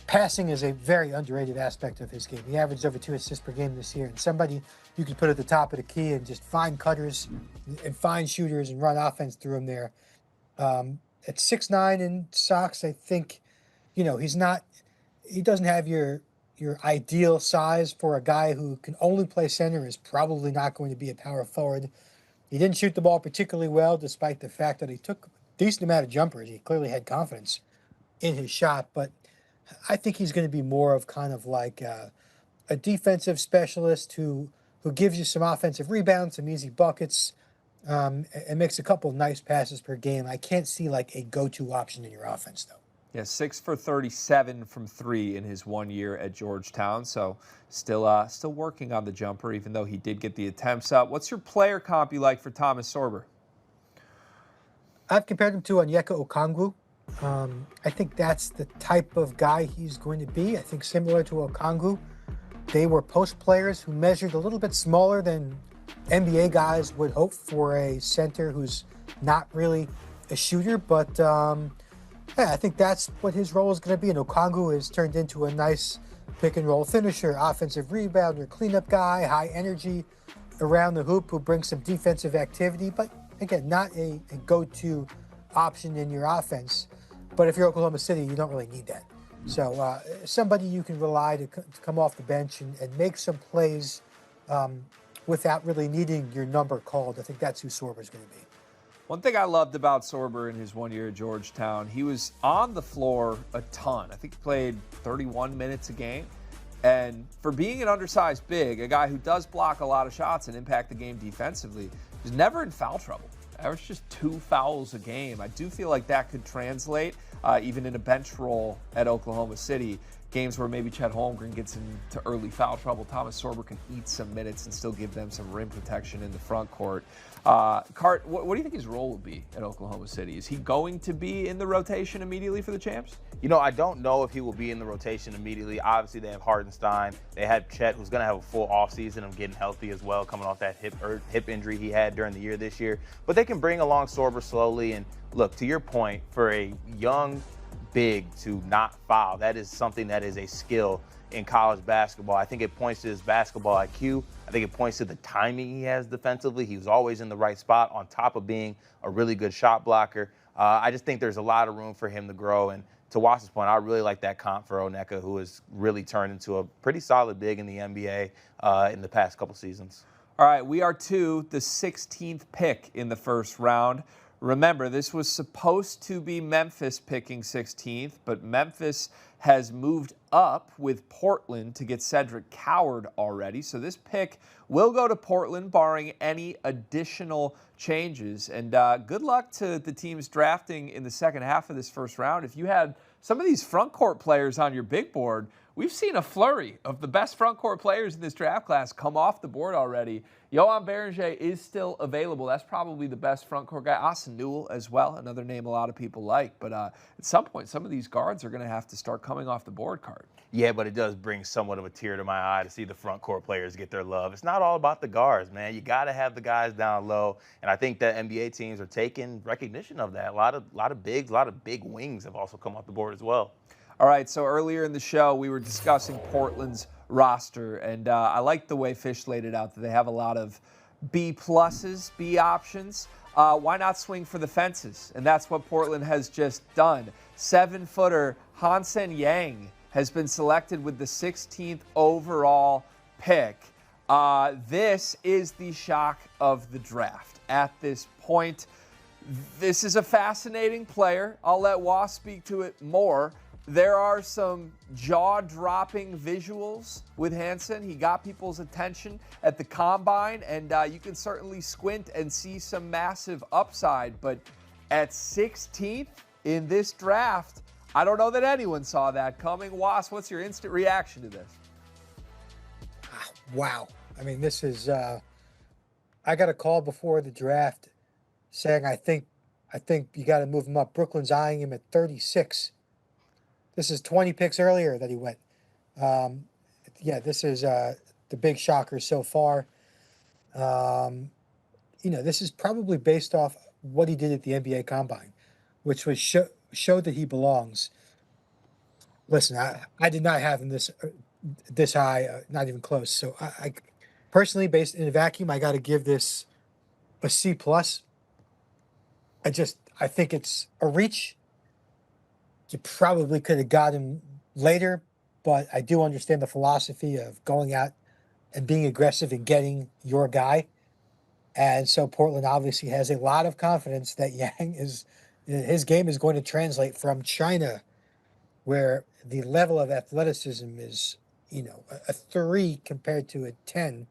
Passing is a very underrated aspect of his game. He averaged over 2 assists per game this year, and somebody you could put at the top of the key and just find cutters and find shooters and run offense through him there. At 6'9" in socks, I think, he doesn't have your ideal size for a guy who can only play center, is probably not going to be a power forward. He didn't shoot the ball particularly well, despite the fact that he took a decent amount of jumpers. He clearly had confidence in his shot, but I think he's going to be more of kind of like a defensive specialist who gives you some offensive rebounds, some easy buckets, and makes a couple nice passes per game. I can't see like a go-to option in your offense, though. Yeah, 6 for 37 from 3 in his 1 year at Georgetown. So still working on the jumper, even though he did get the attempts up. What's your player comp you like for Thomas Sorber? I've compared him to Onyeka Okongwu. I think that's the type of guy he's going to be. I think similar to Okongwu, they were post players who measured a little bit smaller than NBA guys would hope for a center who's not really a shooter. But I think that's what his role is going to be. And Okongwu has turned into a nice pick and roll finisher, offensive rebounder, cleanup guy, high energy around the hoop who brings some defensive activity. But again, not a go-to option in your offense. But if you're Oklahoma City, you don't really need that. So somebody you can rely to come off the bench and make some plays without really needing your number called. I think that's who Sorber's going to be. One thing I loved about Sorber in his 1 year at Georgetown, he was on the floor a ton. I think he played 31 minutes a game. And for being an undersized big, a guy who does block a lot of shots and impact the game defensively, was never in foul trouble. Averaged just 2 fouls a game. I do feel like that could translate even in a bench role at Oklahoma City. Games where maybe Chet Holmgren gets into early foul trouble, Thomas Sorber can eat some minutes and still give them some rim protection in the front court. Cart, what do you think his role will be at Oklahoma City? Is he going to be in the rotation immediately for the champs? You know, I don't know if he will be in the rotation immediately. Obviously, they have Hartenstein. They have Chet, who's going to have a full offseason of getting healthy as well, coming off that hip injury he had during the year this year. But they can bring along Sorber slowly. And look, to your point, for a young big to not foul, that is something that is a skill in college basketball. I think it points to his basketball IQ. I think it points to the timing he has defensively. He was always in the right spot on top of being a really good shot blocker. I just think there's a lot of room for him to grow. And to Wass's point, I really like that comp for Onyeka, who has really turned into a pretty solid big in the NBA in the past couple seasons. All right, we are to the 16th pick in the first round. Remember, this was supposed to be Memphis picking 16th, but Memphis has moved up with Portland to get Cedric Coward already. So this pick will go to Portland, barring any additional changes. And good luck to the teams drafting in the second half of this first round. If you had some of these front court players on your big board, we've seen a flurry of the best front court players in this draft class come off the board already. Yohan Beringer is still available. That's probably the best front court guy. Austin Newell as well, another name a lot of people like. But at some point, some of these guards are going to have to start coming off the board card. Yeah, but it does bring somewhat of a tear to my eye to see the front court players get their love. It's not all about the guards, man. You got to have the guys down low, and I think that NBA teams are taking recognition of that. A lot of big wings have also come off the board as well. All right, so earlier in the show, we were discussing Portland's roster, and I like the way Fish laid it out, that they have a lot of B pluses, B options. Why not swing for the fences? And that's what Portland has just done. 7-footer Hansen Yang has been selected with the 16th overall pick. This is the shock of the draft at this point. This is a fascinating player. I'll let Wass speak to it more. There are some jaw-dropping visuals with Hansen. He got people's attention at the Combine, and you can certainly squint and see some massive upside. But at 16th in this draft, I don't know that anyone saw that coming. Wass, what's your instant reaction to this? Wow. I mean, this is I got a call before the draft saying I think you got to move him up. Brooklyn's eyeing him at 36. This is 20 picks earlier that he went. Yeah, this is the big shocker so far. This is probably based off what he did at the NBA Combine, which was showed that he belongs. Listen, I did not have him this high, not even close. So I personally, based in a vacuum, I got to give this a C+. I think it's a reach. You probably could have got him later, but I do understand the philosophy of going out and being aggressive and getting your guy. And so Portland obviously has a lot of confidence that his game is going to translate from China, where the level of athleticism is, a 3 compared to a 10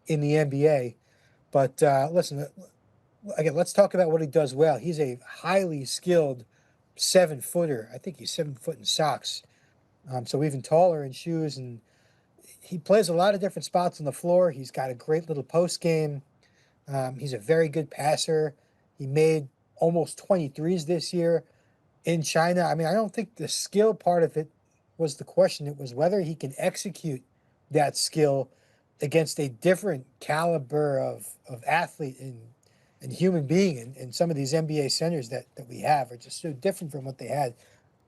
in the NBA. But listen, again, let's talk about what he does well. He's a highly skilled 7-footer. I think he's 7 foot in socks. So even taller in shoes. And he plays a lot of different spots on the floor. He's got a great little post game. He's a very good passer. He made almost 23s this year in China. I mean, I don't think the skill part of it was the question. It was whether he can execute that skill against a different caliber of athlete and human being. And some of these NBA centers that we have are just so different from what they had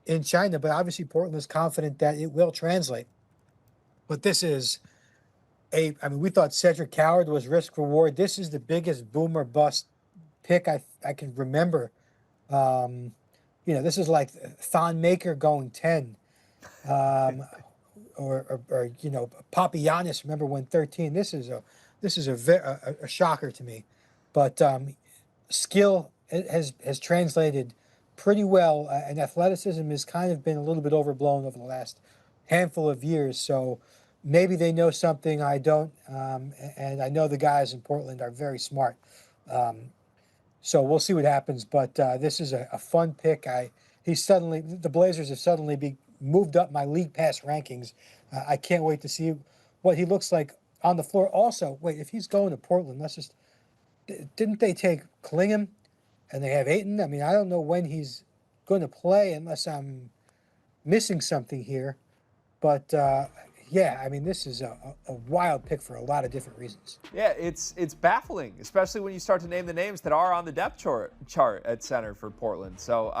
in China. But obviously Portland is confident that it will translate. But this is we thought Cedric Coward was risk reward. This is the biggest boomer bust pick I can remember. this is like Thon Maker going 10. Or Papagiannis, remember when 13. This is a shocker to me, but skill has translated pretty well, and athleticism has kind of been a little bit overblown over the last handful of years. So maybe they know something I don't, and I know the guys in Portland are very smart. So we'll see what happens. But this is a fun pick. The Blazers have suddenly moved up my league pass rankings. I can't wait to see what he looks like on the floor. Also, wait, if he's going to Portland, didn't they take Klingham and they have Ayton? I mean, I don't know when he's going to play unless I'm missing something here. But this is a wild pick for a lot of different reasons. Yeah, it's baffling, especially when you start to name the names that are on the depth chart at center for Portland. So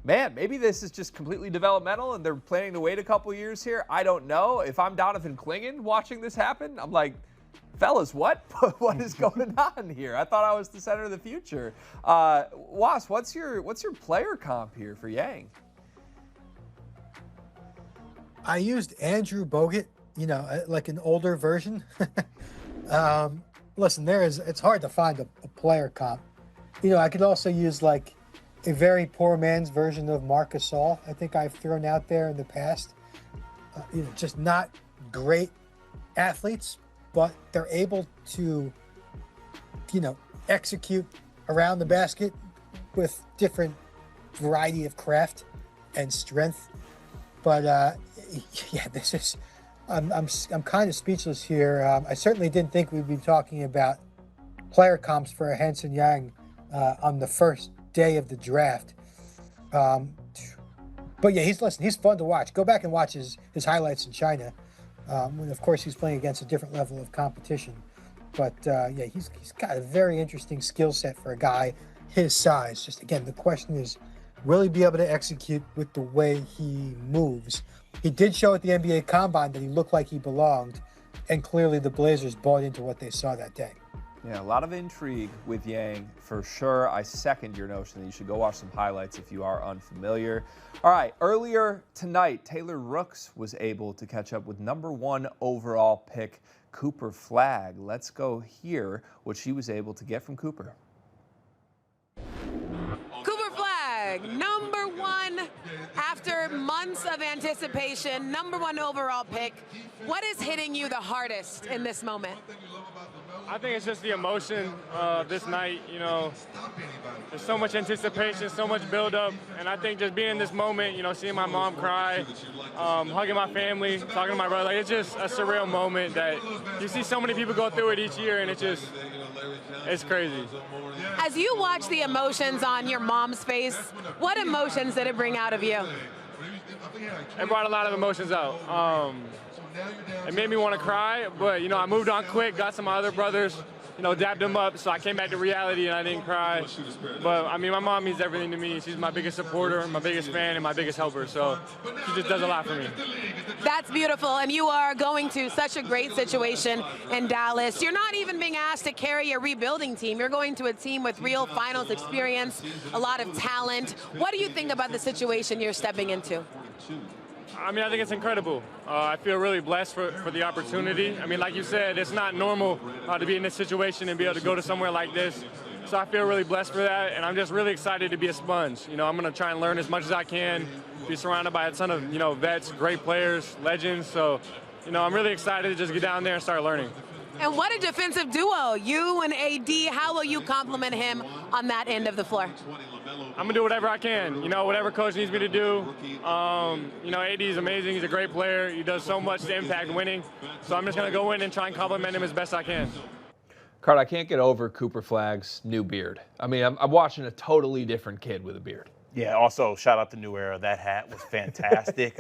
maybe this is just completely developmental and they're planning to wait a couple years here. I don't know. If I'm Donovan Clingan watching this happen, I'm like, fellas, what? What is going on here? I thought I was the center of the future. Was, what's your player comp here for Yang? I used Andrew Bogut, like an older version. Listen, it's hard to find a player comp. I could also use like a very poor man's version of Marc Gasol. I think I've thrown out there in the past. Just not great athletes, but they're able to, execute around the basket with different variety of craft and strength. But this is. I'm kind of speechless here. I certainly didn't think we'd be talking about player comps for Hanson Yang on the first day of the draft. But yeah, he's fun to watch. Go back and watch his highlights in China. And of course, he's playing against a different level of competition. But he's got a very interesting skill set for a guy his size. Just again, the question is, will he be able to execute with the way he moves? He did show at the NBA Combine that he looked like he belonged, and clearly the Blazers bought into what they saw that day. Yeah, a lot of intrigue with Yang for sure. I second your notion that you should go watch some highlights if you are unfamiliar. All right, earlier tonight, Taylor Rooks was able to catch up with #1 overall pick Cooper Flagg. Let's go hear what she was able to get from Cooper. Cooper Flagg, #1 after months of anticipation, #1 overall pick. What is hitting you the hardest in this moment? I think it's just the emotion of this night. There's so much anticipation, so much build-up, and I think just being in this moment, seeing my mom cry, hugging my family, talking to my brother, it's just a surreal moment that you see so many people go through it each year, and it's crazy. As you watch the emotions on your mom's face, what emotions did it bring out of you? It brought a lot of emotions out. It made me want to cry, but I moved on quick, got some of my other brothers, dabbed them up, so I came back to reality and I didn't cry. But I mean, my mom means everything to me. She's my biggest supporter, my biggest fan, and my biggest helper, so she just does a lot for me. That's beautiful, and you are going to such a great situation in Dallas. You're not even being asked to carry a rebuilding team. You're going to a team with real finals experience, a lot of talent. What do you think about the situation you're stepping into? I mean, I think it's incredible. I feel really blessed for the opportunity. I mean, like you said, it's not normal to be in this situation and be able to go to somewhere like this. So I feel really blessed for that, and I'm just really excited to be a sponge. I'm going to try and learn as much as I can, be surrounded by a ton of, vets, great players, legends. So, I'm really excited to just get down there and start learning. And what a defensive duo. You and AD, how will you compliment him on that end of the floor? I'm going to do whatever I can, whatever coach needs me to do. AD is amazing. He's a great player. He does so much to impact winning. So I'm just going to go in and try and compliment him as best I can. Card, I can't get over Cooper Flagg's new beard. I mean, I'm watching a totally different kid with a beard. Yeah, also, shout out to New Era. That hat was fantastic.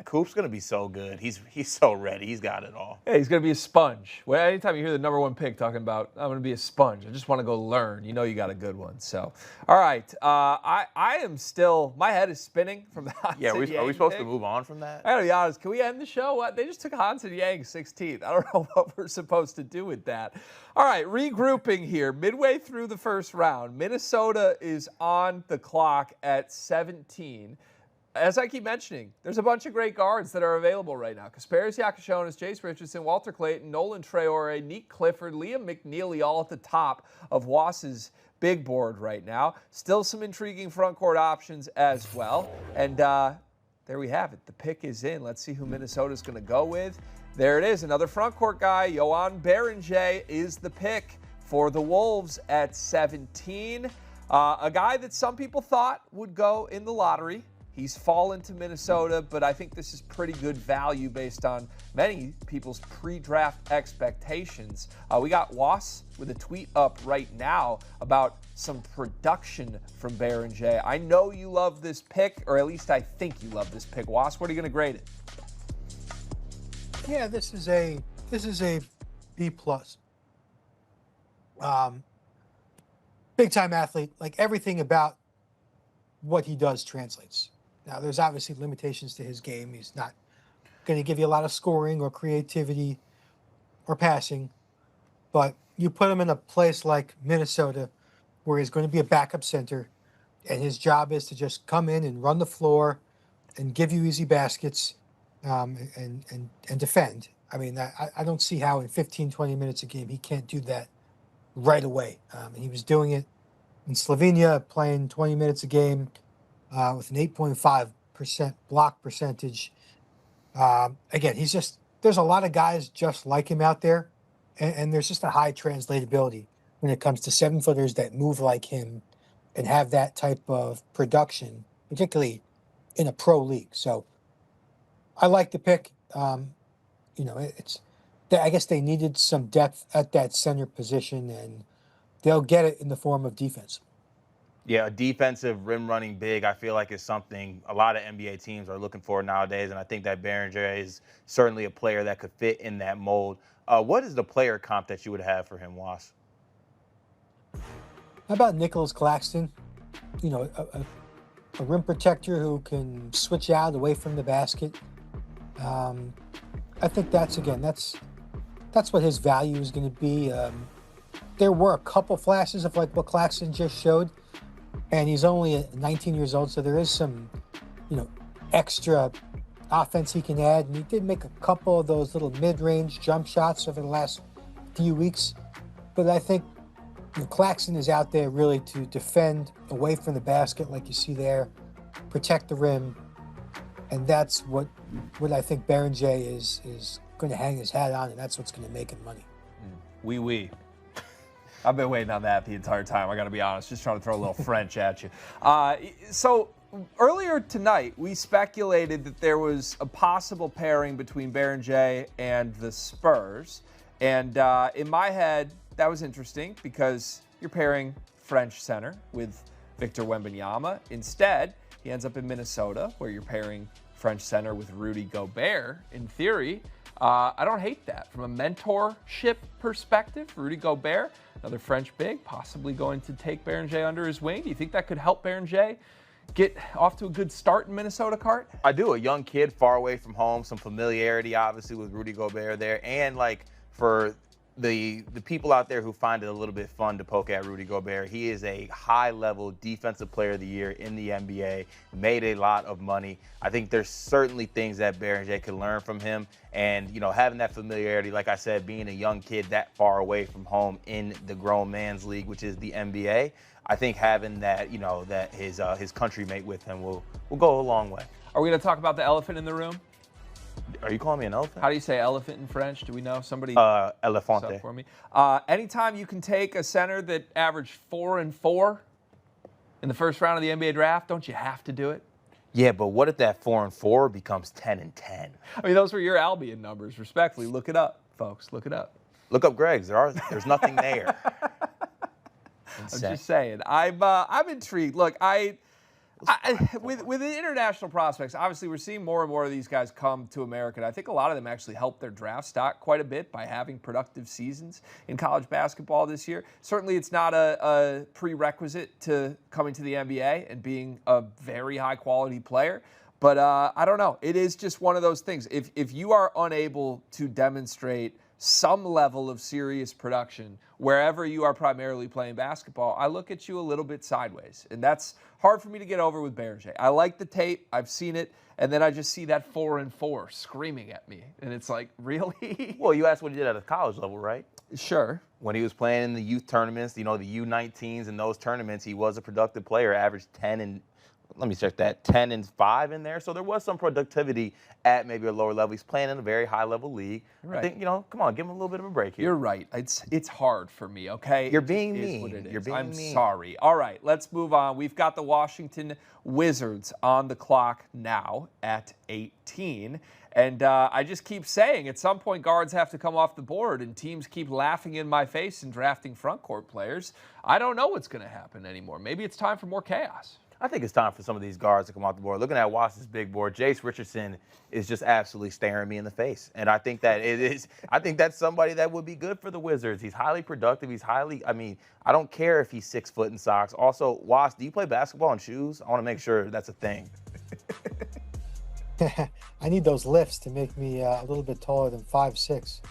Coop's going to be so good. He's so ready. He's got it all. Yeah, he's going to be a sponge. Well, anytime you hear the #1 pick talking about, I'm going to be a sponge, I just want to go learn. You got a good one. So, all right. I am still, my head is spinning from the Hanson Yeah, are we Yang supposed pick. to move on from that? I got to be honest. Can we end the show? What? They just took Hanson Yang 16th. I don't know what we're supposed to do with that. All right, regrouping here. Midway through the first round, Minnesota is on the clock at 17. As I keep mentioning, there's a bunch of great guards that are available right now. Kasparis Yakashonis, Jace Richardson, Walter Clayton, Nolan Traore, Nick Clifford, Liam McNeely, all at the top of Wass's big board right now. Still some intriguing front court options as well. And there we have it. The pick is in. Let's see who Minnesota's going to go with. There it is. Another front court guy. Johan Berenger is the pick for the Wolves at 17. A guy that some people thought would go in the lottery. He's fallen to Minnesota, but I think this is pretty good value based on many people's pre-draft expectations. We got Wass with a tweet up right now about some production from Berenger. I know you love this pick, or at least I think you love this pick. Wass, what are you going to grade it? Yeah, this is a B+. Big time athlete. Like, everything about what he does translates. Now, there's obviously limitations to his game. He's not going to give you a lot of scoring or creativity or passing. But you put him in a place like Minnesota where he's going to be a backup center, and his job is to just come in and run the floor and give you easy baskets and defend. I mean, I don't see how in 15, 20 minutes a game he can't do that right away. He was doing it in Slovenia, playing 20 minutes a game with an 8.5% block percentage. Again, there's a lot of guys just like him out there, and there's just a high translatability when it comes to 7-footers that move like him and have that type of production, particularly in a pro league. So I like the pick. I guess they needed some depth at that center position, and they'll get it in the form of defense. Yeah, a defensive rim-running big, I feel like, is something a lot of NBA teams are looking for nowadays, and I think that Berenger is certainly a player that could fit in that mold. What is the player comp that you would have for him, Wass? How about Nicholas Claxton? A rim protector who can switch out away from the basket. I think that's what his value is going to be. There were a couple flashes of like what Claxton just showed, and he's only 19 years old, so there is some, extra offense he can add. And he did make a couple of those little mid-range jump shots over the last few weeks. But I think Claxton is out there really to defend away from the basket, like you see there, protect the rim, and that's what I think Berenger is going to hang his hat on, and that's what's going to make him money. Oui. I've been waiting on that the entire time. I got to be honest, just trying to throw a little French at you. So earlier tonight, we speculated that there was a possible pairing between Berenger and the Spurs. And in my head, that was interesting because you're pairing French center with Victor Wembanyama. Instead, he ends up in Minnesota, where you're pairing French center with Rudy Gobert. In theory, I don't hate that. From a mentorship perspective, Rudy Gobert, another French big, possibly going to take Berenger under his wing. Do you think that could help Berenger get off to a good start in Minnesota, Cart? I do. A young kid far away from home, some familiarity, obviously, with Rudy Gobert there. And, for the people out there who find it a little bit fun to poke at Rudy Gobert, he is a high-level defensive player of the year in the NBA, made a lot of money. I think there's certainly things that Berenger can learn from him. And, having that familiarity, like I said, being a young kid that far away from home in the grown man's league, which is the NBA, I think having that, that his country-mate with him will go a long way. Are we going to talk about the elephant in the room? Are you calling me an elephant? How do you say elephant in French? Do we know? Somebody elefante for me. Anytime you can take a center that averaged 4-4 in the first round of the NBA draft, don't you have to do it? Yeah, but what if that 4-4 becomes 10-10? I mean, those were your Albion numbers. Respectfully, look it up, folks. Look it up. Look up Greg's. There's nothing there. I'm just saying. I'm intrigued. Look, with the international prospects, obviously we're seeing more and more of these guys come to America. And I think a lot of them actually helped their draft stock quite a bit by having productive seasons in college basketball this year. Certainly it's not a prerequisite to coming to the NBA and being a very high quality player. But I don't know. It is just one of those things. If you are unable to demonstrate some level of serious production wherever you are primarily playing basketball, I look at you a little bit sideways. And that's hard for me to get over with Berger. I like the tape. I've seen it. And then I just see that 4-4 screaming at me. And it's like, really? Well, you asked what he did at a college level, right? Sure. When he was playing in the youth tournaments, the U19s and those tournaments, he was a productive player, averaged 10 and 5 in there. So there was some productivity at maybe a lower level. He's playing in a very high level league. Right. I think, come on, give him a little bit of a break here. You're right. It's hard for me, okay? You're being It is mean. what it is. You're being I'm mean. sorry. All right, let's move on. We've got the Washington Wizards on the clock now at 18. And I just keep saying, at some point, guards have to come off the board, and teams keep laughing in my face and drafting front court players. I don't know what's going to happen anymore. Maybe it's time for more chaos. I think it's time for some of these guards to come off the board. Looking at Washington's big board, Jace Richardson is just absolutely staring me in the face. And I think that's somebody that would be good for the Wizards. He's highly productive. I don't care if he's 6 foot in socks. Also, Was, do you play basketball in shoes? I want to make sure that's a thing. I need those lifts to make me a little bit taller than 5'6".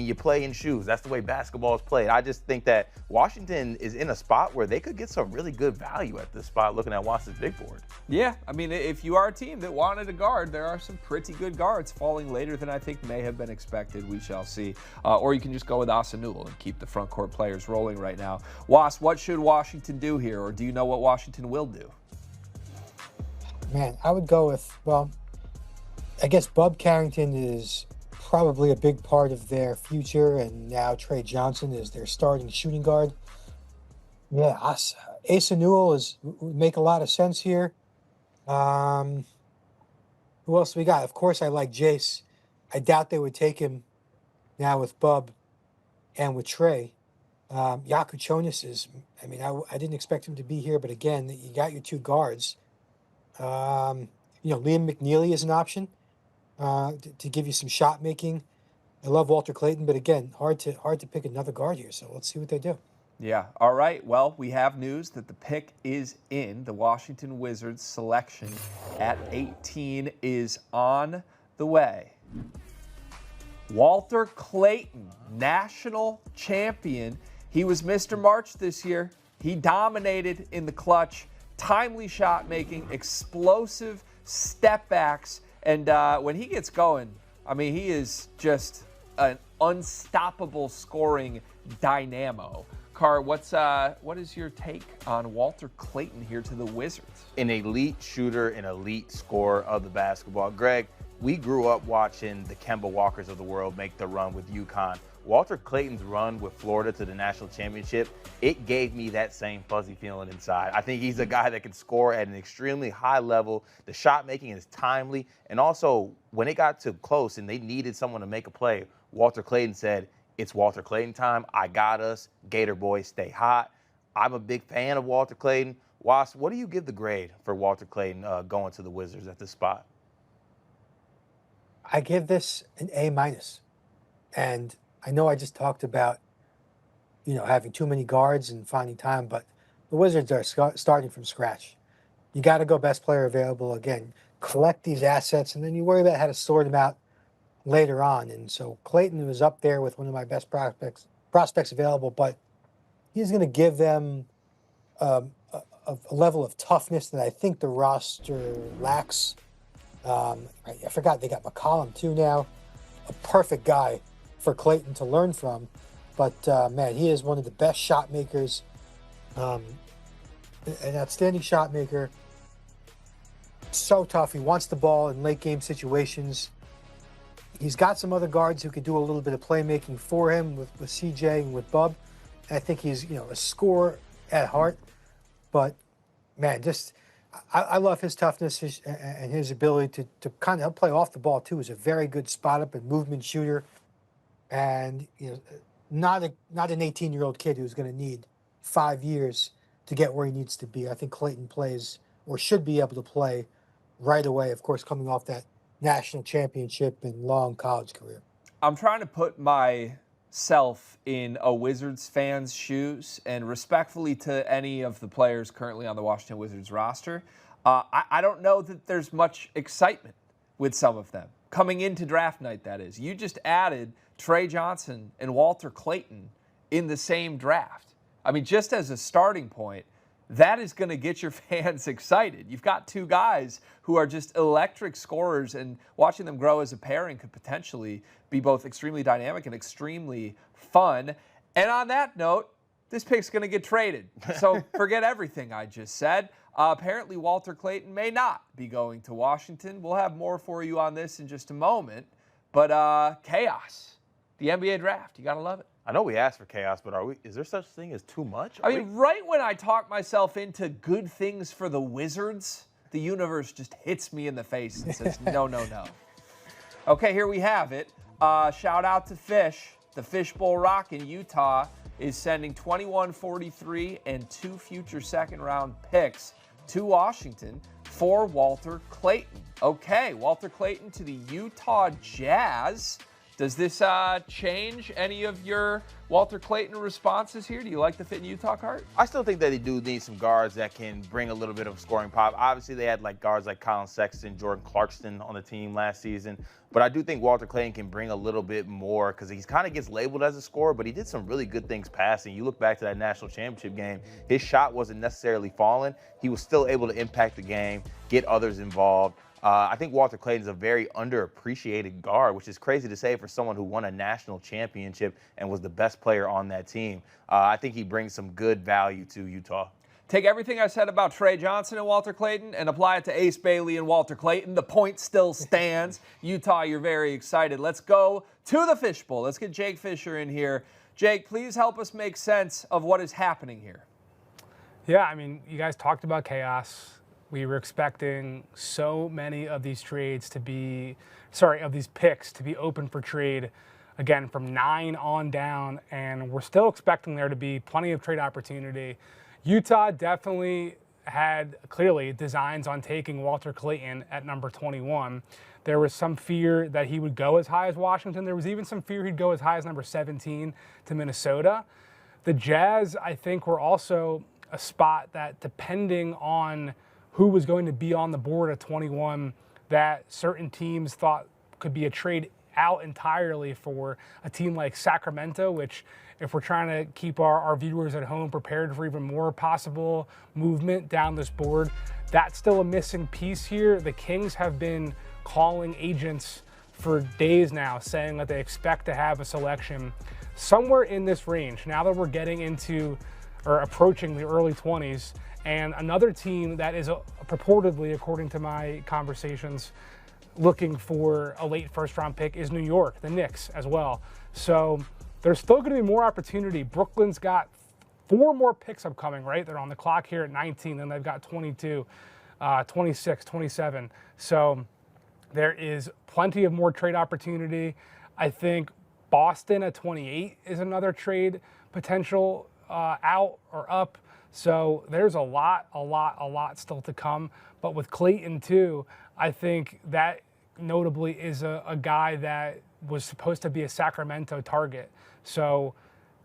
You play in shoes. That's the way basketball is played. I just think that Washington is in a spot where they could get some really good value at this spot looking at Washington's big board. Yeah, if you are a team that wanted a guard, there are some pretty good guards falling later than I think may have been expected. We shall see. Or you can just go with Asanul and keep the front court players rolling right now. Was, what should Washington do here, or do you know what Washington will do? Man, I would go with, I guess Bub Carrington is probably a big part of their future, and now Trey Johnson is their starting shooting guard. Yeah, Asa Newell would make a lot of sense here. Who else we got? Of course, I like Jace. I doubt they would take him now with Bub and with Trey. Yaku Chonis is, I didn't expect him to be here, but again, you got your two guards. Liam McNeely is an option. To give you some shot making. I love Walter Clayton, but again, hard to pick another guard here. So let's see what they do. Yeah. All right. Well, we have news that the pick is in. The Washington Wizards selection at 18 is on the way. Walter Clayton, national champion. He was Mr. March this year. He dominated in the clutch, timely shot making, explosive step backs. And when he gets going, he is just an unstoppable scoring dynamo. Carr, what is your take on Walter Clayton here to the Wizards? An elite shooter, an elite scorer of the basketball. Greg, we grew up watching the Kemba Walkers of the world make the run with UConn. Walter Clayton's run with Florida to the national championship, it gave me that same fuzzy feeling inside. I think he's a guy that can score at an extremely high level. The shot making is timely. And also, when it got to close and they needed someone to make a play, Walter Clayton said, "It's Walter Clayton time. I got us. Gator boys, stay hot." I'm a big fan of Walter Clayton. Was, what do you give the grade for Walter Clayton going to the Wizards at this spot? I give this an A-. And I know I just talked about, having too many guards and finding time, but the Wizards are starting from scratch. You got to go best player available again. Collect these assets, and then you worry about how to sort them out later on. And so Clayton was up there with one of my best prospects available, but he's going to give them a level of toughness that I think the roster lacks. I forgot they got McCollum too now, a perfect guy for Clayton to learn from. But, man, he is one of the best shot makers, an outstanding shot maker. So tough. He wants the ball in late game situations. He's got some other guards who could do a little bit of playmaking for him with CJ and with Bub. And I think he's, a scorer at heart. But, man, I love his toughness and his ability to kind of play off the ball, too. He's a very good spot-up and movement shooter. And, not an 18-year-old kid who's going to need 5 years to get where he needs to be. I think Clayton plays or should be able to play right away, of course, coming off that national championship and long college career. I'm trying to put myself in a Wizards fan's shoes, and respectfully to any of the players currently on the Washington Wizards roster, I don't know that there's much excitement with some of them. coming into draft night, that is. You just added Trey Johnson and Walter Clayton in the same draft. I mean, just as a starting point, that is going to get your fans excited. You've got two guys who are just electric scorers, and watching them grow as a pairing could potentially be both extremely dynamic and extremely fun. And on that note, this pick's going to get traded. So forget everything I just said. Apparently, Walter Clayton may not be going to Washington. We'll have more for you on this in just a moment. But chaos, the NBA draft, you got to love it. I know we asked for chaos, but is there such thing as too much? I mean, right when I talk myself into good things for the Wizards, the universe just hits me in the face and says, no, no, no. Okay, here we have it. Shout out to Fish. The Fishbowl Rock in Utah is sending 21, 43, and 2 future second-round picks to Washington for Walter Clayton. Okay, Walter Clayton to the Utah Jazz. Does this change any of your Walter Clayton responses here? Do you like the fit in Utah card? I still think that they do need some guards that can bring a little bit of scoring pop. Obviously, they had guards like Colin Sexton, Jordan Clarkson on the team last season. But I do think Walter Clayton can bring a little bit more because he kind of gets labeled as a scorer, but he did some really good things passing. You look back to that national championship game, his shot wasn't necessarily falling. He was still able to impact the game, get others involved. I think Walter Clayton is a very underappreciated guard, which is crazy to say for someone who won a national championship and was the best player on that team. I think he brings some good value to Utah. Take everything I said about Trey Johnson and Walter Clayton and apply it to Ace Bailey and Walter Clayton. The point still stands. Utah, you're very excited. Let's go to the Fishbowl. Let's get Jake Fischer in here. Jake, please help us make sense of what is happening here. Yeah, I mean, you guys talked about chaos. We were expecting so many of these trades to be, of these picks to be open for trade, again, from 9 on down, and we're still expecting there to be plenty of trade opportunity. Utah definitely had clearly designs on taking Walter Clayton at number 21. There was some fear that he would go as high as Washington. There was even some fear he'd go as high as number 17 to Minnesota. The Jazz, I think, were also a spot that, depending on who was going to be on the board at 21, that certain teams thought could be a trade out entirely for a team like Sacramento, which, if we're trying to keep our viewers at home prepared for even more possible movement down this board, that's still a missing piece here. The Kings have been calling agents for days now, saying that they expect to have a selection somewhere in this range. Now that we're getting into or approaching the early 20s, and another team that is purportedly, according to my conversations, looking for a late first-round pick is New York, the Knicks as well. So there's still going to be more opportunity. Brooklyn's got 4 more picks upcoming, right? They're on the clock here at 19, then they've got 22, 26, 27. So there is plenty of more trade opportunity. I think Boston at 28 is another trade potential out or up. So there's a lot still to come. But with Clayton too, I think that notably is a guy that was supposed to be a Sacramento target. So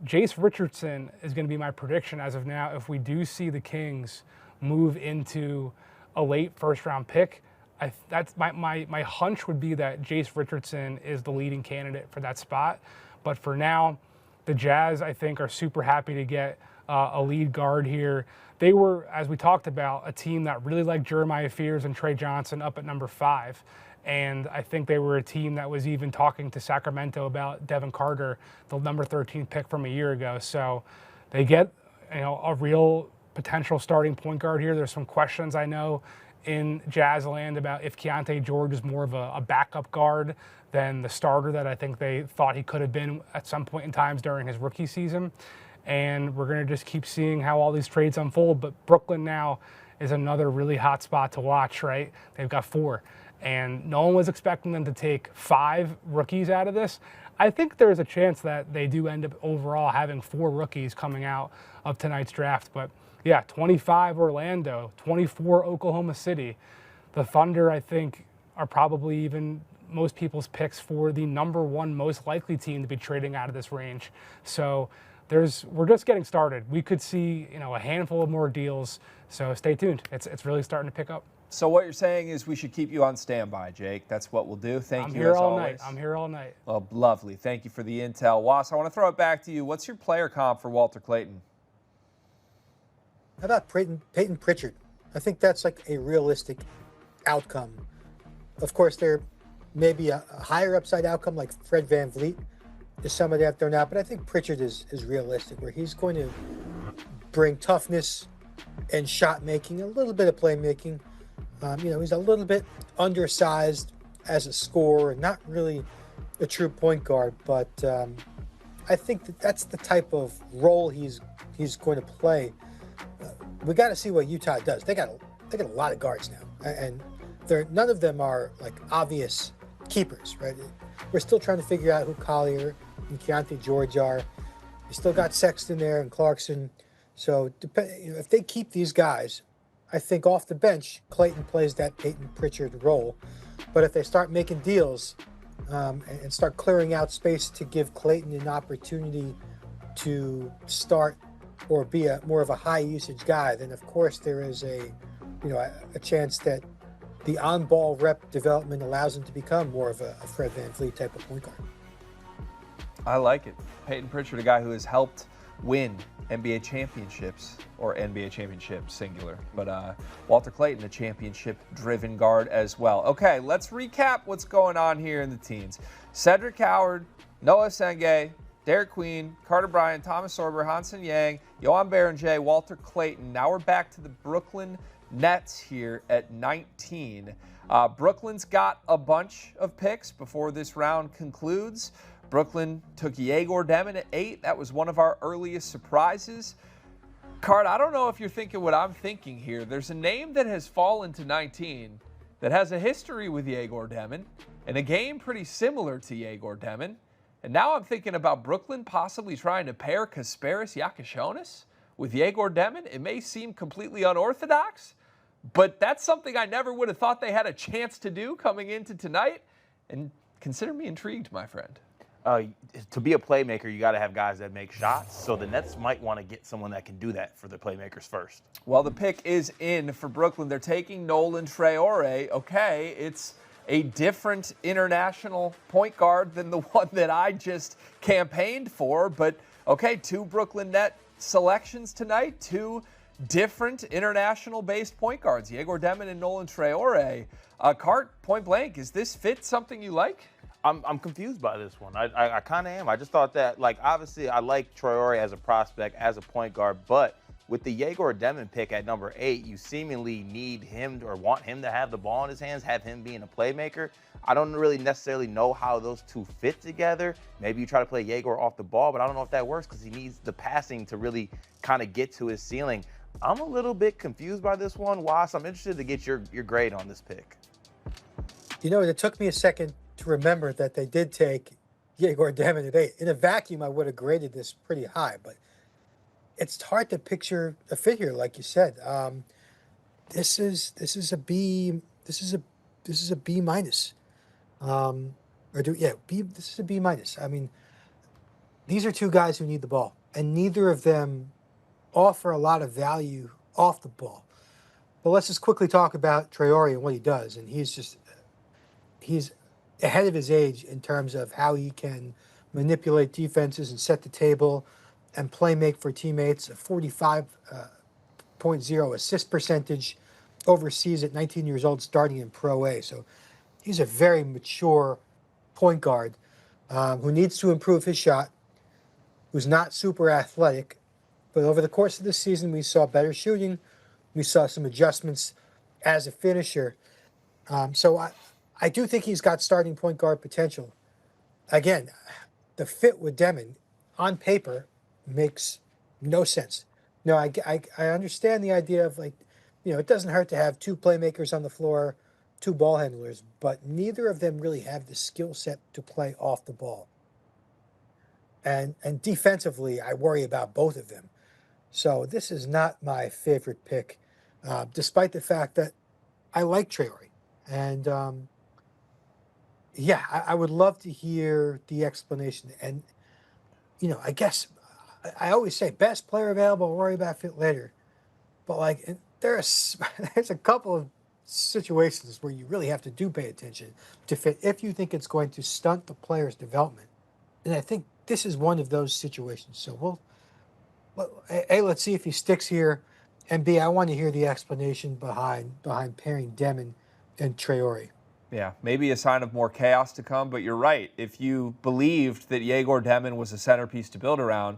Jace Richardson is going to be my prediction as of now. If we do see the Kings move into a late first-round pick, that's my hunch would be that Jace Richardson is the leading candidate for that spot. But for now, the Jazz, I think, are super happy to get a lead guard here. They were, as we talked about, a team that really liked Jeremiah Fears and Trey Johnson up at number 5. And I think they were a team that was even talking to Sacramento about Devin Carter, the number 13 pick from a year ago. So they get, a real potential starting point guard here. There's some questions, I know, in Jazz land about if Keontae George is more of a backup guard than the starter that I think they thought he could have been at some point in times during his rookie season. And we're going to just keep seeing how all these trades unfold. But Brooklyn now is another really hot spot to watch, right? They've got 4. And no one was expecting them to take 5 rookies out of this. I think there's a chance that they do end up overall having 4 rookies coming out of tonight's draft. But yeah, 25 Orlando, 24 Oklahoma City. The Thunder, I think, are probably even most people's picks for the number 1 most likely team to be trading out of this range. So we're just getting started. We could see, a handful of more deals. So stay tuned. It's really starting to pick up. So what you're saying is we should keep you on standby, Jake. That's what we'll do. Thank you as always. I'm here all night. Well, lovely. Thank you for the intel. Was, I want to throw it back to you. What's your player comp for Walter Clayton? How about Peyton Pritchard? I think that's like a realistic outcome. Of course, there may be a higher upside outcome like Fred VanVleet is somebody out there now, but I think Pritchard is realistic, where he's going to bring toughness and shot making, a little bit of playmaking. He's a little bit undersized as a scorer, not really a true point guard, but I think that's the type of role he's going to play. We got to see what Utah does. They got a lot of guards now, and none of them are like obvious keepers, right? We're still trying to figure out who Collier and Keontae George are. You still got Sexton there and Clarkson. So if they keep these guys, I think off the bench, Clayton plays that Peyton Pritchard role. But if they start making deals and start clearing out space to give Clayton an opportunity to start or be more of a high usage guy, then of course there is a chance that the on-ball rep development allows him to become more of a Fred VanVleet type of point guard. I like it. Peyton Pritchard, a guy who has helped win NBA championships, or NBA championships, singular. But Walter Clayton, a championship-driven guard as well. Okay, let's recap what's going on here in the teens. Cedric Howard, Noah Senge, Derek Queen, Carter Bryant, Thomas Sorber, Hansen Yang, Johan Berenger, Walter Clayton. Now we're back to the Brooklyn Nets here at 19. Brooklyn's got a bunch of picks before this round concludes. Brooklyn took Yegor Demon at 8. That was one of our earliest surprises. Card, I don't know if you're thinking what I'm thinking here. There's a name that has fallen to 19 that has a history with Yegor Demon and a game pretty similar to Yegor Demon. And now I'm thinking about Brooklyn possibly trying to pair Kasparis Yakashonis with Yegor Demon. It may seem completely unorthodox, but that's something I never would have thought they had a chance to do coming into tonight. And consider me intrigued, my friend. To be a playmaker, you got to have guys that make shots. So the Nets might want to get someone that can do that for the playmakers first. Well, the pick is in for Brooklyn. They're taking Nolan Traore. Okay, it's a different international point guard than the one that I just campaigned for. But, okay, 2 Brooklyn Net selections tonight, 2 different international-based point guards, Yegor Demon and Nolan Traore. Cart, point blank, is this fit something you like? I'm confused by this one. I kind of am. I just thought that, obviously I like Traore as a prospect, as a point guard, but with the Yegor Demon pick at number 8, you seemingly need him or want him to have the ball in his hands, have him being a playmaker. I don't really necessarily know how those two fit together. Maybe you try to play Yegor off the ball, but I don't know if that works because he needs the passing to really kind of get to his ceiling. I'm a little bit confused by this one, Was. I'm interested to get your grade on this pick. It took me a second to remember that they did take Yegor Demon at 8. In a vacuum, I would have graded this pretty high, but it's hard to picture a fit here, like you said. This is a B. This is a B minus. This is a B minus. I mean, these are 2 guys who need the ball, and neither of them offer a lot of value off the ball. But let's just quickly talk about Traore and what he does, and he's ahead of his age in terms of how he can manipulate defenses and set the table and play make for teammates. A 45.0 assist percentage overseas at 19 years old, starting in Pro A. So he's a very mature point guard who needs to improve his shot, who's not super athletic. But over the course of this season, we saw better shooting. We saw some adjustments as a finisher. So I do think he's got starting point guard potential. Again, the fit with Demon on paper makes no sense. No, I understand the idea of it doesn't hurt to have 2 playmakers on the floor, 2 ball handlers, but neither of them really have the skill set to play off the ball. And defensively, I worry about both of them. So this is not my favorite pick, despite the fact that I like Traore. And I would love to hear the explanation. And, I guess I always say best player available, worry about fit later. But there's a couple of situations where you really have to pay attention to fit if you think it's going to stunt the player's development. And I think this is one of those situations. So let's see if he sticks here. And B, I want to hear the explanation behind pairing Demon and Traore. Yeah, maybe a sign of more chaos to come, but you're right. If you believed that Yegor Demon was a centerpiece to build around,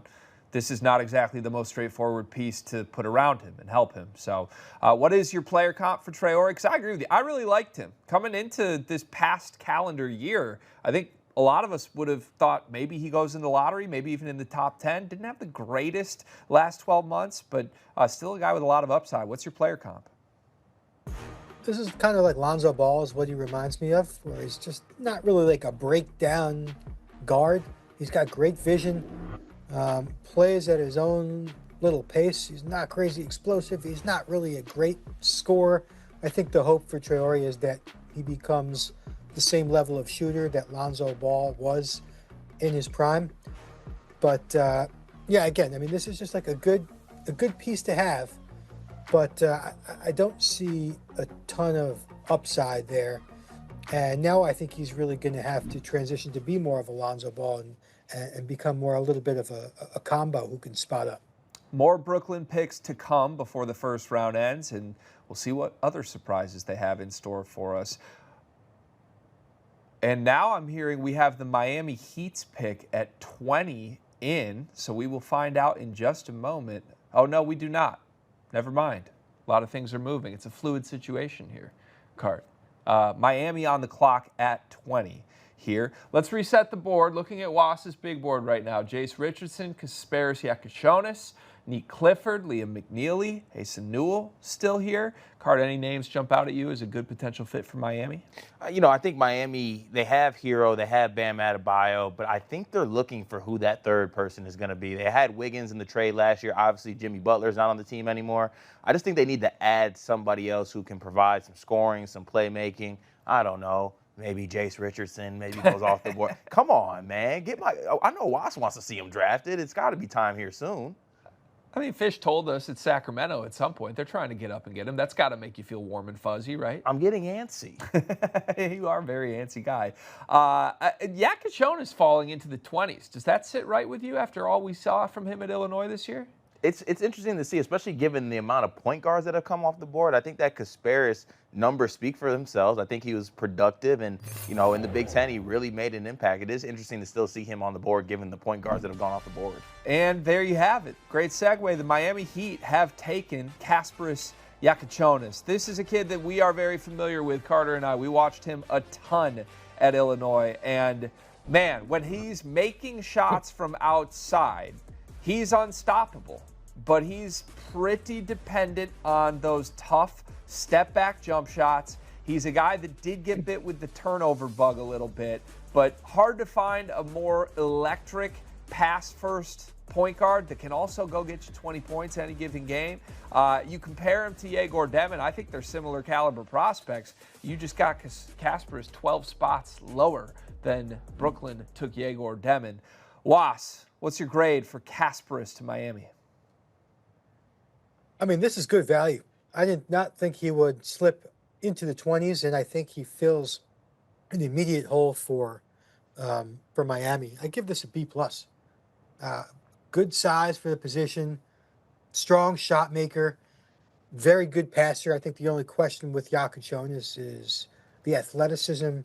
this is not exactly the most straightforward piece to put around him and help him. So what is your player comp for Traore? Because I agree with you. I really liked him. Coming into this past calendar year, I think a lot of us would have thought maybe he goes in the lottery, maybe even in the top 10. Didn't have the greatest last 12 months, but still a guy with a lot of upside. What's your player comp? This is kind of like Lonzo Ball is what he reminds me of, where he's just not really like a breakdown guard. He's got great vision, plays at his own little pace. He's not crazy explosive. He's not really a great scorer. I think the hope for Traore is that he becomes the same level of shooter that Lonzo Ball was in his prime. But yeah, again, I mean, this is just like a good piece to have. But I don't see a ton of upside there. And now I think he's really going to have to transition to be more of a Lonzo Ball and become more a little bit of a combo who can spot up. More Brooklyn picks to come before the first round ends, and we'll see what other surprises they have in store for us. And now I'm hearing we have the Miami Heat's pick at 20 in, so we will find out in just a moment. Oh, no, we do not. Never mind. A lot of things are moving. It's a fluid situation here, Cart. Miami on the clock at 20 here. Let's reset the board. Looking at Wass's big board right now. Jace Richardson, Kasparis Yakushonis, Nick Clifford, Liam McNeely, Hason Newell still here. Cart, any names jump out at you as a good potential fit for Miami? I think Miami, they have Hero, they have Bam Adebayo, but I think they're looking for who that third person is going to be. They had Wiggins in the trade last year. Obviously, Jimmy Butler's not on the team anymore. I just think they need to add somebody else who can provide some scoring, some playmaking. I don't know. Maybe Jace Richardson maybe goes off the board. Come on, man. I know Wass wants to see him drafted. It's got to be time here soon. I mean, Fish told us it's Sacramento at some point. They're trying to get up and get him. That's got to make you feel warm and fuzzy, right? I'm getting antsy. You are a very antsy guy. Yakushonis falling into the 20s. Does that sit right with you after all we saw from him at Illinois this year? It's interesting to see, especially given the amount of point guards that have come off the board. I think that Kasparis numbers speak for themselves. I think he was productive, and in the Big Ten, he really made an impact. It is interesting to still see him on the board, given the point guards that have gone off the board. And there you have it. Great segue. The Miami Heat have taken Kasparis Yakushonis. This is a kid that we are very familiar with, Carter and I. We watched him a ton at Illinois, and man, when he's making shots from outside, he's unstoppable, but he's pretty dependent on those tough step-back jump shots. He's a guy that did get bit with the turnover bug a little bit, but hard to find a more electric pass-first point guard that can also go get you 20 points any given game. You compare him to Yegor Demon, I think they're similar caliber prospects. You just got Kasparis 12 spots lower than Brooklyn took Yegor Demon. Was, what's your grade for Kasparis to Miami? I mean, this is good value. I did not think he would slip into the 20s, and I think he fills an immediate hole for Miami. I give this a B+. Good size for the position, strong shot maker, very good passer. I think the only question with Yakushonis is the athleticism.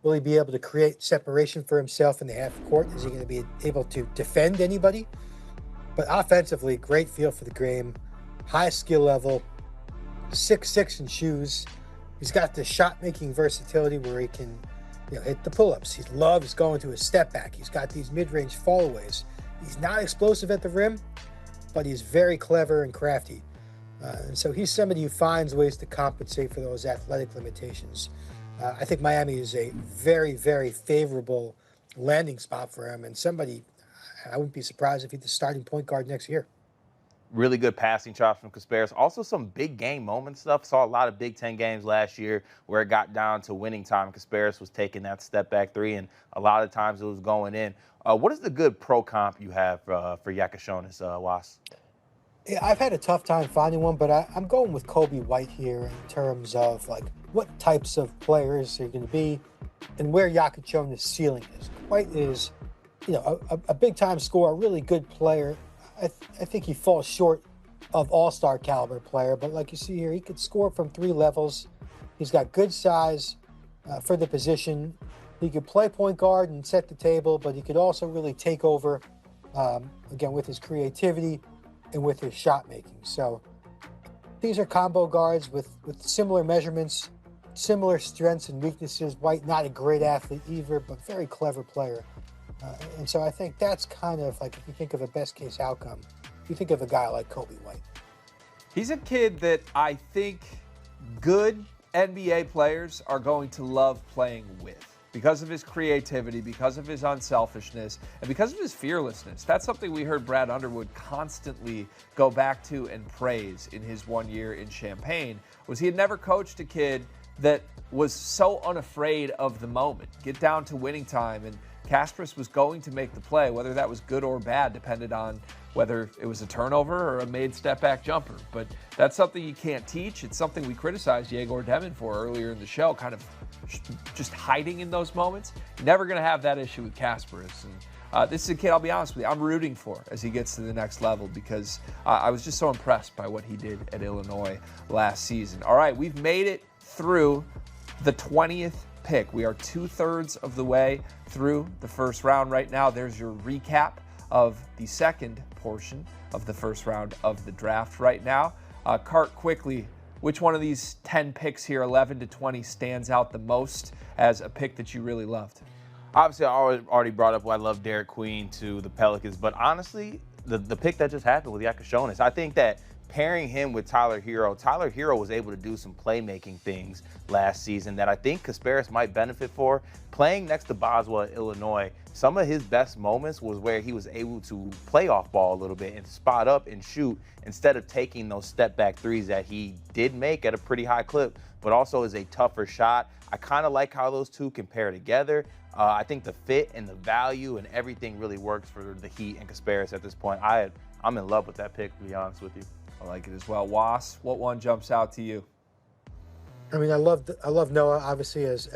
Will he be able to create separation for himself in the half court? Is he going to be able to defend anybody? But offensively, great feel for the game, high skill level, 6'6" in shoes. He's got the shot-making versatility where he can hit the pull-ups. He loves going to a step back. He's got these mid-range fallaways. He's not explosive at the rim, but he's very clever and crafty. And so he's somebody who finds ways to compensate for those athletic limitations. I think Miami is a very, very favorable landing spot for him, and somebody, I wouldn't be surprised if he's the starting point guard next year. Really good passing chops from Kasparis. Also some big game moment stuff. Saw a lot of Big Ten games last year where it got down to winning time. Kasparis was taking that step back three, and a lot of times it was going in. What is the good pro comp you have for Yakushonis, Was? Yeah, I've had a tough time finding one, but I'm going with Kobe White here in terms of like what types of players are going to be and where Yakachoni's ceiling is. White is, a big-time scorer, a really good player. I think he falls short of all-star caliber player, but like you see here, he could score from 3 levels. He's got good size for the position. He could play point guard and set the table, but he could also really take over, again, with his creativity and with his shot making. So these are combo guards with similar measurements, similar strengths and weaknesses. White, not a great athlete either, but very clever player. And so I think that's kind of like, if you think of a best case outcome, you think of a guy like Kobe White. He's a kid that I think good NBA players are going to love playing with, because of his creativity, because of his unselfishness, and because of his fearlessness. That's something we heard Brad Underwood constantly go back to and praise in his 1 year in Champaign, was he had never coached a kid that was so unafraid of the moment. Get down to winning time, and Kasparas was going to make the play, whether that was good or bad, depended on whether it was a turnover or a made step-back jumper. But that's something you can't teach. It's something we criticized Yegor Demon for earlier in the show, kind of just hiding in those moments. You're never going to have that issue with Kasparas. And this is a kid, I'll be honest with you, I'm rooting for as he gets to the next level, because I was just so impressed by what he did at Illinois last season. All right, we've made it through the 20th pick. We are 2/3 of the way through the first round right now. There's your recap of the second portion of the first round of the draft right now. Cart, quickly, which one of these 10 picks here, 11 to 20, stands out the most as a pick that you really loved? Obviously, I already brought up why I love Derek Queen to the Pelicans, but honestly, the pick that just happened with Yakachionis, I think that pairing him with Tyler Hero was able to do some playmaking things last season that I think Kasparas might benefit for. Playing next to Boswell at Illinois, some of his best moments was where he was able to play off ball a little bit and spot up and shoot instead of taking those step-back threes that he did make at a pretty high clip, but also is a tougher shot. I kind of like how those two compare together. I think the fit and the value and everything really works for the Heat and Kasparas at this point. I'm in love with that pick, to be honest with you. I like it as well. Was, what one jumps out to you? I mean, I love Noah, obviously, as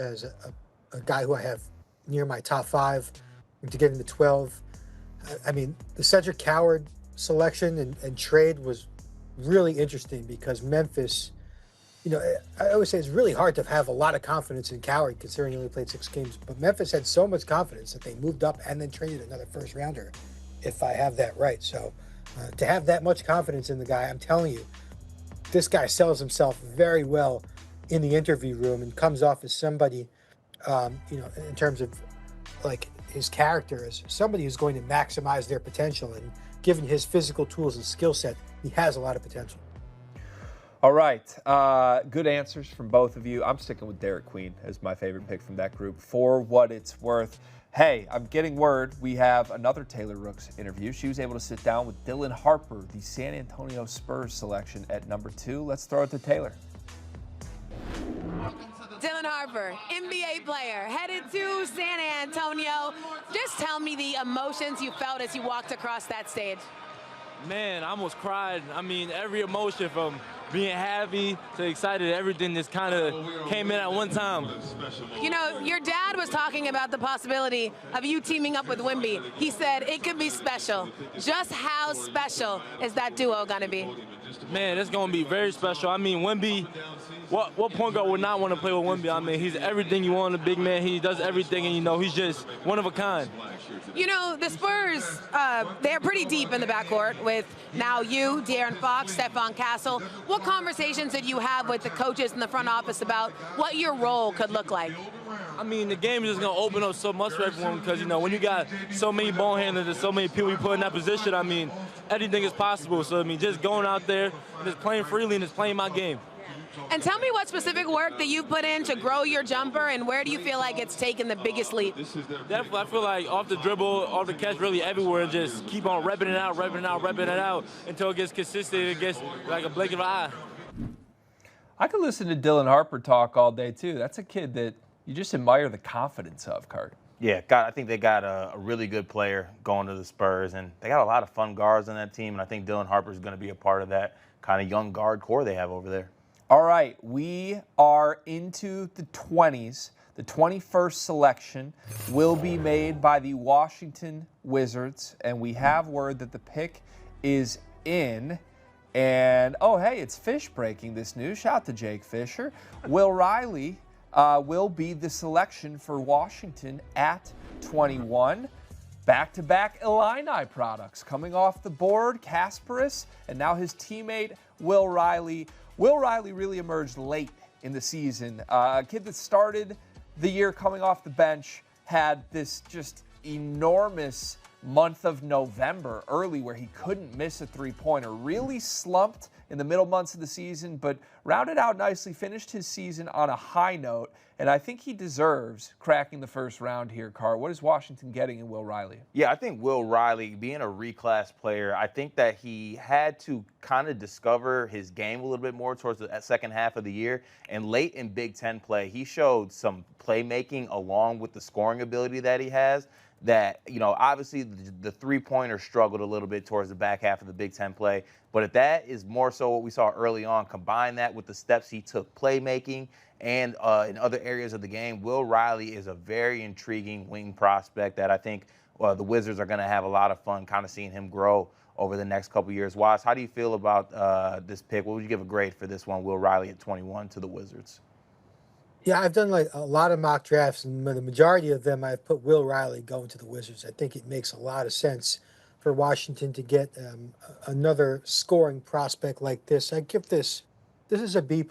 a guy who I have near my top 5, and to get into 12. I mean, the Cedric Coward selection and trade was really interesting, because Memphis, I always say it's really hard to have a lot of confidence in Coward, considering he only played 6 games. But Memphis had so much confidence that they moved up and then traded another first rounder, if I have that right. So to have that much confidence in the guy, I'm telling you, this guy sells himself very well in the interview room and comes off as somebody, in terms of like his character, as somebody who's going to maximize their potential. And given his physical tools and skill set, he has a lot of potential. All right, good answers from both of you. I'm sticking with Derek Queen as my favorite pick from that group, for what it's worth. Hey, I'm getting word we have another Taylor Rooks interview. She was able to sit down with Dylan Harper, the San Antonio Spurs selection at number 2. Let's throw it to Taylor. Dylan Harper, NBA player, headed to San Antonio. Just tell me the emotions you felt as you walked across that stage. Man, I almost cried. I mean, every emotion from being happy to excited, everything just kind of came in at one time. Your dad was talking about the possibility of you teaming up with Wemby. He said it could be special. Just how special is that duo going to be? Man, it's going to be very special. I mean, Wemby, what point guard would not want to play with Wemby? I mean, he's everything you want in a big man. He does everything, and, he's just one of a kind. The Spurs, they're pretty deep in the backcourt with now you, De'Aaron Fox, Stephon Castle. What conversations did you have with the coaches in the front office about what your role could look like? I mean, the game is just going to open up so much for everyone because, when you got so many ball handlers and so many people you put in that position, I mean, anything is possible. So, just going out there and just playing freely and just playing my game. And tell me what specific work that you've put in to grow your jumper, and where do you feel like it's taken the biggest leap? Definitely, I feel like off the dribble, off the catch, really everywhere, and just keep on repping it out until it gets consistent, it gets like a blink of an eye. I could listen to Dylan Harper talk all day, too. That's a kid that you just admire the confidence of, Cart. Yeah, I think they got a really good player going to the Spurs, and they got a lot of fun guards on that team, and I think Dylan Harper is going to be a part of that kind of young guard core they have over there. All right, we are into the 20s. The 21st selection will be made by the Washington Wizards, and we have word that the pick is in. And, oh, hey, it's Fish breaking this news. Shout out to Jake Fischer. Will Riley will be the selection for Washington at 21. Back-to-back Illini products coming off the board, Kasparis, and now his teammate Will Riley. Will Riley really emerged late in the season. A kid that started the year coming off the bench, had this just enormous month of November early where he couldn't miss a three-pointer. Really slumped in the middle months of the season, but rounded out nicely, finished his season on a high note, and I think he deserves cracking the first round here, Carr. What is Washington getting in Will Riley? Yeah, I think Will Riley, being a reclass player, I think that he had to kind of discover his game a little bit more towards the second half of the year. And late in Big Ten play, he showed some playmaking along with the scoring ability that he has. That, you know, obviously the three-pointer struggled a little bit towards the back half of the Big Ten play. But if that is more so what we saw early on, combine that with the steps he took playmaking and in other areas of the game, Will Riley is a very intriguing wing prospect that I think the Wizards are going to have a lot of fun kind of seeing him grow over the next couple years. Was, how do you feel about this pick? What would you give a grade for this one, Will Riley at 21 to the Wizards? Yeah, I've done like a lot of mock drafts, and the majority of them I've put Will Riley going to the Wizards. I think it makes a lot of sense for Washington to get another scoring prospect like this. I give this is a B+.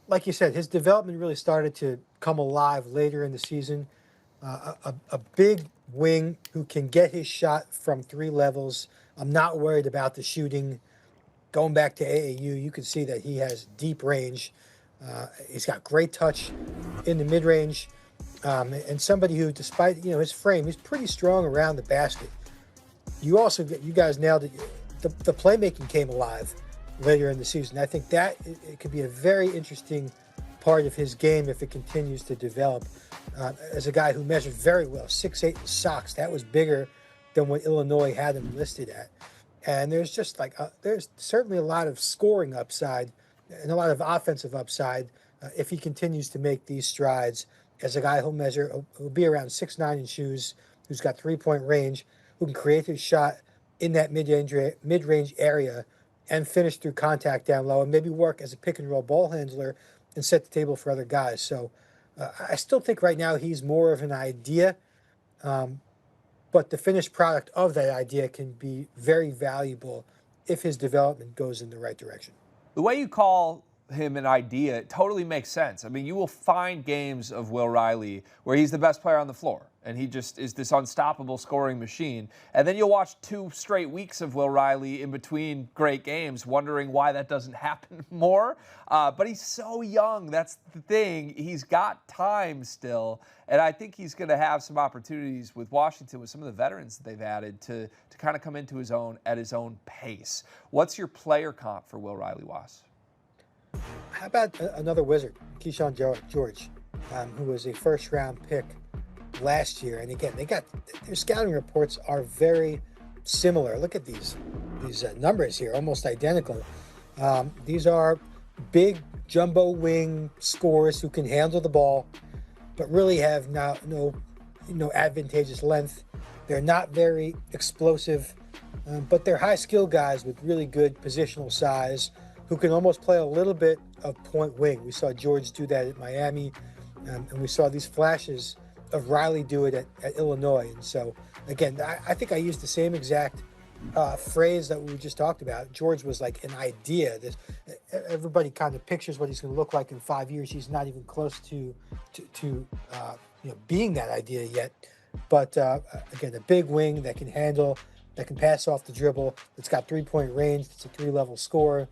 Like you said, his development really started to come alive later in the season. A big wing who can get his shot from three levels. I'm not worried about the shooting. Going back to AAU, you can see that he has deep range. He's got great touch in the mid-range, and somebody who, despite his frame, he's pretty strong around the basket. You guys nailed it. The playmaking came alive later in the season. I think that it could be a very interesting part of his game if it continues to develop. As a guy who measured very well, 6'8" in socks, that was bigger than what Illinois had him listed at. And there's just there's certainly a lot of scoring upside and a lot of offensive upside if he continues to make these strides as a guy who'll be around 6'9" in shoes, who's got three-point range, who can create his shot in that mid-range area and finish through contact down low and maybe work as a pick-and-roll ball handler and set the table for other guys. So I still think right now he's more of an idea, but the finished product of that idea can be very valuable if his development goes in the right direction. The way you call him an idea, it totally makes sense. I mean, you will find games of Will Riley where he's the best player on the floor, and he just is this unstoppable scoring machine. And then you'll watch 2 straight weeks of Will Riley in between great games, wondering why that doesn't happen more. But he's so young. That's the thing. He's got time still, and I think he's going to have some opportunities with Washington, with some of the veterans that they've added, to kind of come into his own at his own pace. What's your player comp for Will Riley, Was? How about another Wizard, Keyshawn George, who was a first-round pick last year? And again, their scouting reports are very similar. Look at these numbers here, almost identical. These are big jumbo wing scorers who can handle the ball, but really have no advantageous length. They're not very explosive, but they're high-skill guys with really good positional size, who can almost play a little bit of point wing. We saw George do that at Miami, and we saw these flashes of Riley do it at Illinois. And so, again, I think I used the same exact phrase that we just talked about. George was like an idea. Everybody kind of pictures what he's going to look like in 5 years. He's not even close to being that idea yet. But again, a big wing that can handle, that can pass off the dribble, that's got three-point range, that's a three-level scorer,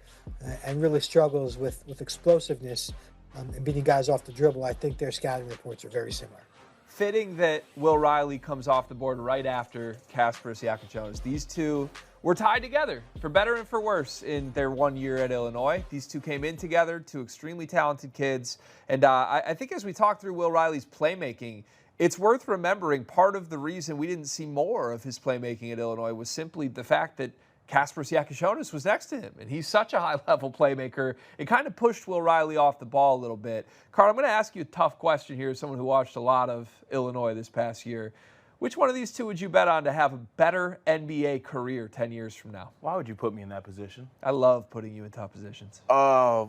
and really struggles with explosiveness and beating guys off the dribble. I think their scouting reports are very similar. Fitting that Will Riley comes off the board right after Kasparis Jones. These two were tied together for better and for worse in their 1 year at Illinois. These two came in together, two extremely talented kids. And I think as we talk through Will Riley's playmaking, it's worth remembering part of the reason we didn't see more of his playmaking at Illinois was simply the fact that Kasper Siakishonis was next to him, and he's such a high-level playmaker. It kind of pushed Will Riley off the ball a little bit. Carl, I'm going to ask you a tough question here as someone who watched a lot of Illinois this past year. Which one of these two would you bet on to have a better NBA career 10 years from now? Why would you put me in that position? I love putting you in tough positions. I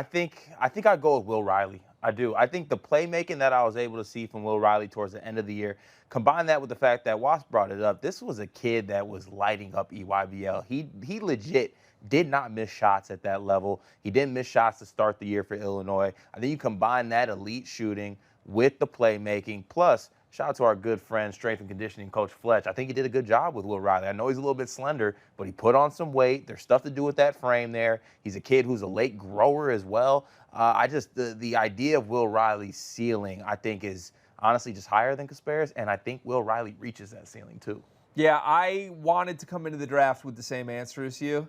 think I'd go with Will Riley. I do. I think the playmaking that I was able to see from Will Riley towards the end of the year, combine that with the fact that Wasp brought it up, this was a kid that was lighting up EYBL. He legit did not miss shots at that level. He didn't miss shots to start the year for Illinois. I think you combine that elite shooting with the playmaking, plus shout out to our good friend, strength and conditioning coach Fletch. I think he did a good job with Will Riley. I know he's a little bit slender, but he put on some weight. There's stuff to do with that frame there. He's a kid who's a late grower as well. The idea of Will Riley's ceiling, I think, is honestly just higher than Kasper's, and I think Will Riley reaches that ceiling too. Yeah, I wanted to come into the draft with the same answer as you,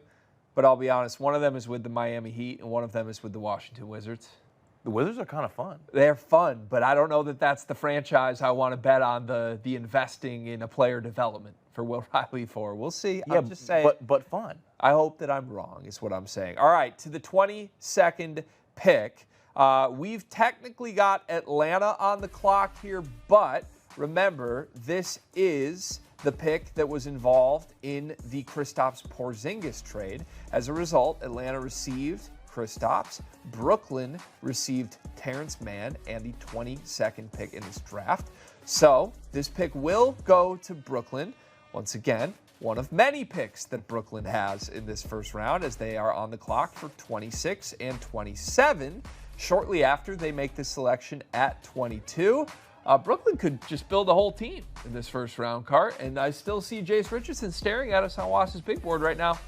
but I'll be honest, one of them is with the Miami Heat, and one of them is with the Washington Wizards. The Wizards are kind of fun. They're fun, but I don't know that that's the franchise I want to bet on the investing in a player development for Will Riley for. We'll see. Yeah, I'm just saying. But fun. I hope that I'm wrong is what I'm saying. All right, to the 22nd pick. We've technically got Atlanta on the clock here, but remember, this is the pick that was involved in the Kristaps Porzingis trade. As a result, Atlanta received Kristaps. Brooklyn received Terrence Mann and the 22nd pick in this draft. So this pick will go to Brooklyn. Once again, one of many picks that Brooklyn has in this first round as they are on the clock for 26 and 27. Shortly after they make this selection at 22, Brooklyn could just build a whole team in this first round, Cart. And I still see Jace Richardson staring at us on Wass's big board right now.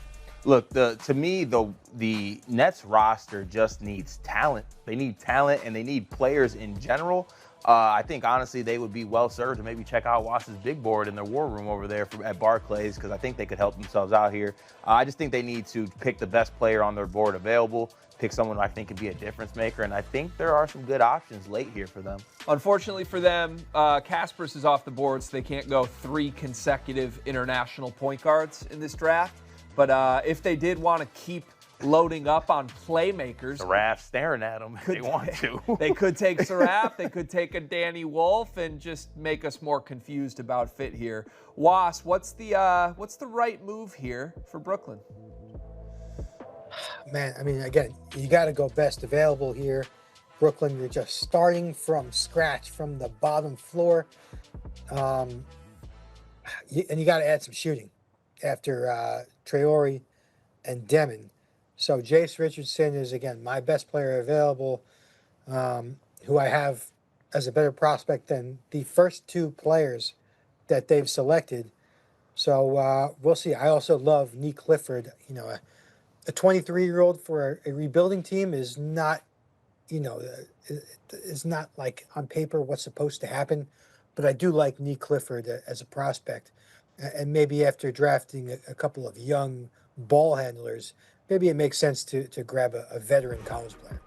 Look, to me, the Nets roster just needs talent. They need talent, and they need players in general. I think, honestly, they would be well-served to maybe check out Wass's big board in their war room over there at Barclays, because I think they could help themselves out here. I just think they need to pick the best player on their board available, pick someone I think could be a difference maker, and I think there are some good options late here for them. Unfortunately for them, Kaspers is off the board, so they can't go 3 consecutive international point guards in this draft. But if they did want to keep loading up on playmakers. Saraf staring at them if they want to. They could take Saraf, they could take a Danny Wolf and just make us more confused about fit here. Was, what's the right move here for Brooklyn? Man, I mean, again, you got to go best available here. Brooklyn, you're just starting from scratch, from the bottom floor. And you got to add some shooting after Traore and Demon. So Jace Richardson is, again, my best player available, who I have as a better prospect than the first 2 players that they've selected. So we'll see. I also love Nick Clifford. You know, a 23-year-old for a rebuilding team is not, is not like on paper what's supposed to happen. But I do like Nick Clifford as a prospect. And maybe after drafting a couple of young ball handlers, maybe it makes sense to grab a veteran college player.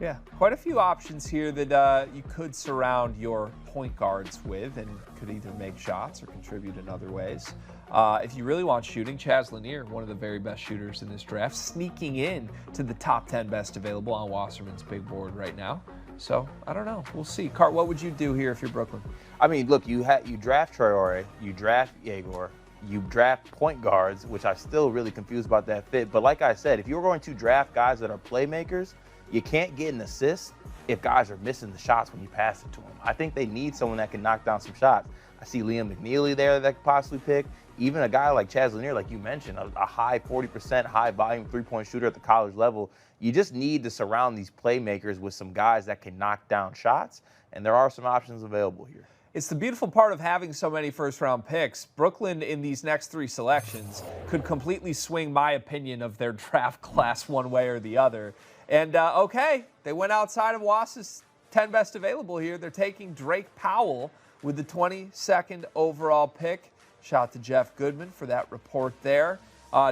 Yeah, quite a few options here that you could surround your point guards with and could either make shots or contribute in other ways. If you really want shooting, Chaz Lanier, one of the very best shooters in this draft, sneaking in to the top 10 best available on Wasserman's big board right now. So, I don't know. We'll see. Cart, what would you do here if you're Brooklyn? I mean, look, you draft Traore, you draft Yegor, you draft point guards, which I'm still really confused about that fit. But like I said, if you're going to draft guys that are playmakers, you can't get an assist if guys are missing the shots when you pass it to them. I think they need someone that can knock down some shots. I see Liam McNeely there that could possibly pick. Even a guy like Chaz Lanier, like you mentioned, a high 40%, high volume three-point shooter at the college level. You just need to surround these playmakers with some guys that can knock down shots, and there are some options available here. It's the beautiful part of having so many first-round picks. Brooklyn, in these next 3 selections, could completely swing my opinion of their draft class one way or the other. And, okay, they went outside of Wass's 10 best available here. They're taking Drake Powell with the 22nd overall pick Shout out to Jeff Goodman for that report there.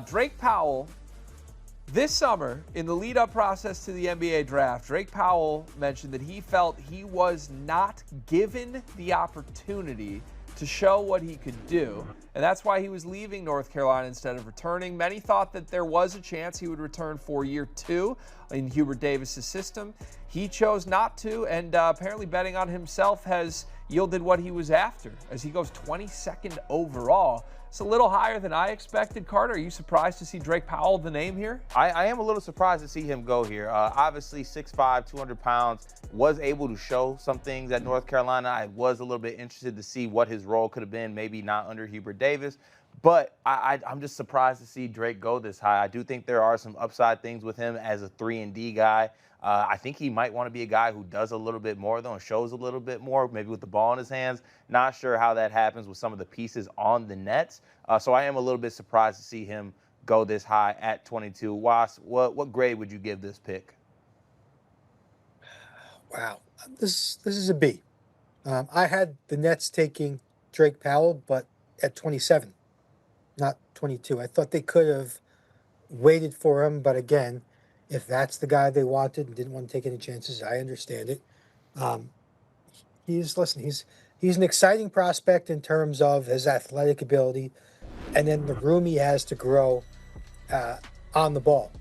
Drake Powell, this summer, in the lead-up process to the NBA draft, Drake Powell mentioned that he felt he was not given the opportunity to show what he could do, and that's why he was leaving North Carolina instead of returning. Many thought that there was a chance he would return for year 2 in Hubert Davis's system. He chose not to, and apparently betting on himself has yielded what he was after, as he goes 22nd overall. It's a little higher than I expected. Carter, are you surprised to see Drake Powell, the name here? I am a little surprised to see him go here. Obviously, 6'5", 200 pounds, was able to show some things at North Carolina. I was a little bit interested to see what his role could have been, maybe not under Hubert Davis. But I'm just surprised to see Drake go this high. I do think there are some upside things with him as a 3-and-D guy. I think he might want to be a guy who does a little bit more, though, and shows a little bit more, maybe with the ball in his hands. Not sure how that happens with some of the pieces on the Nets. So I am a little bit surprised to see him go this high at 22. Was, what grade would you give this pick? Wow, this is a B. I had the Nets taking Drake Powell, but at 27, not 22. I thought they could have waited for him, but again, if that's the guy they wanted and didn't want to take any chances, I understand it. He's an exciting prospect in terms of his athletic ability and then the room he has to grow on the ball.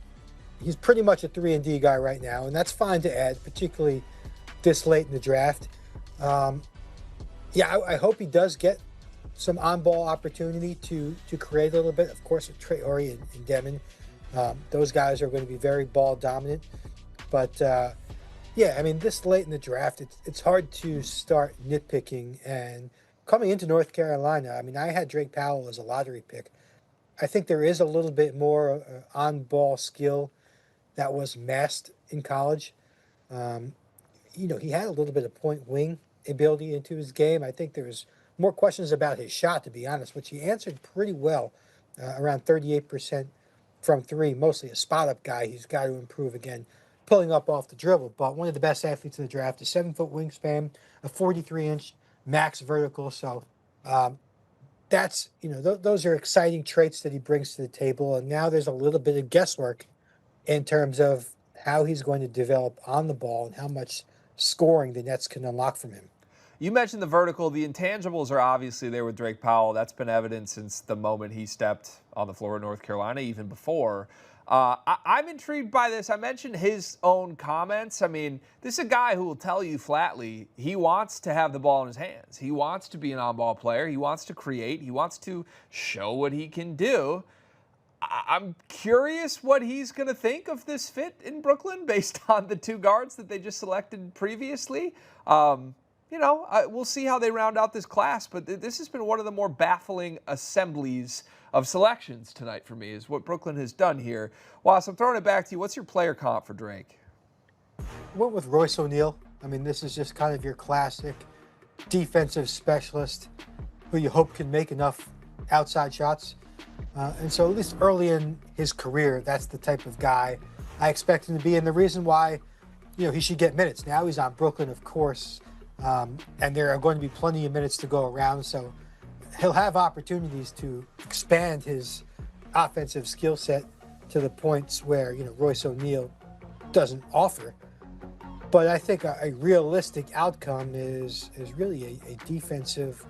He's pretty much a 3-and-D guy right now, and that's fine to add, particularly this late in the draft. I hope he does get some on-ball opportunity to create a little bit. Of course, with Trey Horry and Demon. Those guys are going to be very ball dominant. But, this late in the draft, it's hard to start nitpicking. And coming into North Carolina, I had Drake Powell as a lottery pick. I think there is a little bit more on-ball skill that was masked in college. He had a little bit of point wing ability into his game. I think there was more questions about his shot, to be honest, which he answered pretty well, around 38% from 3, mostly a spot-up guy. He's got to improve again, pulling up off the dribble. But one of the best athletes in the draft, a 7-foot wingspan, a 43-inch max vertical. So that's, those are exciting traits that he brings to the table. And now there's a little bit of guesswork in terms of how he's going to develop on the ball and how much scoring the Nets can unlock from him. You mentioned the vertical. The intangibles are obviously there with Drake Powell. That's been evident since the moment he stepped on the floor of North Carolina, even before. I'm intrigued by this. I mentioned his own comments. This is a guy who will tell you flatly he wants to have the ball in his hands. He wants to be an on-ball player. He wants to create. He wants to show what he can do. I'm curious what he's going to think of this fit in Brooklyn based on the 2 guards that they just selected previously. We'll see how they round out this class, but this has been one of the more baffling assemblies of selections tonight for me, is what Brooklyn has done here. Was, I'm throwing it back to you. What's your player comp for Drake? Went with Royce O'Neal. This is just kind of your classic defensive specialist who you hope can make enough outside shots. And so at least early in his career, that's the type of guy I expect him to be. And the reason why, he should get minutes. Now he's on Brooklyn, of course. And there are going to be plenty of minutes to go around, so he'll have opportunities to expand his offensive skill set to the points where, Royce O'Neal doesn't offer. But I think a realistic outcome is really a defensive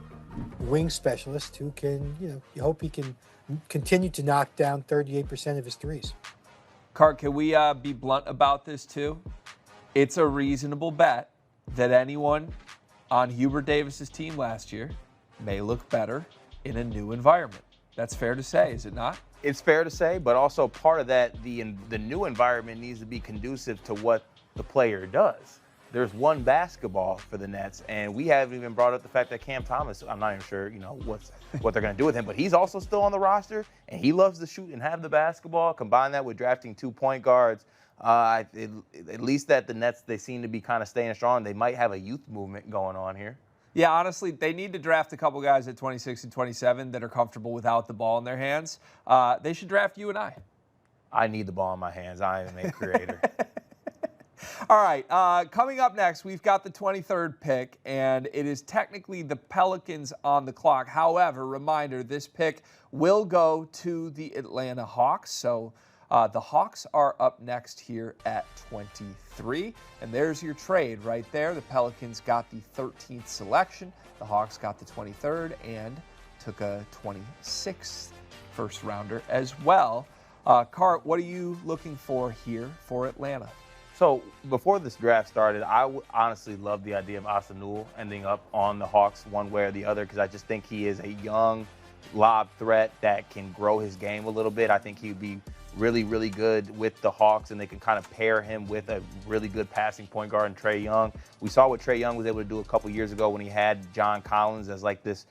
wing specialist who can, you hope he can continue to knock down 38% of his threes. Cart, can we be blunt about this too? It's a reasonable bet that anyone on Hubert Davis's team last year may look better in a new environment. That's fair to say, is it not? It's fair to say, but also part of that, the new environment needs to be conducive to what the player does. There's one basketball for the Nets, and we haven't even brought up the fact that Cam Thomas, I'm not even sure, what they're going to do with him, but he's also still on the roster, and he loves to shoot and have the basketball. Combine that with drafting 2 point guards. At least that the Nets, they seem to be kind of staying strong. They might have a youth movement going on here. Yeah, honestly, they need to draft a couple guys at 26 and 27 that are comfortable without the ball in their hands. They should draft you and I. I need the ball in my hands. I am a creator. All right, coming up next, we've got the 23rd pick, and it is technically the Pelicans on the clock. However, reminder, this pick will go to the Atlanta Hawks. So the Hawks are up next here at 23. And there's your trade right there. The Pelicans got the 13th selection. The Hawks got the 23rd and took a 26th first rounder as well. Cart, what are you looking for here for Atlanta? So before this draft started, I honestly love the idea of Asa Newell ending up on the Hawks one way or the other, because I just think he is a young lob threat that can grow his game a little bit. I think he would be really, really good with the Hawks, and they can kind of pair him with a really good passing point guard in Trey Young. We saw what Trey Young was able to do a couple years ago when he had John Collins as like this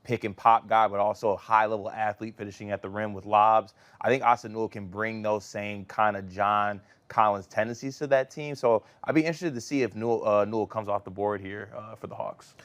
pick and pop guy, but also a high-level athlete finishing at the rim with lobs. I think Asa Newell can bring those same kind of John Collins tendencies to that team. So I'd be interested to see if Newell comes off the board here for the Hawks.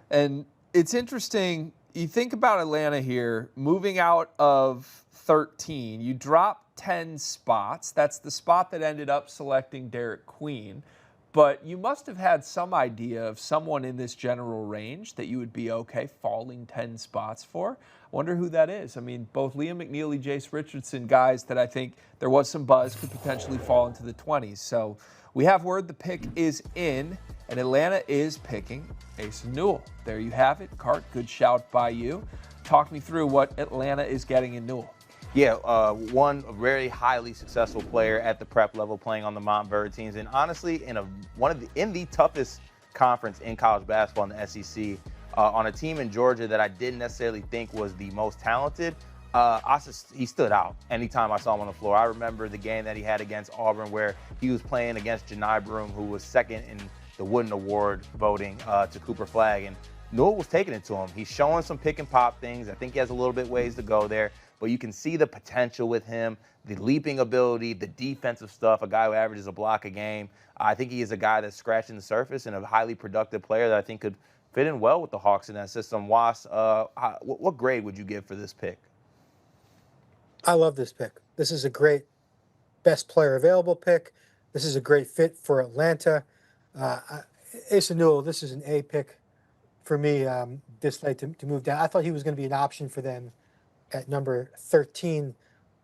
And it's interesting, you think about Atlanta here, moving out of 13, you drop 10 spots. That's the spot that ended up selecting Derek Queen. But you must have had some idea of someone in this general range that you would be okay falling 10 spots for. I wonder who that is. I mean, both Liam McNeely, Jace Richardson, guys that I think there was some buzz could potentially fall into the 20s. So we have word the pick is in, and Atlanta is picking Asa Newell. There you have it. Cart, good shout by you. Talk me through what Atlanta is getting in Newell. Yeah, one very highly successful player at the prep level, playing on the Montverde teams, and honestly, in the toughest conference in college basketball in the SEC, on a team in Georgia that I didn't necessarily think was the most talented. He stood out anytime I saw him on the floor. I remember the game that he had against Auburn, where he was playing against Janai Broom, who was second in the Wooden Award voting to Cooper Flagg, and Newell was taking it to him. He's showing some pick and pop things. I think he has a little bit ways to go there, but you can see the potential with him, the leaping ability, the defensive stuff, a guy who averages a block a game. I think he is a guy that's scratching the surface and a highly productive player that I think could fit in well with the Hawks in that system. Was, what grade would you give for this pick? I love this pick. This is a great best player available pick. This is a great fit for Atlanta. Asa Newell, this is an A pick for me this late to move down. I thought he was going to be an option for them at number 13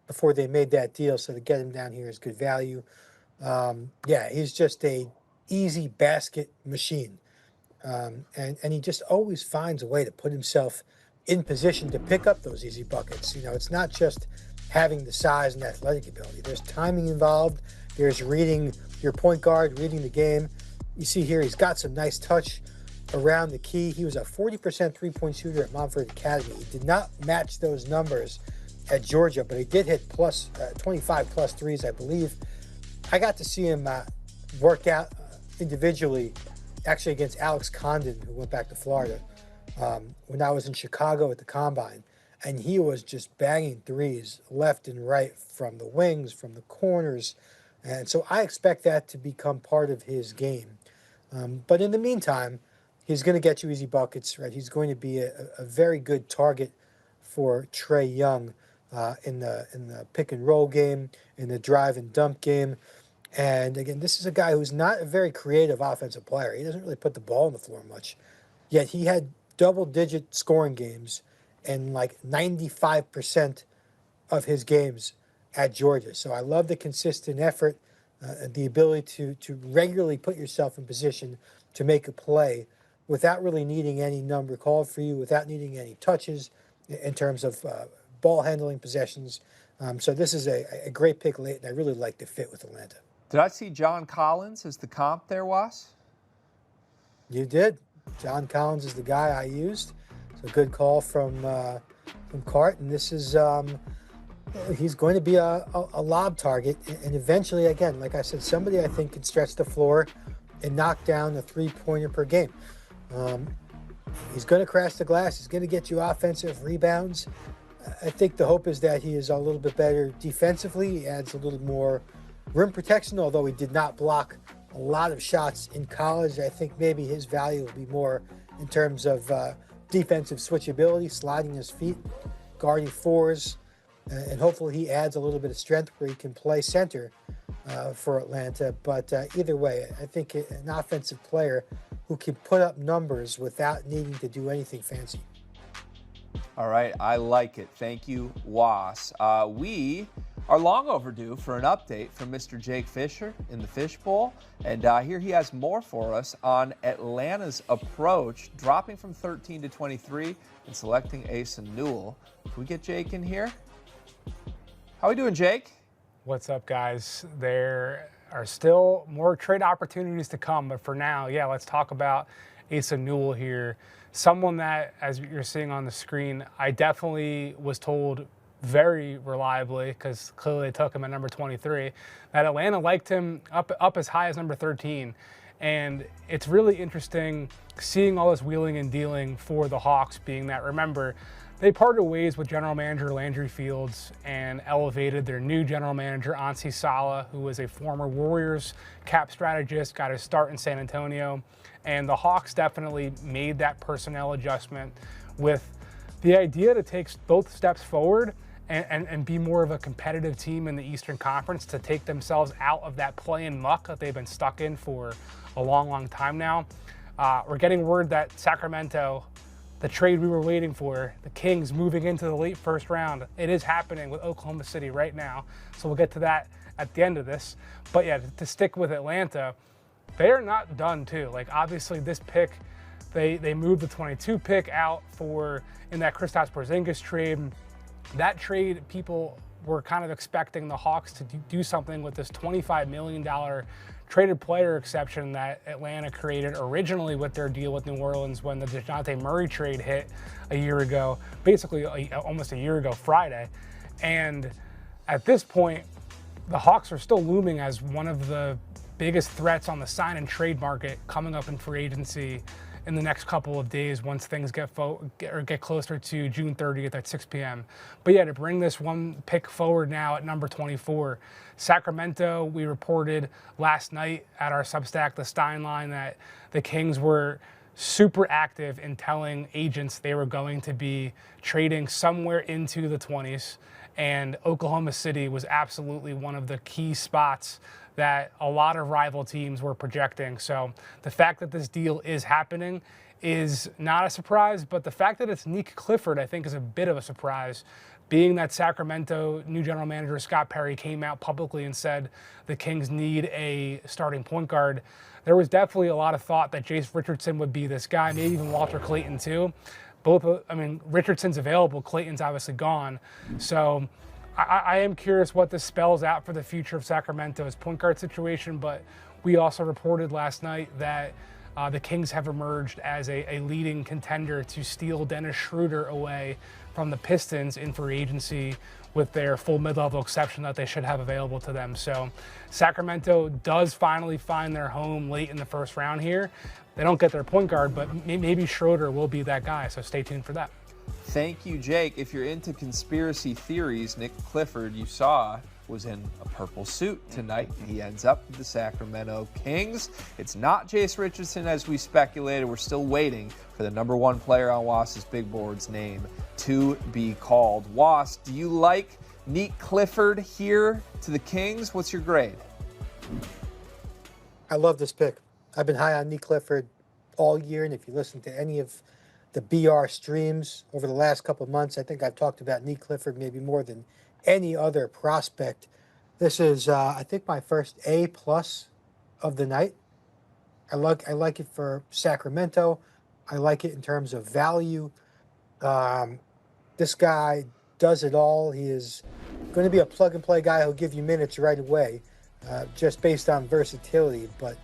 before they made that deal, so to get him down here is good value. Yeah, he's just a easy basket machine. And he just always finds a way to put himself in position to pick up those easy buckets. You know, it's not just having the size and athletic ability. There's timing involved. There's reading your point guard, reading the game. You see here, he's got some nice touch around the key. He was a 40% three-point shooter at Montverde Academy. He did not match those numbers at Georgia, but he did hit 25 plus threes, I believe. I got to see him work out individually, actually against Alex Condon, who went back to Florida, when I was in Chicago at the Combine. And he was just banging threes left and right from the wings, from the corners. And so I expect that to become part of his game. But in the meantime, he's going to get you easy buckets, right? He's going to be a very good target for Trey Young in the pick and roll game, in the drive and dump game. And again, this is a guy who's not a very creative offensive player. He doesn't really put the ball on the floor much. Yet he had double-digit scoring games in like 95% of his games at Georgia. So I love the consistent effort, the ability to regularly put yourself in position to make a play without really needing any number called for you, without needing any touches in terms of ball handling possessions. So this is a great pick late, and I really like the fit with Atlanta. Did I see John Collins as the comp there, Was? You did. John Collins is the guy I used. It's a good call from Cart, and this is he's going to be a lob target, and eventually, again, like I said, somebody I think can stretch the floor and knock down a three-pointer per game. He's going to crash the glass. He's going to get you offensive rebounds. I think the hope is that he is a little bit better defensively. He adds a little more rim protection, although he did not block a lot of shots in college. I think maybe his value will be more in terms of defensive switchability, sliding his feet, guarding fours, and hopefully he adds a little bit of strength where he can play center for Atlanta. But either way, I think an offensive player who can put up numbers without needing to do anything fancy. All right, I like it. Thank you, Was. We are long overdue for an update from Mr. Jake Fischer in the Fishbowl. And here he has more for us on Atlanta's approach, dropping from 13 to 23 and selecting Asa Newell. Can we get Jake in here? How are we doing, Jake? What's up, guys? There are still more trade opportunities to come, but for now, let's talk about Asa Newell here. Someone that, as you're seeing on the screen, I definitely was told very reliably, because clearly they took him at number 23, that Atlanta liked him up as high as number 13. And it's really interesting seeing all this wheeling and dealing for the Hawks, being that, remember, they parted ways with general manager Landry Fields and elevated their new general manager, Ansi Sala, who was a former Warriors cap strategist, got his start in San Antonio. And the Hawks definitely made that personnel adjustment with the idea to take both steps forward and be more of a competitive team in the Eastern Conference, to take themselves out of that play-in muck that they've been stuck in for a long, long time now. We're getting word that Sacramento, the trade we were waiting for, the Kings moving into the late first round, it is happening with Oklahoma City right now. So we'll get to that at the end of this. But to stick with Atlanta, they are not done too. Like, obviously this pick, they moved the 22 pick out in that Kristaps Porzingis trade. That trade, people were kind of expecting the Hawks to do something with this $25 million traded player exception that Atlanta created originally with their deal with New Orleans when the DeJounte Murray trade hit a year ago, basically almost a year ago Friday. And at this point, the Hawks are still looming as one of the biggest threats on the sign and trade market coming up in free agency in the next couple of days once things get closer to June 30th at 6 p.m. But to bring this one pick forward now at number 24, Sacramento, we reported last night at our Substack, the Stein Line, that the Kings were super active in telling agents they were going to be trading somewhere into the 20s. And Oklahoma City was absolutely one of the key spots that a lot of rival teams were projecting. So the fact that this deal is happening is not a surprise, but the fact that it's Nick Clifford, I think, is a bit of a surprise, being that Sacramento new general manager Scott Perry came out publicly and said the Kings need a starting point guard. There was definitely a lot of thought that Jace Richardson would be this guy, maybe even Walter Clayton too. Richardson's available, Clayton's obviously gone. So I am curious what this spells out for the future of Sacramento's point guard situation, but we also reported last night that the Kings have emerged as a leading contender to steal Dennis Schroeder away from the Pistons in free agency with their full mid-level exception that they should have available to them. So Sacramento does finally find their home late in the first round here. They don't get their point guard, but maybe Schroeder will be that guy, so stay tuned for that. Thank you, Jake. If you're into conspiracy theories, Nick Clifford, you saw, was in a purple suit tonight. He ends up with the Sacramento Kings. It's not Jace Richardson as we speculated. We're still waiting for the number one player on Wass's big board's name to be called. Wass, do you like Nick Clifford here to the Kings? What's your grade? I love this pick. I've been high on Nick Clifford all year, and if you listen to any of the BR streams over the last couple of months, I think I've talked about Nick Clifford maybe more than any other prospect. This is, I think, my first A+ of the night. I like it for Sacramento. I like it in terms of value. This guy does it all. He is going to be a plug-and-play guy who'll give you minutes right away, just based on versatility. But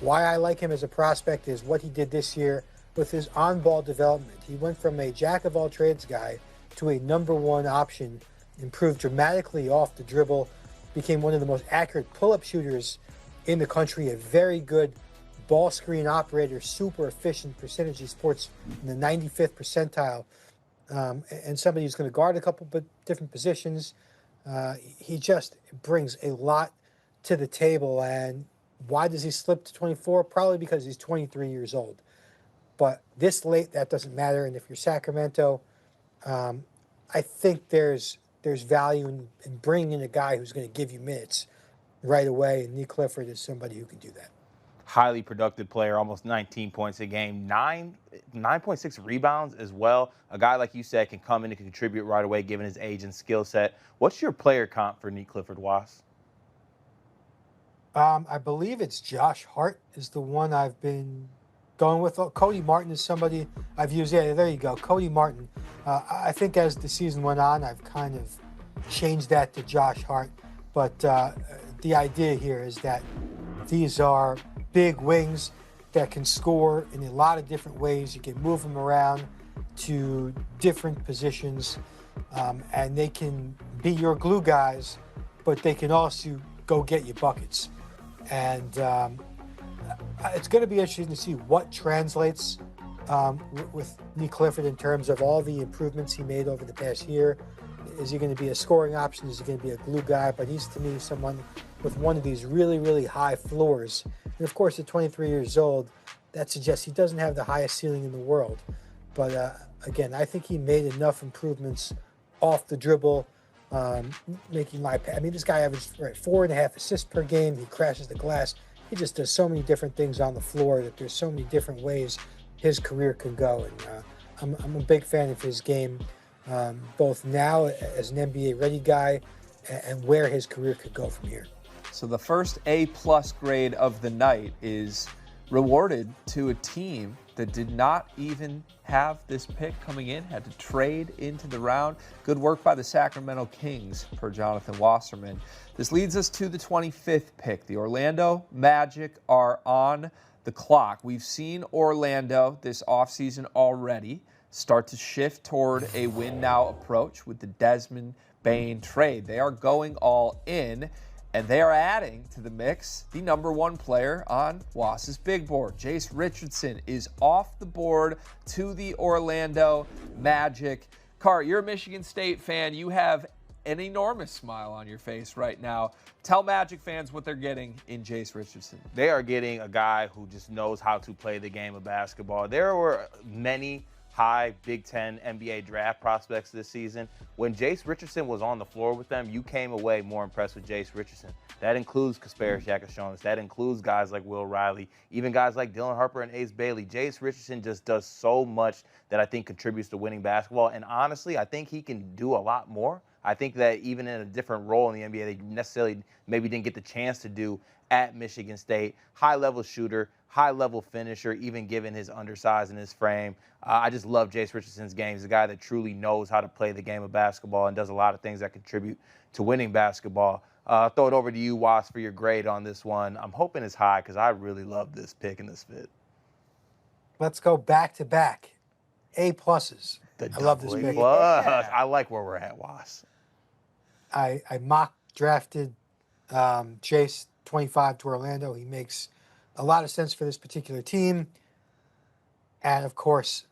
why I like him as a prospect is what he did this year with his on-ball development. He went from a jack-of-all-trades guy to a number one option, improved dramatically off the dribble, became one of the most accurate pull-up shooters in the country, a very good ball screen operator, super efficient percentage. He sports in the 95th percentile, and somebody who's going to guard a couple of different positions. He just brings a lot to the table. And why does he slip to 24? Probably because he's 23 years old. But this late, that doesn't matter. And if you're Sacramento, I think there's value in bringing in a guy who's going to give you minutes right away, and Nick Clifford is somebody who can do that. Highly productive player, almost 19 points a game, 9.6 rebounds as well. A guy, like you said, can come in and contribute right away given his age and skill set. What's your player comp for Nick Clifford, Was? I believe it's Josh Hart is the one I've been going with. Cody Martin is somebody I've used. Yeah, there you go. Cody Martin. I think as the season went on, I've kind of changed that to Josh Hart. But the idea here is that these are big wings that can score in a lot of different ways. You can move them around to different positions, and they can be your glue guys, but they can also go get you buckets. And it's going to be interesting to see what translates with Nick Clifford in terms of all the improvements he made over the past year. Is he going to be a scoring option? Is he going to be a glue guy? But he's, to me, someone with one of these really, really high floors. And, of course, at 23 years old, that suggests he doesn't have the highest ceiling in the world. But, again, I think he made enough improvements off the dribble, making this guy averaged 4.5 assists per game. He crashes the glass. He just does so many different things on the floor that there's so many different ways his career can go. And I'm a big fan of his game, both now as an NBA-ready guy and where his career could go from here. So the first A-plus grade of the night is rewarded to a team that did not even have this pick coming in, had to trade into the round. Good work by the Sacramento Kings, per Jonathan Wasserman. This leads us to the 25th pick. The Orlando Magic are on the clock. We've seen Orlando this offseason already start to shift toward a win-now approach with the Desmond Bane trade. They are going all in, and they are adding to the mix the number one player on Wass's big board. Jace Richardson is off the board to the Orlando Magic. Cart, you're a Michigan State fan. You have an enormous smile on your face right now. Tell Magic fans what they're getting in Jace Richardson. They are getting a guy who just knows how to play the game of basketball. There were many high Big Ten NBA draft prospects this season. When Jace Richardson was on the floor with them, you came away more impressed with Jace Richardson. That includes Kasparis Yakashonis. That includes guys like Will Riley, even guys like Dylan Harper and Ace Bailey. Jace Richardson just does so much that I think contributes to winning basketball. And honestly, I think he can do a lot more. I think that even in a different role in the NBA, they necessarily maybe didn't get the chance to do at Michigan State. High-level shooter, high-level finisher, even given his undersize and his frame. I just love Jace Richardson's game. He's a guy that truly knows how to play the game of basketball and does a lot of things that contribute to winning basketball. Throw it over to you, Was, for your grade on this one. I'm hoping it's high because I really love this pick and this fit. Let's go back-to-back. A-pluses. I love this pick. Yeah. I like where we're at, Was. I mock drafted Jace 25 to Orlando. He makes a lot of sense for this particular team. And, of course,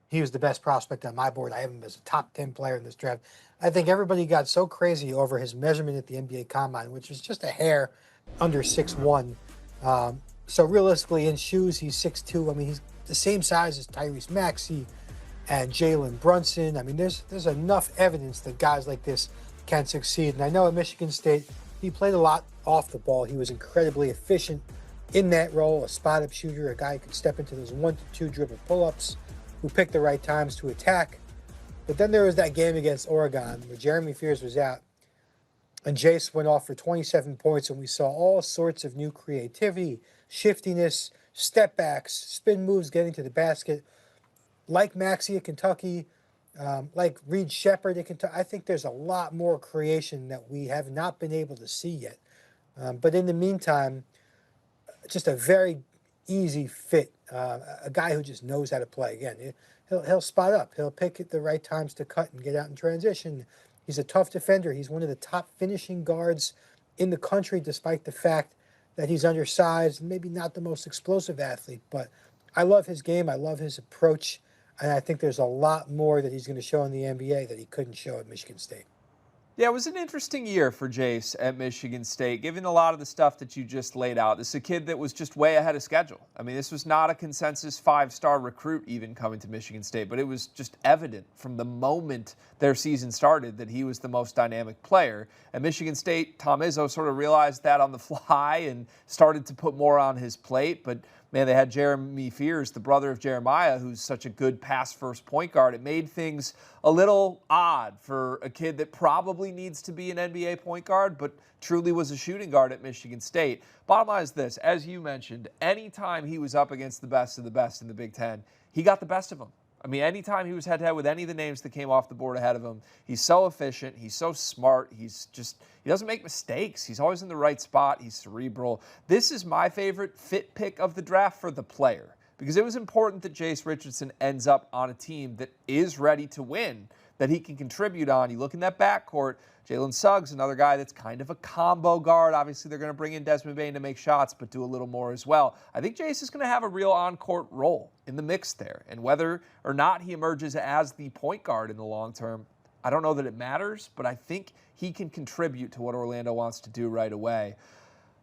he was the best prospect on my board. I have him as a top 10 player in this draft. I think everybody got so crazy over his measurement at the NBA Combine, which was just a hair under 6'1". So, realistically, in shoes, he's 6'2". I mean, he's the same size as Tyrese Maxey and Jalen Brunson. I mean, there's enough evidence that guys like this can succeed. And I know at Michigan State, he played a lot off the ball. He was incredibly efficient in that role, a spot-up shooter, a guy who could step into those 1 to 2 dribble pull-ups, who picked the right times to attack. But then there was that game against Oregon where Jeremy Fears was out, and Jace went off for 27 points, and we saw all sorts of new creativity, shiftiness, step backs, spin moves getting to the basket. Like Maxey at Kentucky, like Reed Shepherd at Kentucky, I think there's a lot more creation that we have not been able to see yet. But in the meantime, just a very easy fit, a guy who just knows how to play. Again, he'll spot up. He'll pick at the right times to cut and get out in transition. He's a tough defender. He's one of the top finishing guards in the country, despite the fact that he's undersized and maybe not the most explosive athlete. But I love his game. I love his approach. And I think there's a lot more that he's going to show in the NBA that he couldn't show at Michigan State. Yeah, it was an interesting year for Jace at Michigan State, given a lot of the stuff that you just laid out. This is a kid that was just way ahead of schedule. I mean, this was not a consensus 5-star recruit even coming to Michigan State, but it was just evident from the moment their season started that he was the most dynamic player. At Michigan State, Tom Izzo sort of realized that on the fly and started to put more on his plate, but man, they had Jeremy Fears, the brother of Jeremiah, who's such a good pass-first point guard. It made things a little odd for a kid that probably needs to be an NBA point guard, but truly was a shooting guard at Michigan State. Bottom line is this, as you mentioned, anytime he was up against the best of the best in the Big Ten, he got the best of them. I mean, anytime he was head-to-head with any of the names that came off the board ahead of him, he's so efficient, he's so smart, he doesn't make mistakes. He's always in the right spot, he's cerebral. This is my favorite fit pick of the draft for the player, because it was important that Jace Richardson ends up on a team that is ready to win, that he can contribute on. You look in that backcourt, Jalen Suggs, another guy that's kind of a combo guard. Obviously, they're going to bring in Desmond Bane to make shots, but do a little more as well. I think Jace is going to have a real on-court role in the mix there. And whether or not he emerges as the point guard in the long term, I don't know that it matters, but I think he can contribute to what Orlando wants to do right away.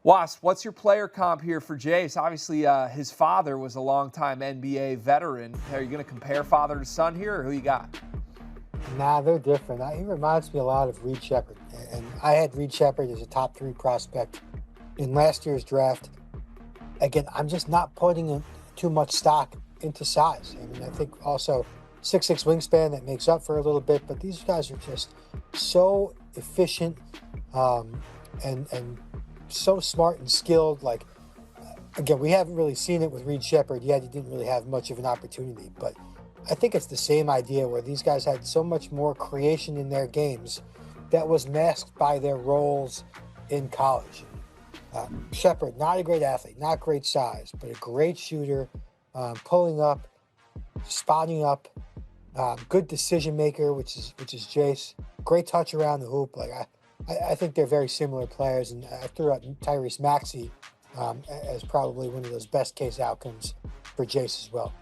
Wasp, what's your player comp here for Jace? Obviously, his father was a longtime NBA veteran. Are you going to compare father to son here, or who you got? Nah, they're different. He reminds me a lot of Reed Sheppard. And I had Reed Sheppard as a top 3 prospect in last year's draft. Again, I'm just not putting too much stock into size. I mean, I think also 6'6" wingspan, that makes up for a little bit, but these guys are just so efficient and so smart and skilled. Like, again, we haven't really seen it with Reed Sheppard yet. He didn't really have much of an opportunity, but I think it's the same idea where these guys had so much more creation in their games that was masked by their roles in college. Sheppard, not a great athlete, not great size, but a great shooter, pulling up, spotting up, good decision maker, which is Jace. Great touch around the hoop. Like I think they're very similar players, and I threw out Tyrese Maxey as probably one of those best case outcomes for Jace as well.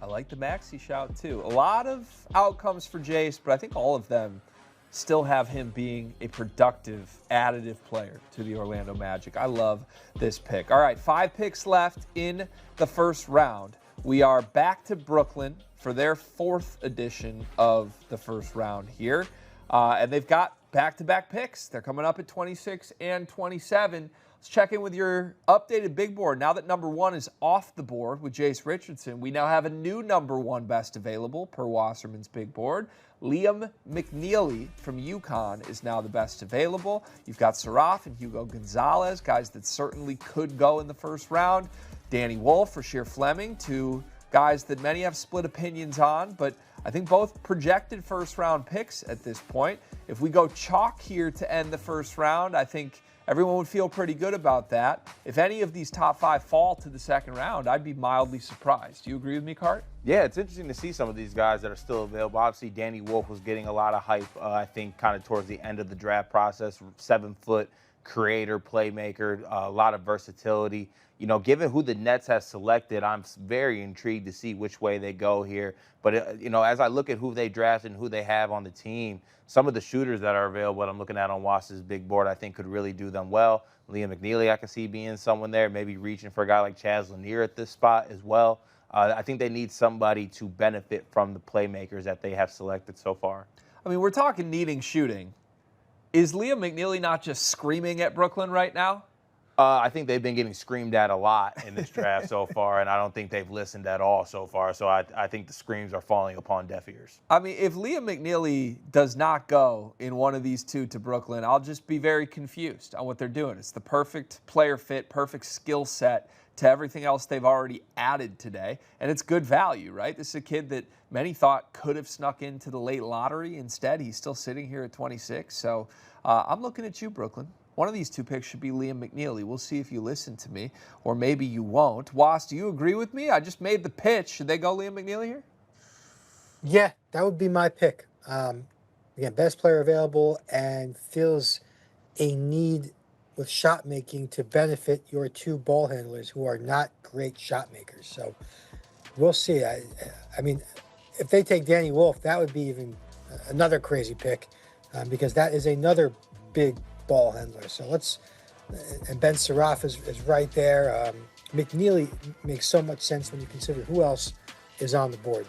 I like the Maxey shout, too. A lot of outcomes for Jace, but I think all of them still have him being a productive, additive player to the Orlando Magic. I love this pick. All right, 5 picks left in the first round. We are back to Brooklyn for their 4th edition of the first round here. And they've got back-to-back picks. They're coming up at 26 and 27. Let's check in with your updated big board. Now that number 1 is off the board with Jace Richardson, we now have a new number 1 best available per Wasserman's big board. Liam McNeely from UConn is now the best available. You've got Saraf and Hugo Gonzalez, guys that certainly could go in the first round. Danny Wolf, Rasheer Fleming, 2 guys that many have split opinions on, but I think both projected first-round picks at this point. If we go chalk here to end the first round, I think everyone would feel pretty good about that. If any of these top 5 fall to the second round, I'd be mildly surprised. Do you agree with me, Cart? Yeah, it's interesting to see some of these guys that are still available. Obviously, Danny Wolf was getting a lot of hype, I think, kind of towards the end of the draft process. 7-foot creator, playmaker, a lot of versatility. You know, given who the Nets have selected, I'm very intrigued to see which way they go here. But, you know, as I look at who they drafted and who they have on the team, some of the shooters that are available that I'm looking at on Wass's big board, I think could really do them well. Liam McNeely, I can see being someone there, maybe reaching for a guy like Chaz Lanier at this spot as well. I think they need somebody to benefit from the playmakers that they have selected so far. I mean, we're talking needing shooting. Is Liam McNeely not just screaming at Brooklyn right now? I think they've been getting screamed at a lot in this draft so far, and I don't think they've listened at all so far. So I think the screams are falling upon deaf ears. I mean, if Liam McNeely does not go in one of these 2 to Brooklyn, I'll just be very confused on what they're doing. It's the perfect player fit, perfect skill set to everything else they've already added today. And it's good value, right? This is a kid that many thought could have snuck into the late lottery. Instead, he's still sitting here at 26. So I'm looking at you, Brooklyn. One of these 2 picks should be Liam McNeely. We'll see if you listen to me, or maybe you won't. Was, do you agree with me? I just made the pitch. Should they go Liam McNeely here? Yeah, that would be my pick. Again, best player available and feels a need with shot making to benefit your 2 ball handlers who are not great shot makers. So we'll see. I mean, if they take Danny Wolf, that would be even another crazy pick. because that is another big ball handler. So and Ben Surratt is right there. McNeely makes so much sense when you consider who else is on the board.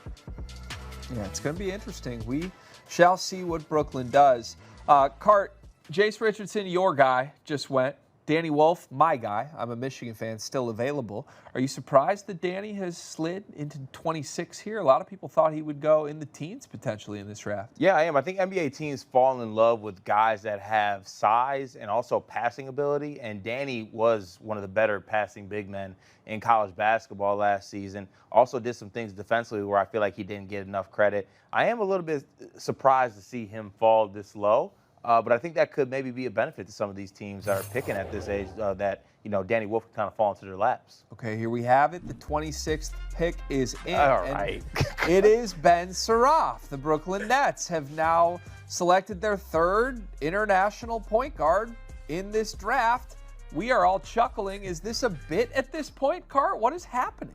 Yeah, it's going to be interesting. We shall see what Brooklyn does. Cart, Jace Richardson, your guy, just went. Danny Wolf, my guy. I'm a Michigan fan, still available. Are you surprised that Danny has slid into 26 here? A lot of people thought he would go in the teens potentially in this draft. Yeah, I am. I think NBA teams fall in love with guys that have size and also passing ability, and Danny was one of the better passing big men in college basketball last season. Also did some things defensively where I feel like he didn't get enough credit. I am a little bit surprised to see him fall this low. But I think that could maybe be a benefit to some of these teams that are picking at this age that, Danny Wolf can kind of fall into their laps. Okay, here we have it. The 26th pick is in. All right. It is Ben Surratt. The Brooklyn Nets have now selected their third international point guard in this draft. We are all chuckling. Is this a bit at this point, Cart? What is happening?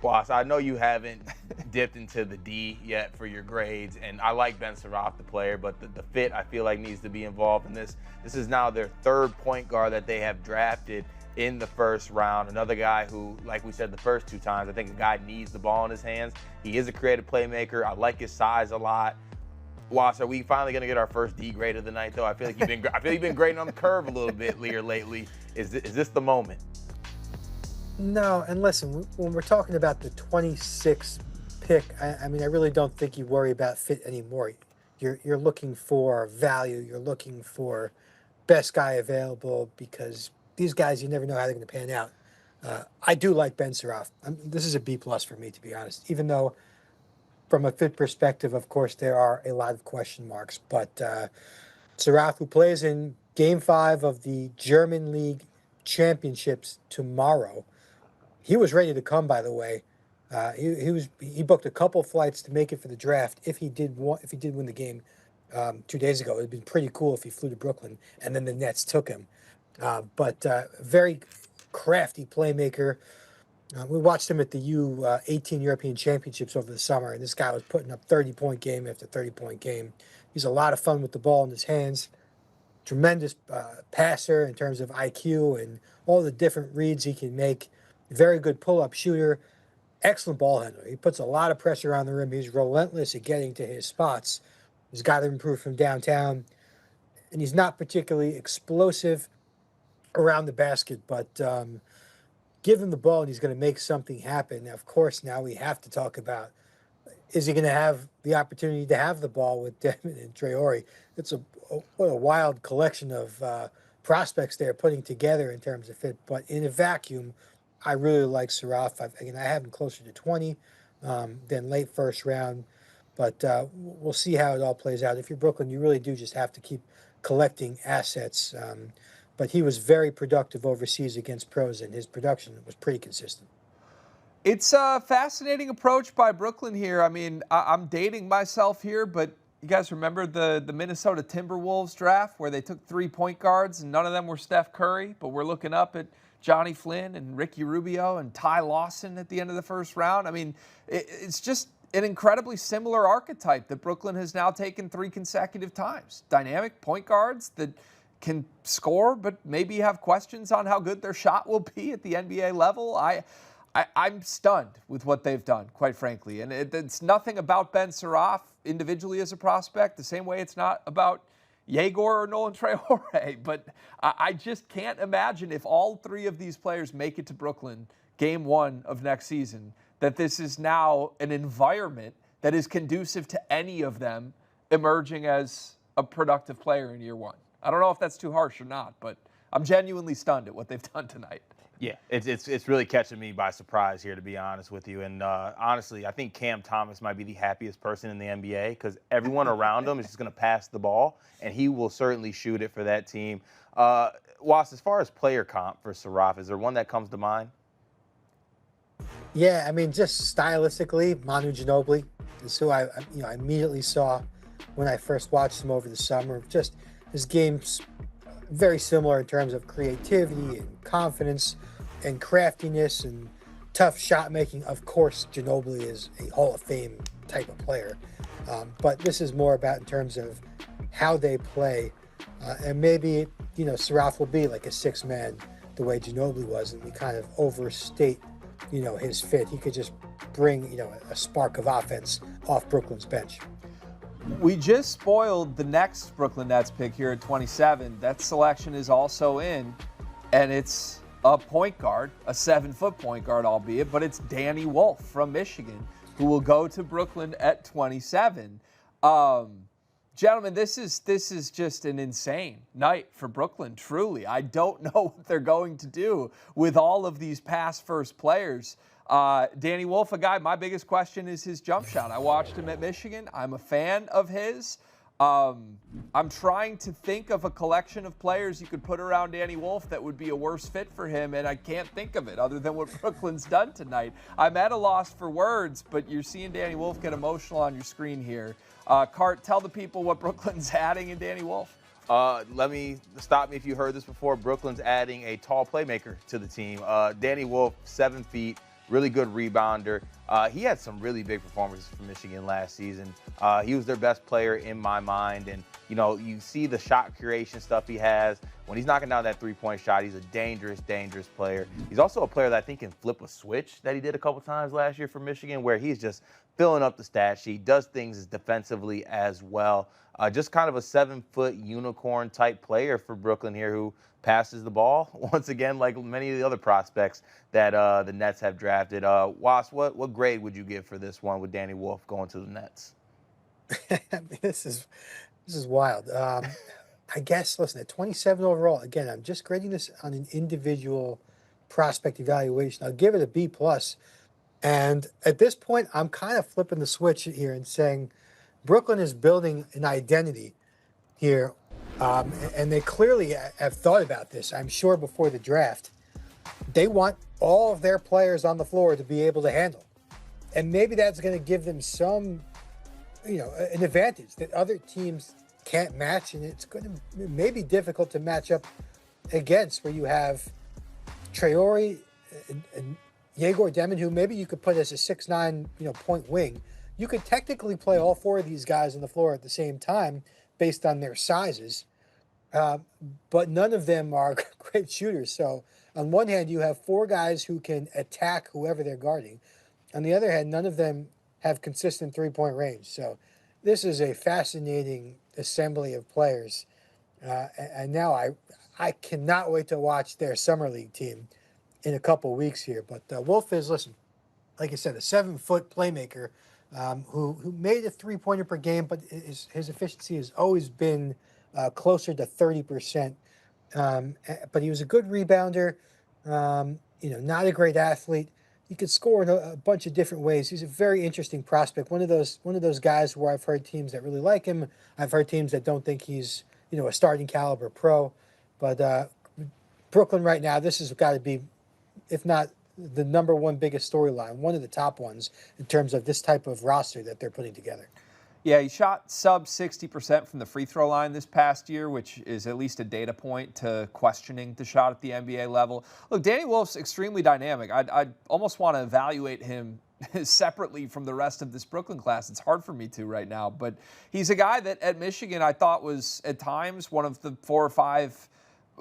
Boss, I know you haven't dipped into the D yet for your grades, and I like Ben Surratt, the player, but the fit I feel like needs to be involved in this. This is now their third point guard that they have drafted in the first round. Another guy who, like we said the first two times, I think a guy needs the ball in his hands. He is a creative playmaker. I like his size a lot. Was, are we finally going to get our first D grade of the night, though? I feel like you've been grading on the curve a little bit here lately. Is this the moment? No, and listen, when we're talking about the 26th pick, I really don't think you worry about fit anymore. You're looking for value. You're looking for best guy available because these guys, you never know how they're going to pan out. I do like Ben Surratt. This is a B+ for me, to be honest, even though from a fit perspective, of course, there are a lot of question marks. But Surratt, who plays in Game 5 of the German League Championships tomorrow, he was ready to come, by the way. He booked a couple flights to make it for the draft. If he did win the game 2 days ago, it'd been pretty cool if he flew to Brooklyn and then the Nets took him. But very crafty playmaker. We watched him at the U18 European Championships over the summer, and this guy was putting up 30-point game after 30-point game. He's a lot of fun with the ball in his hands. Tremendous passer in terms of IQ and all the different reads he can make. Very good pull-up shooter. Excellent ball handler. He puts a lot of pressure on the rim. He's relentless at getting to his spots. He's got to improve from downtown. And he's not particularly explosive around the basket, but give him the ball and he's going to make something happen. Now, of course, now we have to talk about, is he going to have the opportunity to have the ball with Desmond and Traore? It's what a wild collection of prospects they're putting together in terms of fit. But in a vacuum, I really like Surratt. I have him closer to 20 than late first round. But we'll see how it all plays out. If you're Brooklyn, you really do just have to keep collecting assets. But he was very productive overseas against pros, and his production was pretty consistent. It's a fascinating approach by Brooklyn here. I mean, I'm dating myself here, but you guys remember the Minnesota Timberwolves draft where they took 3 point guards and none of them were Steph Curry, but we're looking up at Johnny Flynn and Ricky Rubio and Ty Lawson at the end of the first round. I mean, it's just an incredibly similar archetype that Brooklyn has now taken 3 consecutive times. Dynamic point guards that can score, but maybe have questions on how good their shot will be at the NBA level. I'm stunned with what they've done, quite frankly. And it's nothing about Ben Surratt individually as a prospect, the same way it's not about Yegor or Nolan Traore. But I just can't imagine if all 3 of these players make it to Brooklyn game 1 of next season, that this is now an environment that is conducive to any of them emerging as a productive player in year 1. I don't know if that's too harsh or not, but I'm genuinely stunned at what they've done tonight. Yeah, it's really catching me by surprise here, to be honest with you. And honestly, I think Cam Thomas might be the happiest person in the NBA because everyone around him is just going to pass the ball, and he will certainly shoot it for that team. Was, as far as player comp for Surratt, is there one that comes to mind? Yeah, I mean, just stylistically, Manu Ginobili is who I immediately saw when I first watched him over the summer. Just his game's very similar in terms of creativity and confidence and craftiness and tough shot making. Of course, Ginobili is a Hall of Fame type of player. But this is more about in terms of how they play. And maybe, Saraf will be like a six man the way Ginobili was, and we kind of overstate, his fit. He could just bring, a spark of offense off Brooklyn's bench. We just spoiled the next Brooklyn Nets pick here at 27. That selection is also in, and it's a point guard, a 7-foot point guard, albeit, but it's Danny Wolf from Michigan, who will go to Brooklyn at 27. Gentlemen, this is just an insane night for Brooklyn, truly. I don't know what they're going to do with all of these pass-first players. Danny Wolf, a guy, my biggest question is his jump shot. I watched him at Michigan. I'm a fan of his. I'm trying to think of a collection of players you could put around Danny Wolf that would be a worse fit for him, and I can't think of it other than what Brooklyn's done tonight. I'm at a loss for words, but you're seeing Danny Wolf get emotional on your screen here. Cart, tell the people what Brooklyn's adding in Danny Wolf. Let me stop me if you heard this before. Brooklyn's adding a tall playmaker to the team. Danny Wolf, 7 feet, really good rebounder. He had some really big performances for Michigan last season. He was their best player in my mind. And, you see the shot creation stuff he has. When he's knocking down that three-point shot, he's a dangerous, dangerous player. He's also a player that I think can flip a switch that he did a couple times last year for Michigan, where he's just filling up the stat sheet, does things defensively as well. Just kind of a 7-foot unicorn type player for Brooklyn here who passes the ball once again, like many of the other prospects that the Nets have drafted. Was, what grade would you give for this one with Danny Wolf going to the Nets? This is wild. I guess, listen, at 27 overall, again, I'm just grading this on an individual prospect evaluation. I'll give it a B+. And at this point, I'm kind of flipping the switch here and saying Brooklyn is building an identity here. And they clearly have thought about this, I'm sure, before the draft. They want all of their players on the floor to be able to handle. And maybe that's going to give them some, an advantage that other teams can't match. And it's going to maybe difficult to match up against, where you have Traore and Yegor Demon, who maybe you could put as a 6'9", point wing. You could technically play all four of these guys on the floor at the same time based on their sizes. But none of them are great shooters. So on one hand, you have four guys who can attack whoever they're guarding. On the other hand, none of them have consistent three-point range. So this is a fascinating assembly of players. And now I cannot wait to watch their summer league team in a couple weeks here. But Wolf is, listen, like I said, a 7-foot playmaker who made a three-pointer per game, but his efficiency has always been closer to 30%. But he was a good rebounder, not a great athlete. He could score in a bunch of different ways. He's a very interesting prospect. One of those guys where I've heard teams that really like him. I've heard teams that don't think he's, a starting caliber pro. But Brooklyn right now, this has got to be, if not the number one biggest storyline, one of the top ones in terms of this type of roster that they're putting together. Yeah, he shot sub 60% from the free throw line this past year, which is at least a data point to questioning the shot at the NBA level. Look, Danny Wolf's extremely dynamic. I almost want to evaluate him separately from the rest of this Brooklyn class. It's hard for me to right now, but he's a guy that at Michigan I thought was at times one of the 4 or 5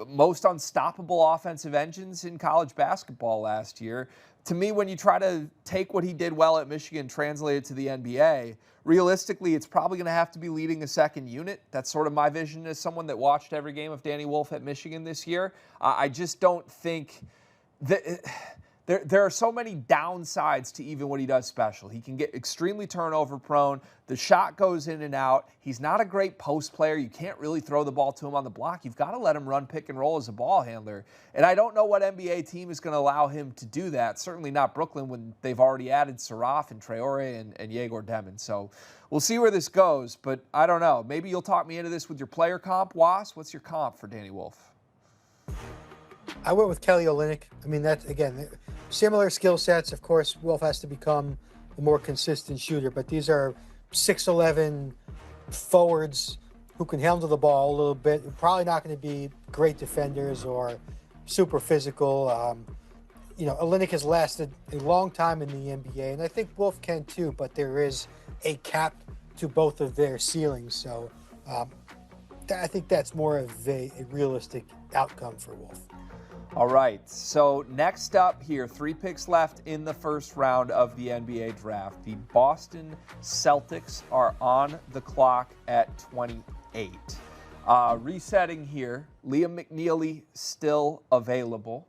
most unstoppable offensive engines in college basketball last year. To me, when you try to take what he did well at Michigan, translate it to the NBA, realistically, it's probably going to have to be leading a second unit. That's sort of my vision as someone that watched every game of Danny Wolf at Michigan this year. I just don't think that there are so many downsides to even what he does special. He can get extremely turnover prone. The shot goes in and out. He's not a great post player. You can't really throw the ball to him on the block. You've got to let him run pick and roll as a ball handler. And I don't know what NBA team is going to allow him to do that. Certainly not Brooklyn when they've already added Saraf and Traore and Yegor Demon. So we'll see where this goes. But I don't know. Maybe you'll talk me into this with your player comp. Was, what's your comp for Danny Wolf? I went with Kelly Olynyk. I mean, that's, again, similar skill sets. Of course, Wolf has to become a more consistent shooter, but these are 6'11" forwards who can handle the ball a little bit. Probably not going to be great defenders or super physical. Olynyk has lasted a long time in the NBA, and I think Wolf can too, but there is a cap to both of their ceilings. So I think that's more of a realistic outcome for Wolf. All right, so next up here, 3 picks left in the first round of the NBA draft. The Boston Celtics are on the clock at 28. Resetting here, Liam McNeely still available.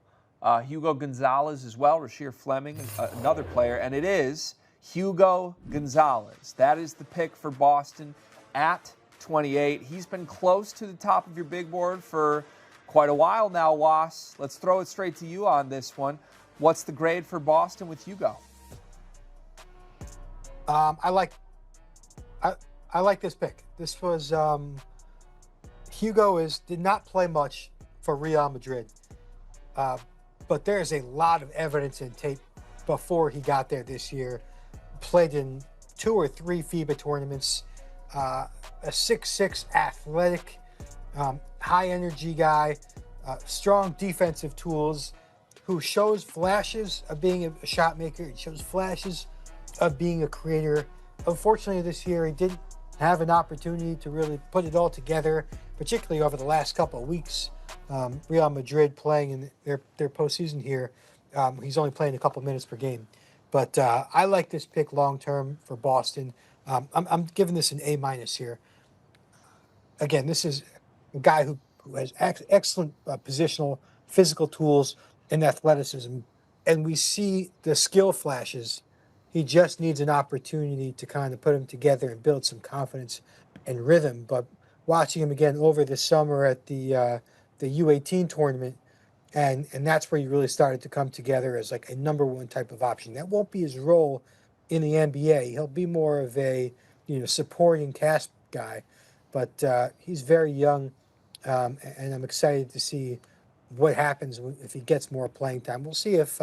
Hugo Gonzalez as well, Rasheer Fleming, another player, and it is Hugo Gonzalez. That is the pick for Boston at 28. He's been close to the top of your big board for quite a while now, Was. Let's throw it straight to you on this one. What's the grade for Boston with Hugo? I like this pick. This was Hugo did not play much for Real Madrid, but there's a lot of evidence in tape before he got there this year. Played in 2 or 3 FIBA tournaments. A 6'6" athletic, high energy guy, strong defensive tools, who shows flashes of being a shot maker. He shows flashes of being a creator. Unfortunately, this year he didn't have an opportunity to really put it all together, particularly over the last couple of weeks. Real Madrid playing in their postseason here. He's only playing a couple minutes per game. But I like this pick long-term for Boston. I'm giving this an A- here. Again, this is a guy who has excellent positional, physical tools and athleticism. And we see the skill flashes. He just needs an opportunity to kind of put them together and build some confidence and rhythm. But watching him again over the summer at the U18 tournament, and that's where he really started to come together as like a number one type of option. That won't be his role in the NBA. He'll be more of a supporting cast guy, but he's very young, and I'm excited to see what happens if he gets more playing time. We'll see if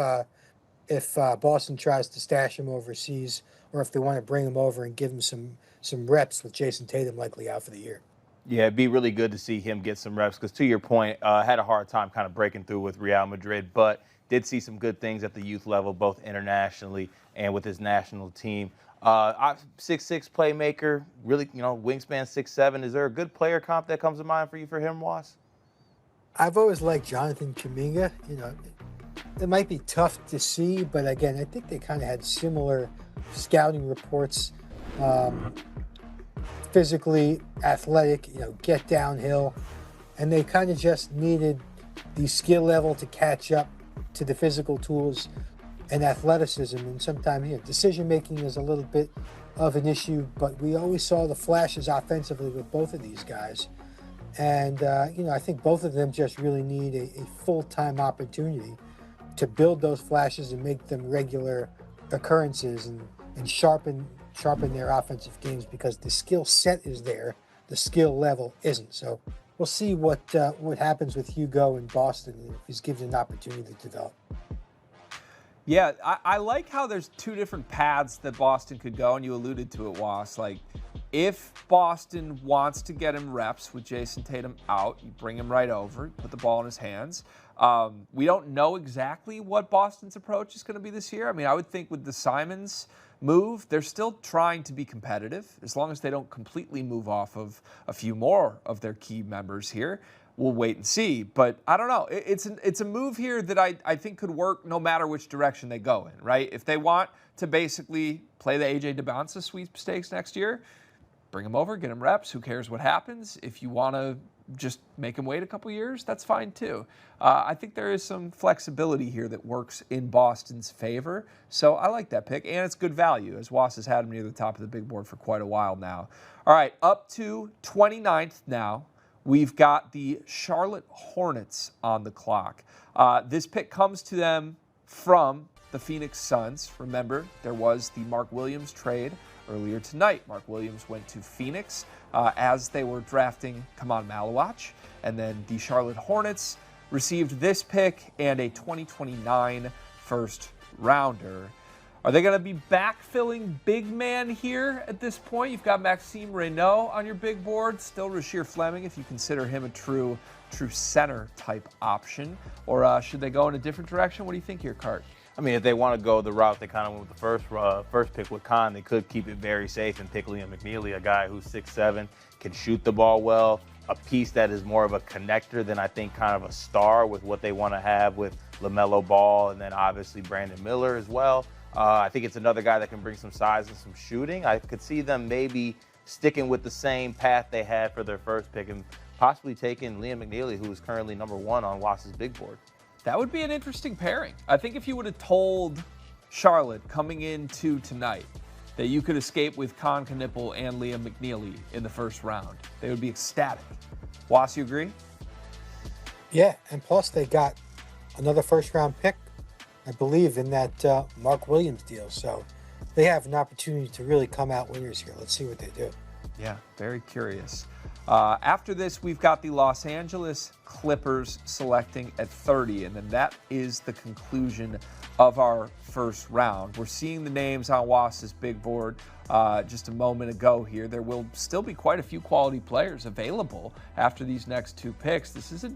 Boston tries to stash him overseas, or if they want to bring him over and give him some reps with Jason Tatum likely out for the year. Yeah, it'd be really good to see him get some reps because, to your point, had a hard time kind of breaking through with Real Madrid, but did see some good things at the youth level, both internationally and with his national team. 6'6" playmaker, really, wingspan 6'7". Is there a good player comp that comes to mind for you for him, Was? I've always liked Jonathan Kuminga. It might be tough to see, but again, I think they kind of had similar scouting reports. Physically athletic, get downhill, and they kind of just needed the skill level to catch up to the physical tools and athleticism. And sometimes decision making is a little bit of an issue, but we always saw the flashes offensively with both of these guys. And I think both of them just really need a full-time opportunity to build those flashes and make them regular occurrences and sharpen their offensive games, because the skill set is there, the skill level isn't. So we'll see what happens with Hugo in Boston if he's given an opportunity to develop. Yeah, I like how there's 2 different paths that Boston could go, and you alluded to it, Was. Like, if Boston wants to get him reps with Jason Tatum out, you bring him right over, put the ball in his hands. We don't know exactly what Boston's approach is going to be this year. I mean, I would think with the Simons move, they're still trying to be competitive, as long as they don't completely move off of a few more of their key members here. We'll wait and see, but I don't know. It's a move here that I think could work no matter which direction they go in, right? If they want to basically play the A.J. Debonsa sweepstakes next year, bring him over, get him reps. Who cares what happens? If you want to just make him wait a couple years, that's fine too. I think there is some flexibility here that works in Boston's favor. So I like that pick, and it's good value, as Was has had him near the top of the big board for quite a while now. All right, up to 29th now. We've got the Charlotte Hornets on the clock. This pick comes to them from the Phoenix Suns. Remember, there was the Mark Williams trade earlier tonight. Mark Williams went to Phoenix as they were drafting Kaman Malawach. And then the Charlotte Hornets received this pick and a 2029 first rounder. Are they going to be backfilling big man here at this point? You've got Maxime Reynaud on your big board, still Rasheer Fleming if you consider him a true center type option. Or should they go in a different direction? What do you think here, Cart? I mean, if they want to go the route they kind of went with the first pick with Khan, they could keep it very safe and pick Liam McNeely, a guy who's 6'7", can shoot the ball well, a piece that is more of a connector than I think kind of a star with what they want to have with LaMelo Ball and then obviously Brandon Miller as well. I think it's another guy that can bring some size and some shooting. I could see them maybe sticking with the same path they had for their first pick and possibly taking Liam McNeely, who is currently #1 on Wass's big board. That would be an interesting pairing. I think if you would have told Charlotte coming into tonight that you could escape with Canipple and Liam McNeely in the first round, they would be ecstatic. Wass, you agree? Yeah, and plus they got another first-round pick, I believe, in that Mark Williams deal. So they have an opportunity to really come out winners here. Let's see what they do. Yeah, very curious. After this, we've got the Los Angeles Clippers selecting at 30, and then that is the conclusion of our first round. We're seeing the names on Wass's big board just a moment ago here. There will still be quite a few quality players available after these next two picks. This is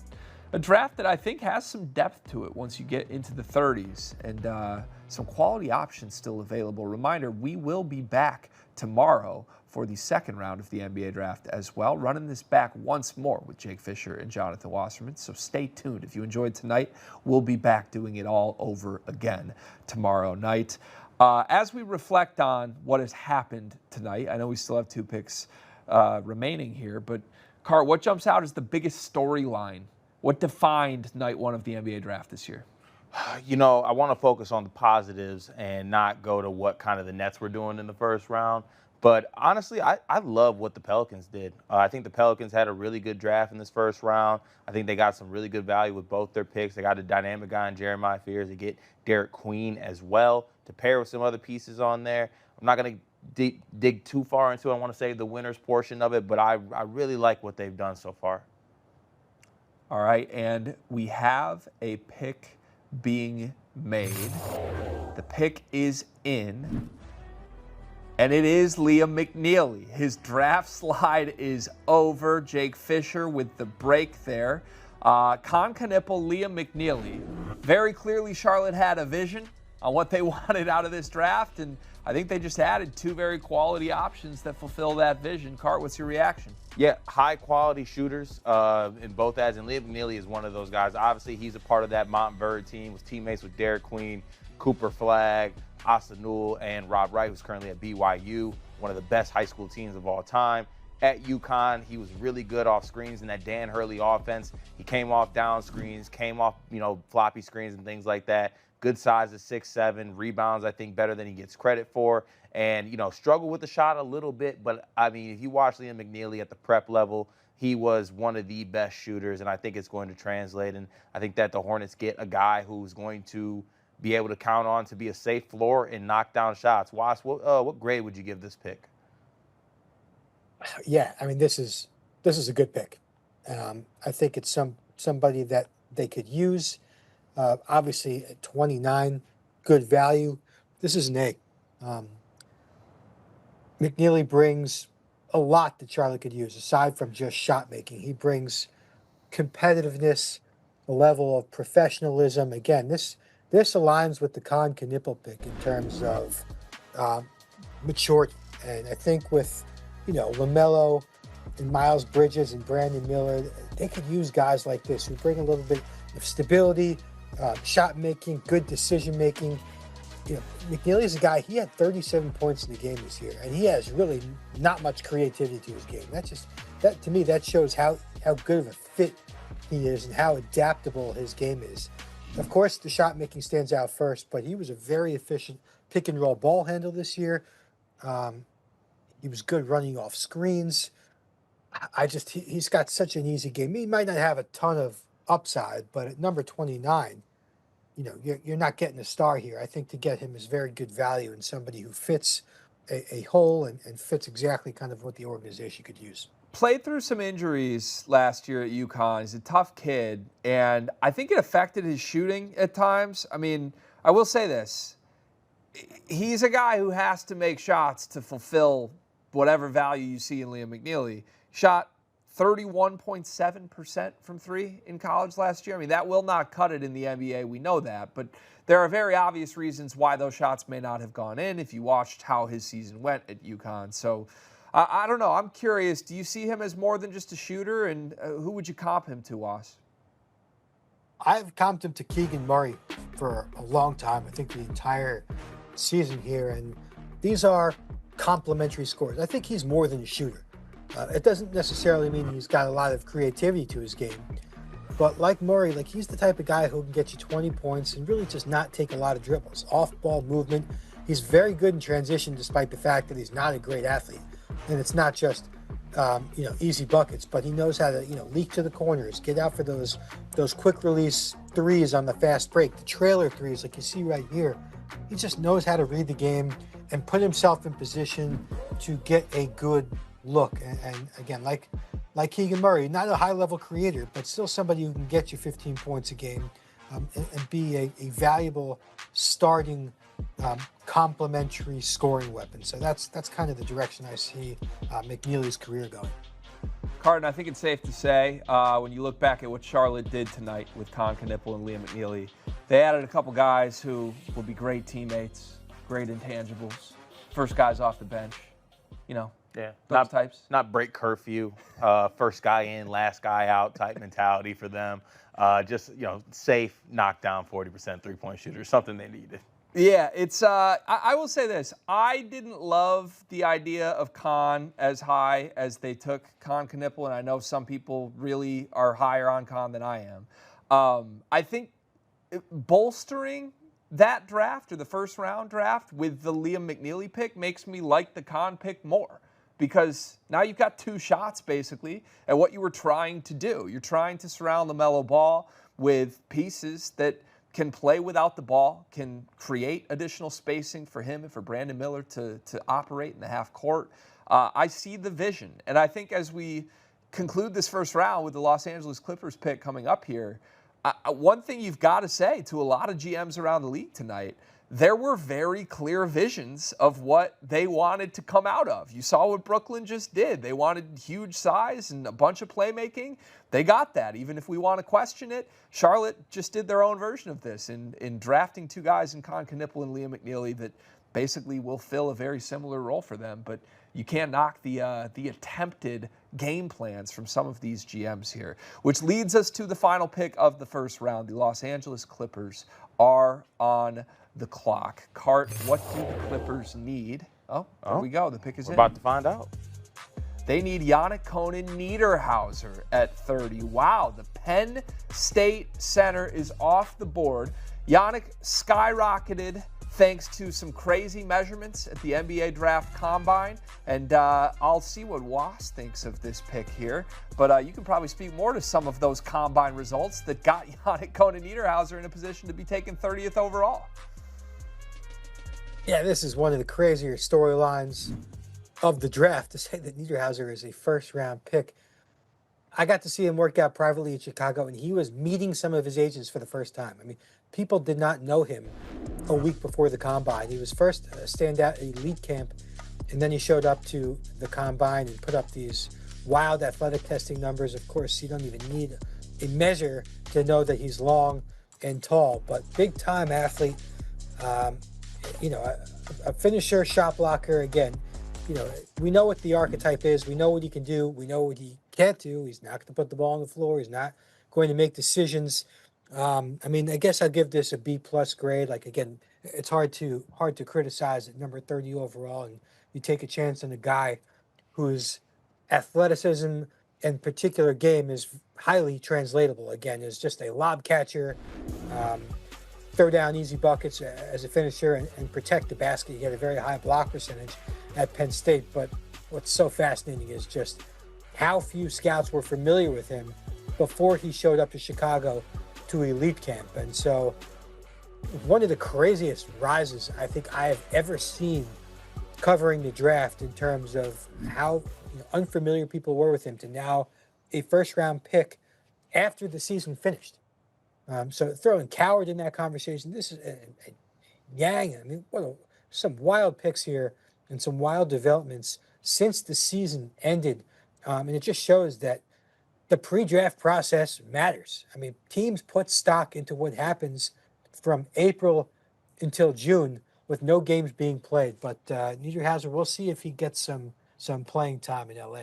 a draft that I think has some depth to it once you get into the 30s, and some quality options still available. Reminder, we will be back tomorrow for the second round of the NBA draft as well, running this back once more with Jake Fischer and Jonathan Wasserman. So stay tuned. If you enjoyed tonight, we'll be back doing it all over again tomorrow night. As we reflect on what has happened tonight, I know we still have two picks remaining here, but Cart, what jumps out as the biggest storyline? What defined night one of the NBA draft this year? You know, I want to focus on the positives and not go to what kind of the Nets were doing in the first round. But honestly, I love what the Pelicans did. I think the Pelicans had a really good draft in this first round. I think they got some really good value with both their picks. They got a dynamic guy in Jeremiah Fears. They get Derek Queen as well to pair with some other pieces on there. I'm not going to dig too far into it. I want to save the winners portion of it, but I really like what they've done so far. All right, and we have a pick being made. The pick is in. And it is Liam McNeely. His draft slide is over. Jake Fischer with the break there. Canipple, Liam McNeely. Very clearly, Charlotte had a vision on what they wanted out of this draft, and I think they just added two very quality options that fulfill that vision. Cart, what's your reaction? Yeah, high-quality shooters in both ends, and Liam McNeely is one of those guys. Obviously, he's a part of that Montverde team, was teammates with Derek Queen, Cooper Flagg, Asa Newell, and Rob Wright, who's currently at BYU, one of the best high school teams of all time. At UConn, he was really good off screens in that Dan Hurley offense. He came off down screens, came off, floppy screens and things like that. Good size at 6'7", rebounds, I think, better than he gets credit for. And, struggled with the shot a little bit, but, if you watch Liam McNeely at the prep level, he was one of the best shooters, and I think it's going to translate. And I think that the Hornets get a guy who's going to be able to count on to be a safe floor and knock down shots. Wass, what grade would you give this pick? Yeah, this is a good pick. I think it's somebody that they could use. Obviously, at 29, good value. This is an A. McNeely brings a lot that Charlotte could use, aside from just shot making. He brings competitiveness, a level of professionalism. Again, this aligns with the Canipple pick in terms of maturity. And I think with, LaMelo and Miles Bridges and Brandon Miller, they could use guys like this who bring a little bit of stability, shot making, good decision making. McNeely is a guy, he had 37 points in the game this year, and he has really not much creativity to his game. To me, that shows how good of a fit he is and how adaptable his game is. Of course, the shot making stands out first, but he was a very efficient pick and roll ball handle this year. He was good running off screens. He's got such an easy game. He might not have a ton of upside, but at number 29, you're not getting a star here. I think to get him is very good value and somebody who fits a hole and fits exactly kind of what the organization could use. Played through some injuries last year at UConn. He's a tough kid, and I think it affected his shooting at times. I will say this. He's a guy who has to make shots to fulfill whatever value you see in Liam McNeely. Shot 31.7% from three in college last year. That will not cut it in the NBA. We know that. But there are very obvious reasons why those shots may not have gone in if you watched how his season went at UConn. So I don't know. I'm curious. Do you see him as more than just a shooter? And who would you comp him to, Was? I've comped him to Keegan Murray for a long time. I think the entire season here. And these are complementary scores. I think he's more than a shooter. It doesn't necessarily mean he's got a lot of creativity to his game. But like Murray, like he's the type of guy who can get you 20 points and really just not take a lot of dribbles. Off-ball movement. He's very good in transition despite the fact that he's not a great athlete. And it's not just, easy buckets, but he knows how to, leak to the corners, get out for those quick release threes on the fast break, the trailer threes like you see right here. He just knows how to read the game and put himself in position to get a good look. And again, like Keegan Murray, not a high-level creator, but still somebody who can get you 15 points a game and be a valuable starting complementary scoring weapon. So that's kind of the direction I see McNeely's career going. Carton, I think it's safe to say when you look back at what Charlotte did tonight with Canipple and Liam McNeely, they added a couple guys who will be great teammates, great intangibles, first guys off the bench, those types. Not break curfew, first guy in, last guy out type mentality for them. Safe, knockdown 40% three-point shooter, something they needed. Yeah, it's. I will say this. I didn't love the idea of Con as high as they took Canipple, and I know some people really are higher on Con than I am. I think bolstering that draft or the first round draft with the Liam McNeely pick makes me like the Con pick more, because now you've got two shots basically at what you were trying to do. You're trying to surround LaMelo Ball with pieces that can play without the ball, can create additional spacing for him and for Brandon Miller to operate in the half court. I see the vision. And I think as we conclude this first round with the Los Angeles Clippers pick coming up here, one thing you've got to say to a lot of GMs around the league tonight, there were very clear visions of what they wanted to come out of. You saw what Brooklyn just did. They wanted huge size and a bunch of playmaking. They got that. Even if we want to question it, Charlotte just did their own version of this in drafting two guys in Canipple and Liam McNeely that basically will fill a very similar role for them. But you can't knock the attempted game plans from some of these GMs here, which leads us to the final pick of the first round. The Los Angeles Clippers are on the clock. Cart, what do the Clippers need? Oh, there we go. The pick is in. We're about to find out. They need Yannick Niederhauser at 30. Wow, the Penn State center is off the board. Yannick skyrocketed thanks to some crazy measurements at the NBA Draft Combine. And I'll see what Was thinks of this pick here. But you can probably speak more to some of those Combine results that got Yannick Niederhauser in a position to be taken 30th overall. Yeah, this is one of the crazier storylines of the draft, to say that Niederhauser is a first-round pick. I got to see him work out privately in Chicago, and he was meeting some of his agents for the first time. I mean, people did not know him a week before the Combine. He was first a standout at elite camp, and then he showed up to the Combine and put up these wild athletic testing numbers. Of course, you don't even need a measure to know that he's long and tall, but big-time athlete. A finisher, shot blocker. Again, we know what the archetype is. We know what he can do. We know what he can't do. He's not going to put the ball on the floor. He's not going to make decisions. I guess I'll give this a B+ grade. Like, again, it's hard to criticize at number 30 overall, and you take a chance on a guy whose athleticism and particular game is highly translatable. Again, is just a lob catcher. Throw down easy buckets as a finisher and protect the basket. He had a very high block percentage at Penn State. But what's so fascinating is just how few scouts were familiar with him before he showed up to Chicago to elite camp. And so one of the craziest rises I think I have ever seen covering the draft in terms of how unfamiliar people were with him to now a first-round pick after the season finished. So throwing Coward in that conversation, this is Yang. I mean, some wild picks here and some wild developments since the season ended. And it just shows that the pre-draft process matters. I mean, teams put stock into what happens from April until June with no games being played. But Niederhauser, we'll see if he gets some some playing time in LA.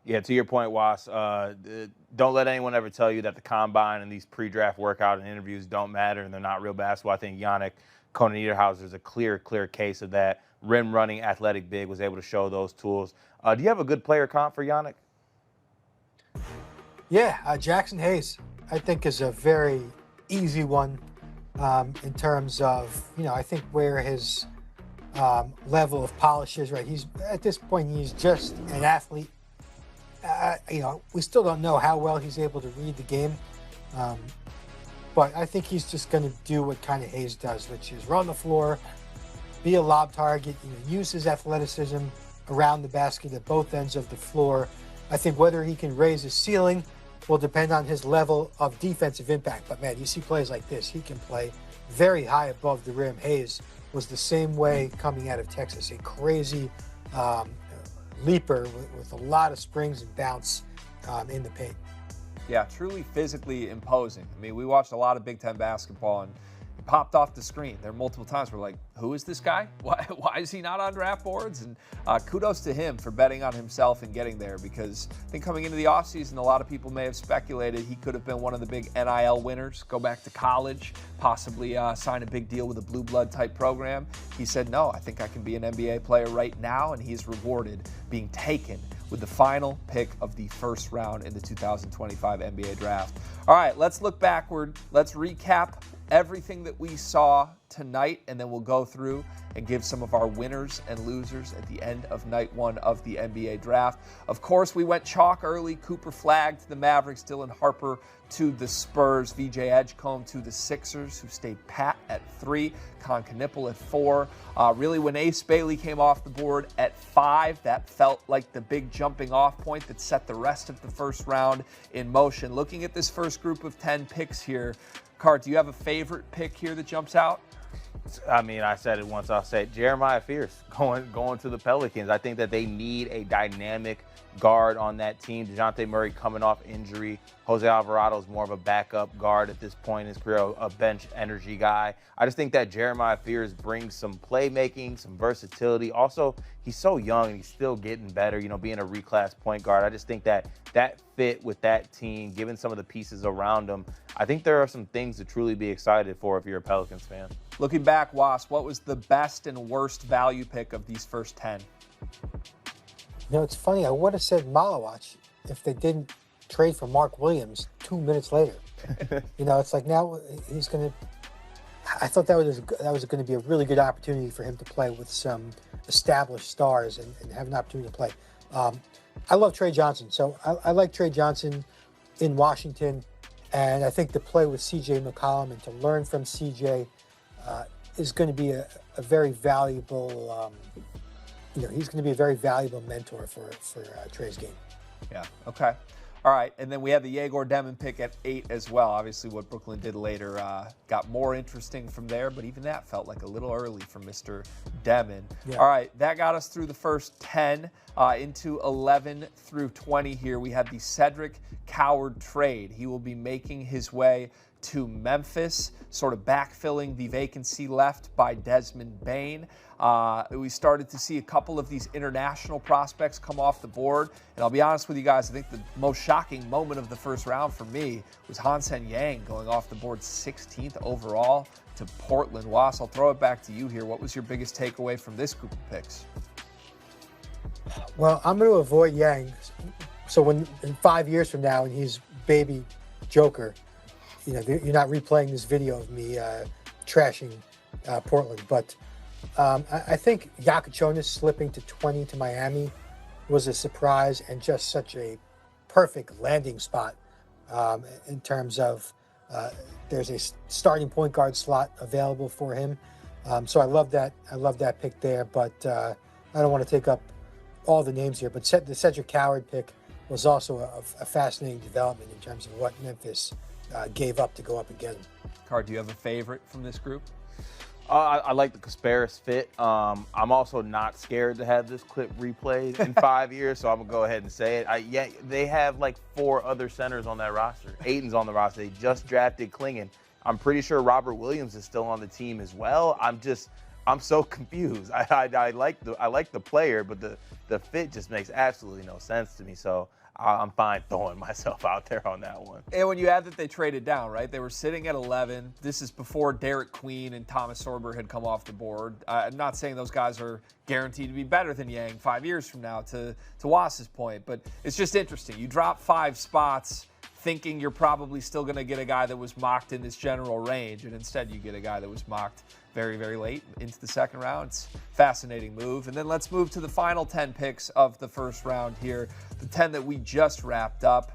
Yeah, to your point, Was, don't let anyone ever tell you that the combine and these pre-draft workout and interviews don't matter and they're not real basketball. I think Yannick Konan-Niederhauser is a clear case of that. Rim running, athletic big, was able to show those tools. Do you have a good player comp for Yannick? Yeah, Jackson Hayes, I think, is a very easy one in terms of, I think where his level of polish is, right? He's, at this point, he's just an athlete. We still don't know how well he's able to read the game. But I think he's just going to do what kind of Hayes does, which is run the floor, be a lob target, use his athleticism around the basket at both ends of the floor. I think whether he can raise his ceiling will depend on his level of defensive impact. But, man, you see plays like this. He can play very high above the rim. Hayes was the same way coming out of Texas, a crazy leaper with a lot of springs and bounce in the paint. Yeah, truly physically imposing. I mean, we watched a lot of Big Ten basketball, and it popped off the screen. There were multiple times we're like, who is this guy? Why is he not on draft boards? And kudos to him for betting on himself and getting there, because I think coming into the offseason, a lot of people may have speculated he could have been one of the big NIL winners, go back to college, possibly sign a big deal with a blue blood type program. He said, no, I think I can be an NBA player right now, and he's rewarded being taken with the final pick of the first round in the 2025 NBA draft. All right, let's look backward. Let's recap everything that we saw tonight, and then we'll go through and give some of our winners and losers at the end of night one of the NBA draft. Of course, we went chalk early. Cooper Flagg to the Mavericks, Dylan Harper to the Spurs, VJ Edgecomb to the Sixers, who stayed pat at 3, Canipple at 4. Really, when Ace Bailey came off the board at 5, that felt like the big jumping off point that set the rest of the first round in motion. Looking at this first group of 10 picks here, Cart, do you have a favorite pick here that jumps out? I mean, I said it once, I'll say it. Jeremiah Fierce going to the Pelicans. I think that they need a dynamic guard on that team. DeJounte Murray coming off injury. Jose Alvarado is more of a backup guard at this point in his career, a bench energy guy. I just think that Jeremiah Fierce brings some playmaking, some versatility. Also, he's so young and he's still getting better, being a reclass point guard. I just think that fit with that team, given some of the pieces around him, I think there are some things to truly be excited for if you're a Pelicans fan. Looking back, Wasp, what was the best and worst value pick of these first 10? It's funny. I would have said Malawach if they didn't trade for Mark Williams 2 minutes later. It's like now he's going to – I thought that was going to be a really good opportunity for him to play with some established stars and have an opportunity to play. I love Trey Johnson. So I like Trey Johnson in Washington, and I think to play with C.J. McCollum and to learn from C.J. Is going to be a very valuable he's going to be a very valuable mentor for Trey's game. Yeah, okay. All right, and then we have the Yegor Demon pick at 8 as well. Obviously, what Brooklyn did later got more interesting from there, but even that felt like a little early for Mr. Demon. Yeah. All right, that got us through the first 10 into 11 through 20 here. We have the Cedric Coward trade. He will be making his way to Memphis, sort of backfilling the vacancy left by Desmond Bane. We started to see a couple of these international prospects come off the board. And I'll be honest with you guys, I think the most shocking moment of the first round for me was Hansen Yang going off the board 16th overall to Portland. Was, I'll throw it back to you here. What was your biggest takeaway from this group of picks? Well, I'm going to avoid Yang. So when in 5 years from now, and he's baby Joker, you're not replaying this video of me trashing Portland. But I think Yakuchonis slipping to 20 to Miami was a surprise and just such a perfect landing spot in terms of there's a starting point guard slot available for him. So I love that. I love that pick there. But I don't want to take up all the names here. But the Cedric Coward pick was also a fascinating development in terms of what Memphis gave up to go up and get him. Card, do you have a favorite from this group? I like the Kasparis fit. I'm also not scared to have this clip replayed in 5 years, so I'm going to go ahead and say it. They have like 4 other centers on that roster. Ayton's on the roster. They just drafted Klingon. I'm pretty sure Robert Williams is still on the team as well. I'm so confused. I like the player, but the fit just makes absolutely no sense to me. So I'm fine throwing myself out there on that one. And when you add that they traded down, right? They were sitting at 11. This is before Derek Queen and Thomas Sorber had come off the board. I'm not saying those guys are guaranteed to be better than Yang 5 years from now, to Wass's point, but it's just interesting. You drop 5 spots thinking you're probably still going to get a guy that was mocked in this general range, and instead you get a guy that was mocked very, very late into the second round. It's a fascinating move. And then let's move to the final 10 picks of the first round here, the 10 that we just wrapped up.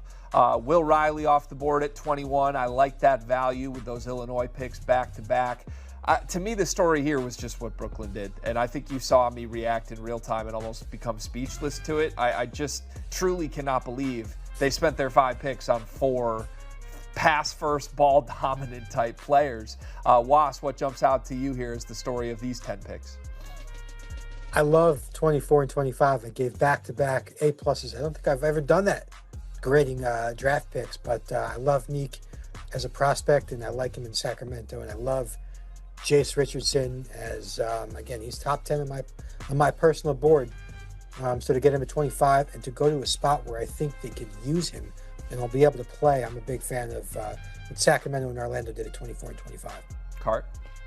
Will Riley off the board at 21. I like that value with those Illinois picks back-to-back. To me, the story here was just what Brooklyn did, and I think you saw me react in real time and almost become speechless to it. I just truly cannot believe they spent their 5 picks on 4 pass-first, ball-dominant type players. Was, what jumps out to you here is the story of these 10 picks? I love 24 and 25. I gave back-to-back A-pluses. I don't think I've ever done that, grading draft picks, but I love Neek as a prospect, and I like him in Sacramento, and I love Jace Richardson as, again, he's top 10 on my personal board. So to get him at 25 and to go to a spot where I think they could use him and I'll be able to play, I'm a big fan of what Sacramento and Orlando did at 24 and 25. Cart?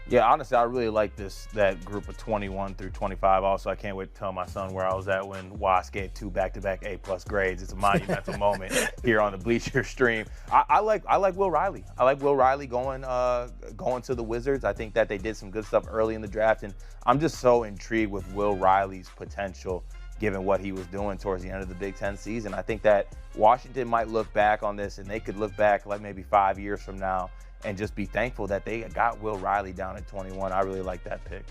Yeah, honestly, I really like that group of 21 through 25. Also, I can't wait to tell my son where I was at when Was gave 2 back-to-back A+ grades. It's a monumental moment here on the Bleacher stream. I like Will Riley. I like Will Riley going to the Wizards. I think that they did some good stuff early in the draft, and I'm just so intrigued with Will Riley's potential given what he was doing towards the end of the Big Ten season. I think that Washington might look back on this, and they could look back like maybe 5 years from now and just be thankful that they got Will Riley down at 21. I really like that pick.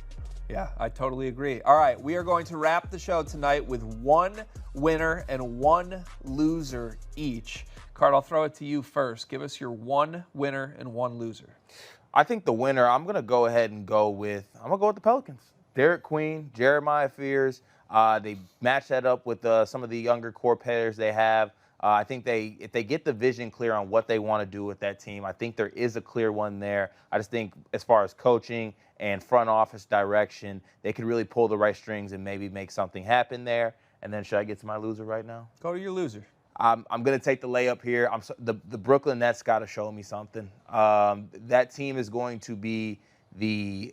Yeah, I totally agree. All right, we are going to wrap the show tonight with 1 winner and 1 loser each. Cart, I'll throw it to you first. Give us your 1 winner and 1 loser. I think the winner, I'm going to go ahead and go with the Pelicans. Derek Queen, Jeremiah Fears. They match that up with some of the younger core players they have. I think if they get the vision clear on what they want to do with that team, I think there is a clear one there. I just think as far as coaching and front office direction, they could really pull the right strings and maybe make something happen there. And then should I get to my loser right now? Go to your loser. I'm going to take the layup here. The Brooklyn Nets got to show me something. That team is going to be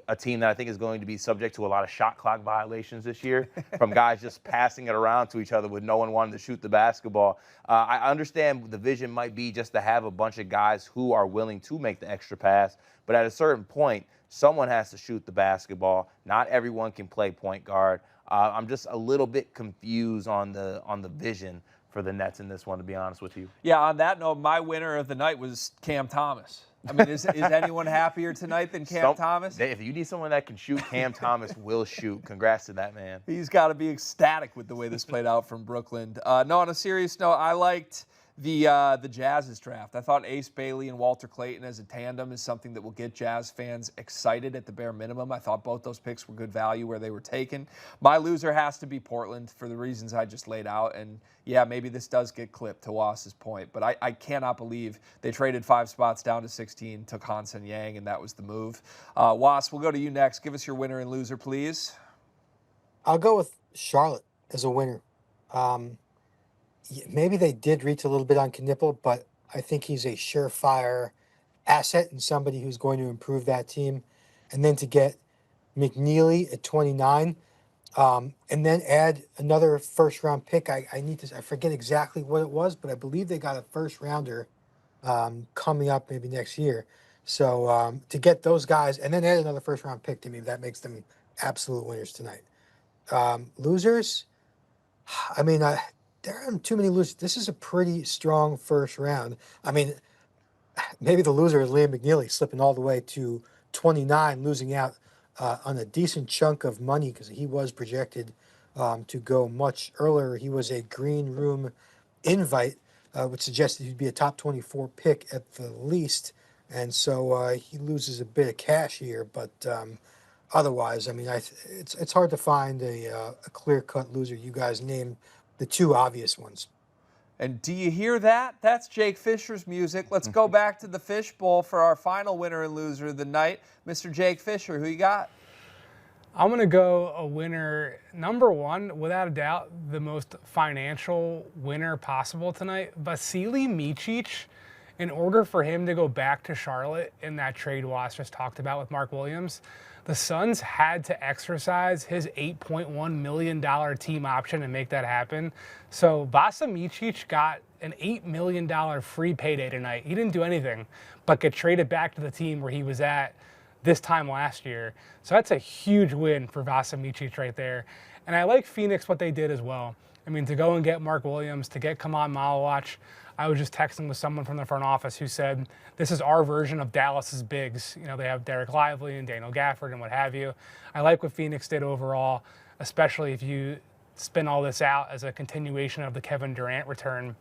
a team that I think is going to be subject to a lot of shot clock violations this year from guys just passing it around to each other with no one wanting to shoot the basketball. I understand the vision might be just to have a bunch of guys who are willing to make the extra pass, but at a certain point, someone has to shoot the basketball. Not everyone can play point guard. I'm just a little bit confused on the vision for the Nets in this one, to be honest with you. Yeah, on that note, my winner of the night was Cam Thomas. I mean, is anyone happier tonight than Cam Thomas? If you need someone that can shoot, Cam Thomas will shoot. Congrats to that man. He's got to be ecstatic with the way this played out from Brooklyn. No, on a serious note, I liked the Jazz's draft. I thought Ace Bailey and Walter Clayton as a tandem is something that will get Jazz fans excited at the bare minimum. I thought both those picks were good value where they were taken. My loser has to be Portland for the reasons I just laid out. And yeah, maybe this does get clipped, to Wass's point, but I cannot believe they traded 5 spots down to 16, took Hansen Yang, and that was the move. Was, we'll go to you next. Give us your winner and loser, please. I'll go with Charlotte as a winner. Maybe they did reach a little bit on Canipple, but I think he's a surefire asset and somebody who's going to improve that team. And then to get McNeely at 29, and then add another first-round pick. I forget exactly what it was, but I believe they got a first-rounder coming up maybe next year. So to get those guys and then add another first-round pick, to me, that makes them absolute winners tonight. Losers, I mean, there aren't too many losers. This is a pretty strong first round. I mean, maybe the loser is Liam McNeely slipping all the way to 29, losing out on a decent chunk of money because he was projected to go much earlier. He was a green room invite, which suggested he'd be a top 24 pick at the least. And so he loses a bit of cash here. But otherwise, I mean, it's hard to find a clear-cut loser. You guys named the 2 obvious ones. And do you hear that? That's Jake Fischer's music. Let's go back to the Fish Bowl for our final winner and loser of the night. Mr. Jake Fischer, who you got? I'm going to go a winner. Number one, without a doubt, the most financial winner possible tonight, Vasilij Micic. In order for him to go back to Charlotte in that trade Was just talked about with Mark Williams, the Suns had to exercise his $8.1 million team option and make that happen. So Vasilij Micic got an $8 million free payday tonight. He didn't do anything but get traded back to the team where he was at this time last year. So that's a huge win for Vasilij Micic right there. And I like Phoenix, what they did as well. I mean, to go and get Mark Williams, to get Kaman Malawach. I was just texting with someone from the front office who said, this is our version of Dallas's bigs. You know, they have Derek Lively and Daniel Gafford and what have you. I like what Phoenix did overall, especially if you spin all this out as a continuation of the Kevin Durant return.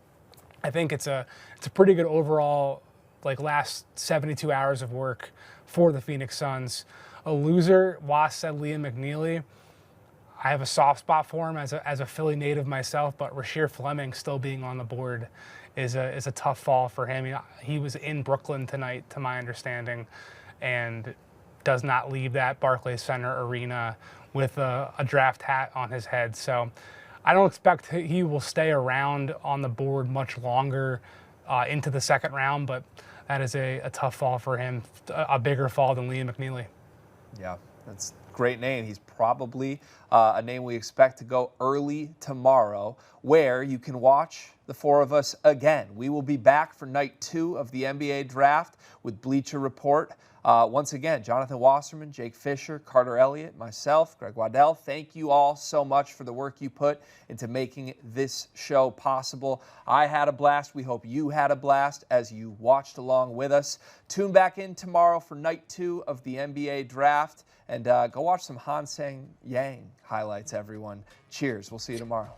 I think it's a pretty good overall, like, last 72 hours of work for the Phoenix Suns. A loser, Was said Liam McNeely. I have a soft spot for him as a Philly native myself, but Rasheer Fleming still being on the board is a tough fall for him. He was in Brooklyn tonight, to my understanding, and does not leave that Barclays Center arena with a draft hat on his head. So I don't expect he will stay around on the board much longer into the second round, but that is a tough fall for him, a bigger fall than Liam McNeely. Yeah, that's a great name. He's probably a name we expect to go early tomorrow, where you can watch the four of us again. We will be back for night 2 of the NBA draft with Bleacher Report. Once again, Jonathan Wasserman, Jake Fischer, Carter Elliott, myself, Greg Waddell, thank you all so much for the work you put into making this show possible. I had a blast. We hope you had a blast as you watched along with us. Tune back in tomorrow for night 2 of the NBA draft, and go watch some Han Sang Yang highlights, everyone. Cheers. We'll see you tomorrow.